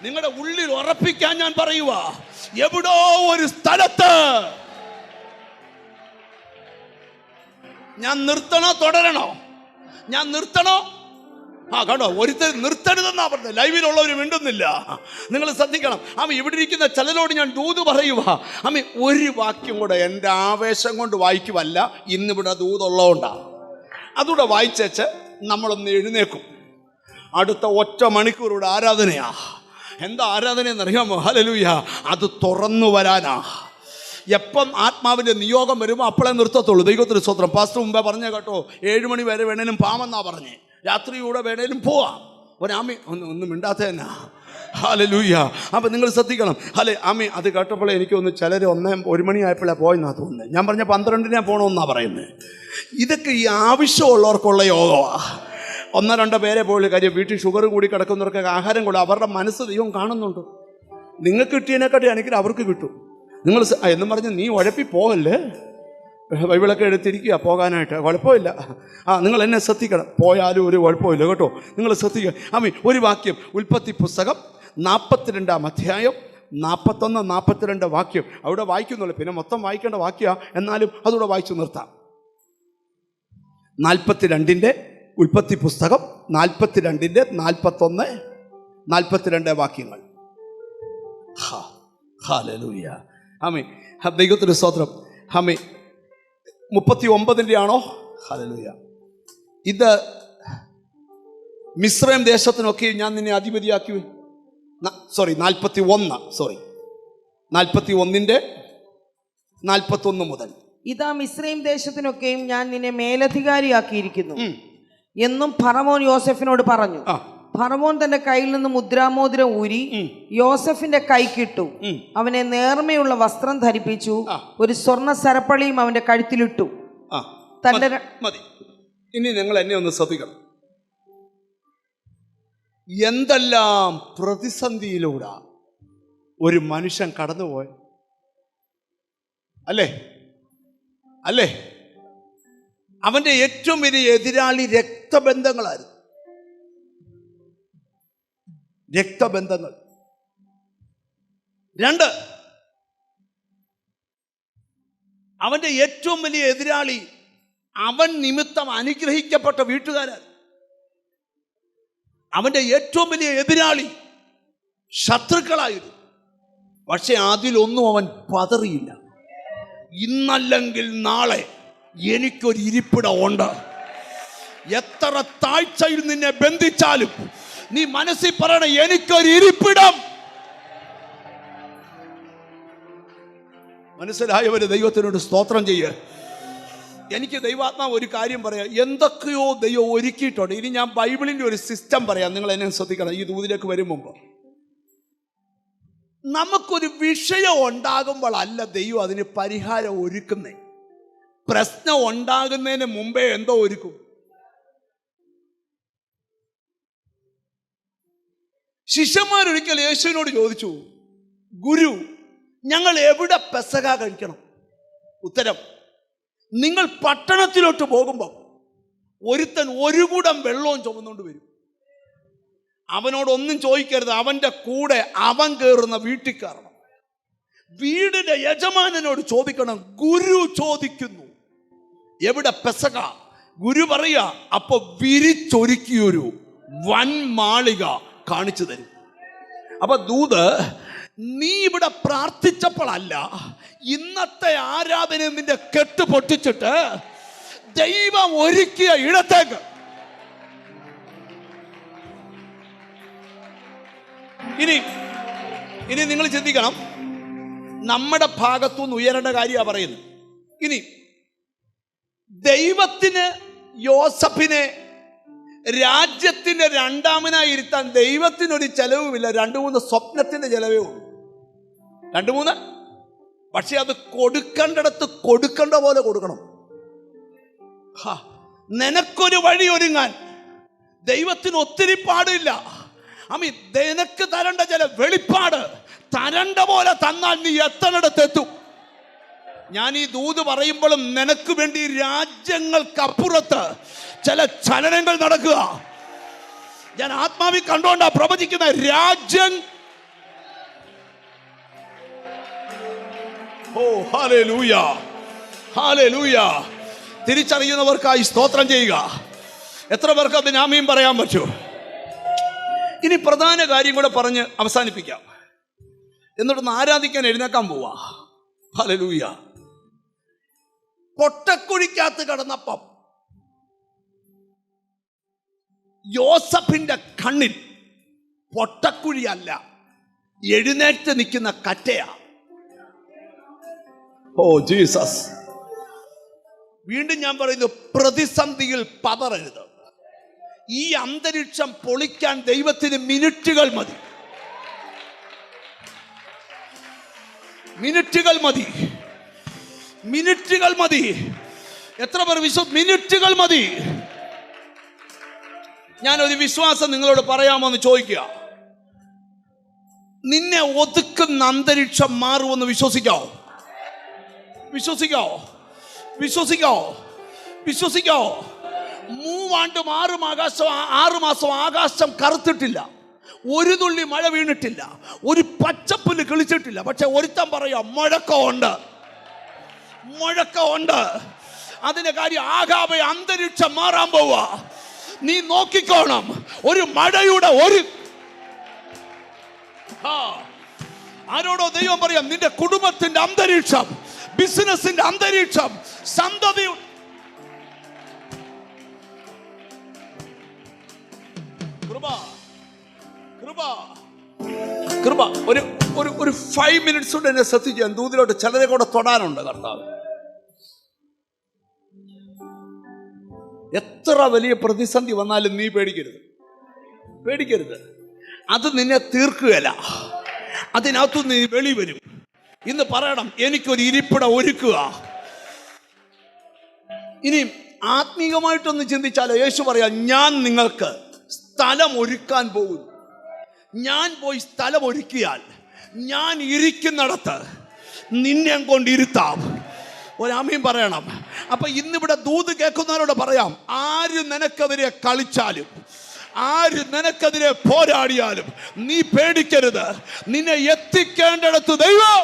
നിങ്ങളുടെ ഉള്ളിൽ ഉറപ്പിക്കാൻ ഞാൻ പറയുക. എവിടോ ഒരു സ്ഥലത്ത് ഞാൻ നിർത്തണോ തുടരണോ? ഞാൻ നിർത്തണോ? കണ്ടോ, ഒരുത്തർ നിർത്തരുതെന്നാ പറഞ്ഞത്. ലൈവിലുള്ളവർ മിണ്ടുന്നില്ല. നിങ്ങൾ ശ്രദ്ധിക്കണം. ഇവിടെ ഇരിക്കുന്ന ചിലരോട് ഞാൻ ദൂത് പറയുക. ഒരു വാക്യം കൂടെ എൻ്റെ ആവേശം കൊണ്ട് വായിക്കുമല്ല, ഇന്നിവിടെ ദൂതുള്ളതുകൊണ്ടാണ്. അതുകൂടെ വായിച്ചേച്ച് നമ്മളൊന്ന് എഴുന്നേക്കും. അടുത്ത 1 മണിക്കൂറുടെ ആരാധനയാ. എന്താ ആരാധനയെന്ന് അറിയാമോ? ഹല്ലേലൂയ. അത് തുറന്നു വരാനാ. എപ്പം ആത്മാവിൻ്റെ നിയോഗം വരുമ്പോൾ അപ്പോഴേ നിർത്തത്തുള്ളൂ. ദൈവത്തിന് സ്തോത്രം. പാസ്റ്റർ മുമ്പേ പറഞ്ഞ കേട്ടോ, 7 മണി വരെ വേണേലും പാമെന്നാ പറഞ്ഞേ. രാത്രിയൂടെ വേണേലും പോവാം. ഒരാമി ഒന്നും മിണ്ടാത്ത തന്നെ. ഹല്ലേലൂയ. അപ്പം നിങ്ങൾ ശ്രദ്ധിക്കണം. അത് കേട്ടപ്പോഴേ എനിക്കൊന്ന് ചിലർ 1 മണിയായപ്പോഴേ പോയെന്നാ തോന്നുന്നത്. ഞാൻ പറഞ്ഞ 12-നെ പോകണമെന്നാണ് പറയുന്നത്. ഇതൊക്കെ ഈ ആവശ്യമുള്ളവർക്കുള്ള യോഗമാണ്. 1-2 പേരെ പോലും കാര്യം. വീട്ടിൽ ഷുഗർ കൂടി കിടക്കുന്നവർക്കൊക്കെ ആഹാരം കൊടുക്കും. അവരുടെ മനസ്സ് ദൈവം കാണുന്നുണ്ട്. നിങ്ങൾക്ക് കിട്ടിയതിനെക്കാട്ടി അനുഗ്രഹം അവർക്ക് കിട്ടും. നിങ്ങൾ എന്നും പറഞ്ഞ് നീ ഉഴപ്പി പോകല്ലേ, ബൈബിളൊക്കെ എടുത്തിരിക്കുക പോകാനായിട്ട്, കുഴപ്പമില്ല. നിങ്ങൾ എന്നെ ശ്രദ്ധിക്കണം, പോയാലും ഒരു കുഴപ്പമില്ല കേട്ടോ, നിങ്ങൾ ശ്രദ്ധിക്കുക. ഒരു വാക്യം, ഉൽപ്പത്തി പുസ്തകം 42 അധ്യായം 41, 42 വാക്യം അവിടെ വായിക്കുന്നുള്ളൂ. പിന്നെ മൊത്തം വായിക്കേണ്ട വാക്യ, എന്നാലും അതുകൂടെ വായിച്ചു നിർത്താം. 42 ഉൽപ്പത്തി പുസ്തകം 42, 41, 42 വാക്യങ്ങൾ. ഹല്ലേലൂയ. ആമേൻ. ദൈവത്തിന് സ്തോത്രം. ആമേൻ. 39 ആണോ? ഹല്ലേലൂയ. ഇത് മിസ്രൈം ദേശത്തിനൊക്കെ ഞാൻ നിന്നെ അധിപതിയാക്കി. 41 41 മുതൽ. ഇതാ മിസ്രൈം ദേശത്തിനൊക്കെയും ഞാൻ നിന്നെ മേലധികാരിയാക്കിയിരിക്കുന്നു എന്നും ഫറവോൻ യോസെഫിനോട് പറഞ്ഞു. ഫറവോൻ തന്റെ കയ്യിൽ നിന്ന് മുദ്രാമോതിരം ഊരി യോസെഫിന്റെ കൈക്കിട്ടു. അവനെ നേർമയുള്ള വസ്ത്രം ധരിപ്പിച്ചു, ഒരു സ്വർണ്ണ സരപ്പളിയും അവന്റെ കഴുത്തിലിട്ടു. മതി. ഇനി നിങ്ങൾ എന്നെ ഒന്ന് ശ്രദ്ധിക്കണം. എന്തെല്ലാം പ്രതിസന്ധിയിലൂടെ ഒരു മനുഷ്യൻ കടന്നുപോയ അല്ലേ? അവന്റെ ഏറ്റവും വലിയ എതിരാളി രക്തബന്ധങ്ങളായിരുന്നു. രക്തബന്ധങ്ങൾ. 2, അവന്റെ ഏറ്റവും വലിയ എതിരാളി അവൻ നിമിത്തം അനുഗ്രഹിക്കപ്പെട്ട വീട്ടുകാരാണ്. അവന്റെ ഏറ്റവും വലിയ എതിരാളി ശത്രുക്കളായിരുന്നു. പക്ഷെ അതിലൊന്നും അവൻ പതറിയില്ല. ഇന്നല്ലെങ്കിൽ നാളെ എനിക്കൊരു ഇരിപ്പിടം ഉണ്ട്. എത്ര താഴ്ചയിൽ നിന്നെ ബന്ധിച്ചാലും നീ മനസ്സിൽ പറയണ എനിക്കൊരു ഇരിപ്പിടം. മനസ്സിലായവര് ദൈവത്തിനോട് സ്തോത്രം ചെയ്യ. എനിക്ക് ദൈവാത്മാവ് ഒരു കാര്യം പറയാം, എന്തൊക്കെയോ ദൈവം ഒരുക്കിയിട്ടുണ്ട്. ഇനി ഞാൻ ബൈബിളിന്റെ ഒരു സിസ്റ്റം പറയാം, നിങ്ങൾ എന്നെ ശ്രദ്ധിക്കണം. ഈ ദൂതിലേക്ക് വരും മുമ്പ് നമുക്കൊരു വിഷയം ഉണ്ടാകുമ്പോഴല്ല ദൈവം അതിന് പരിഹാരം ഒരുക്കുന്നേ. പ്രശ്നം ഉണ്ടാകുന്നതിന് മുമ്പേ എന്തോ ഒരുക്കും. ശിഷ്യന്മാരൊരിക്കൽ യേശുവിനോട് ചോദിച്ചു, ഗുരു, ഞങ്ങൾ എവിടെ പെസഹ കഴിക്കണം? ഉത്തരം, നിങ്ങൾ പട്ടണത്തിലോട്ട് പോകുമ്പോൾ ഒരുത്തൻ ഒരു കുടം വെള്ളവും ചുമന്നുകൊണ്ട് വരും. അവനോടൊന്നും ചോദിക്കരുത്, അവന്റെ കൂടെ അവൻ കയറുന്ന വീട്ടിൽ കയറണം. വീടിന്റെ യജമാനനോട് ചോദിക്കണം, ഗുരു ചോദിക്കുന്നു എവിടെ പെസഹ? ഗുരു പറയാ, അപ്പൊ വിരിച്ചൊരുക്കിയൊരു വൻ മാളിക കാണിച്ചു തരും. അപ്പൊ ദൂത്, നീ ഇവിടെ പ്രാർത്ഥിച്ചപ്പോഴല്ല, ഇന്നത്തെ ആരാധന നിന്റെ കെട്ട് പൊട്ടിച്ചിട്ട് ദൈവം ഒരുക്കിയ ഇടത്തേക്ക്. ഇനി നിങ്ങൾ ചിന്തിക്കണം, നമ്മുടെ ഭാഗത്തുനിന്ന് ഉയരേണ്ട കാര്യമാണ് പറയുന്നത്. ഇനി ദൈവത്തിന് യോസഫിനെ രാജ്യത്തിന്റെ രണ്ടാമനായി ഇരുത്താൻ ദൈവത്തിനൊരു ചെലവുമില്ല. 2-3 സ്വപ്നത്തിന്റെ ചെലവേ ഉള്ളൂ. 2-3. പക്ഷെ അത് കൊടുക്കേണ്ടിടത്ത് കൊടുക്കേണ്ട പോലെ കൊടുക്കണം. നിനക്കൊരു വഴി ഒരുങ്ങാൻ ദൈവത്തിന് ഒത്തിരി പാടില്ല. നിനക്ക് തരേണ്ട ചില വെളിപ്പാട് തരേണ്ട പോലെ തന്നാൽ നീ എത്തണിടത്തെത്തും. ഞാൻ ഈ ദൂത് പറയുമ്പോഴും നിനക്ക് വേണ്ടി രാജ്യങ്ങൾക്കപ്പുറത്ത് ചില ചലനങ്ങൾ നടക്കുക. ഞാൻ ആത്മാവിൽ കണ്ടുകൊണ്ടാ പ്രവചിക്കുന്ന. രാജ്യം ഹല്ലേലൂയ, ഹല്ലേലൂയ. തിരിച്ചറിയുന്നവർക്കായി സ്തോത്രം ചെയ്യുക. എത്ര പേർക്ക് അതിന് ആമീൻ പറയാൻ പറ്റൂ? ഇനി പ്രധാന കാര്യം കൂടെ പറഞ്ഞ് അവസാനിപ്പിക്കാം. എന്നിട്ടൊന്ന് ആരാധിക്കാൻ എഴുന്നേക്കാൻ പോവാ. ഹല്ലേലൂയ. പൊട്ടക്കുഴിക്കകത്ത് കടന്നപ്പം യോസഫിന്റെ കണ്ണിൽ പൊട്ടക്കുഴിയല്ല, എഴുന്നേറ്റ് നിൽക്കുന്ന കറ്റയാ. Oh Jesus. വീണ്ടും ഞാൻ പറയുന്നു, പ്രതിസന്ധിയിൽ പതറരുത്. ഈ അന്തരീക്ഷം പൊളിക്കാൻ ദൈവത്തിന് മിനിറ്റുകൾ മതി. മിനിറ്റുകൾ മതി. മിനിറ്റുകൾ മതി. എത്ര പേർ മിനിറ്റുകൾ മതി. ഞാനൊരു വിശ്വാസം നിങ്ങളോട് പറയാമോ എന്ന് ചോദിക്കുക. നിന്നെ ഒതുക്കുന്ന അന്തരീക്ഷം മാറുമെന്ന് വിശ്വസിക്കോ? വിശ്വസിക്കോ? വിശ്വസിക്കോ? വിശ്വസിക്കോ? 3 ആണ്ടും 6 മാസം ആകാശം കറുത്തിട്ടില്ല, ഒരു തുള്ളി മഴ വീണിട്ടില്ല, ഒരു പച്ചപ്പുല്ല് കിളിച്ചിട്ടില്ല. പക്ഷെ ഒരുത്തൻ പറയാം മുഴക്കമുണ്ട്, മുഴക്കമുണ്ട്. അതിന്റെ കാര്യം ആകാബെ അന്തരീക്ഷം മാറാൻ പോവാ. നീ നോക്കിക്കോണം. ഒരു മഴയുടെ ആരോടോ ദൈവം പറയാം, നിന്റെ കുടുംബത്തിന്റെ അന്തരീക്ഷം, ബിസിനസിന്റെ അന്തരീക്ഷം, സന്തതി കൃപ. ഒരു 5 മിനിറ്റ്സ് കൊണ്ട് എന്നെ ശ്രദ്ധിക്കാൻ ദൂതിലോട്ട് ചിലരെ കൂടെ തൊടാനുണ്ട് കർത്താവ്. എത്ര വലിയ പ്രതിസന്ധി വന്നാലും നീ പേടിക്കരുത്, പേടിക്കരുത്. അത് നിന്നെ തീർക്കുകയല്ല, അതിനകത്തു നീ വെളി വരും. ഇന്ന് പറയണം, എനിക്കൊരു ഇരിപ്പിടം ഒരുക്കുക. ഇനി ആത്മീകമായിട്ടൊന്ന് ചിന്തിച്ചാലോ, യേശു പറയാം, ഞാൻ നിങ്ങൾക്ക് സ്ഥലം ഒരുക്കാൻ പോകുന്നു. ഞാൻ പോയി സ്ഥലം ഒരുക്കിയാൽ ഞാൻ ഇരിക്കുന്നിടത്ത് നിന്നെ കൊണ്ടിരുത്താം. ഒരാമീൻ പറയണം. അപ്പൊ ഇന്നിവിടെ ദൂത് കേൾക്കുന്നവരോട് പറയാം, ആര് നിനക്കെതിരെ കളിച്ചാലും, ആര് നിനക്കെതിരെ പോരാടിയാലും നീ പേടിക്കരുത്. നിന്നെ എത്തിക്കേണ്ടിടത്ത് ദൈവം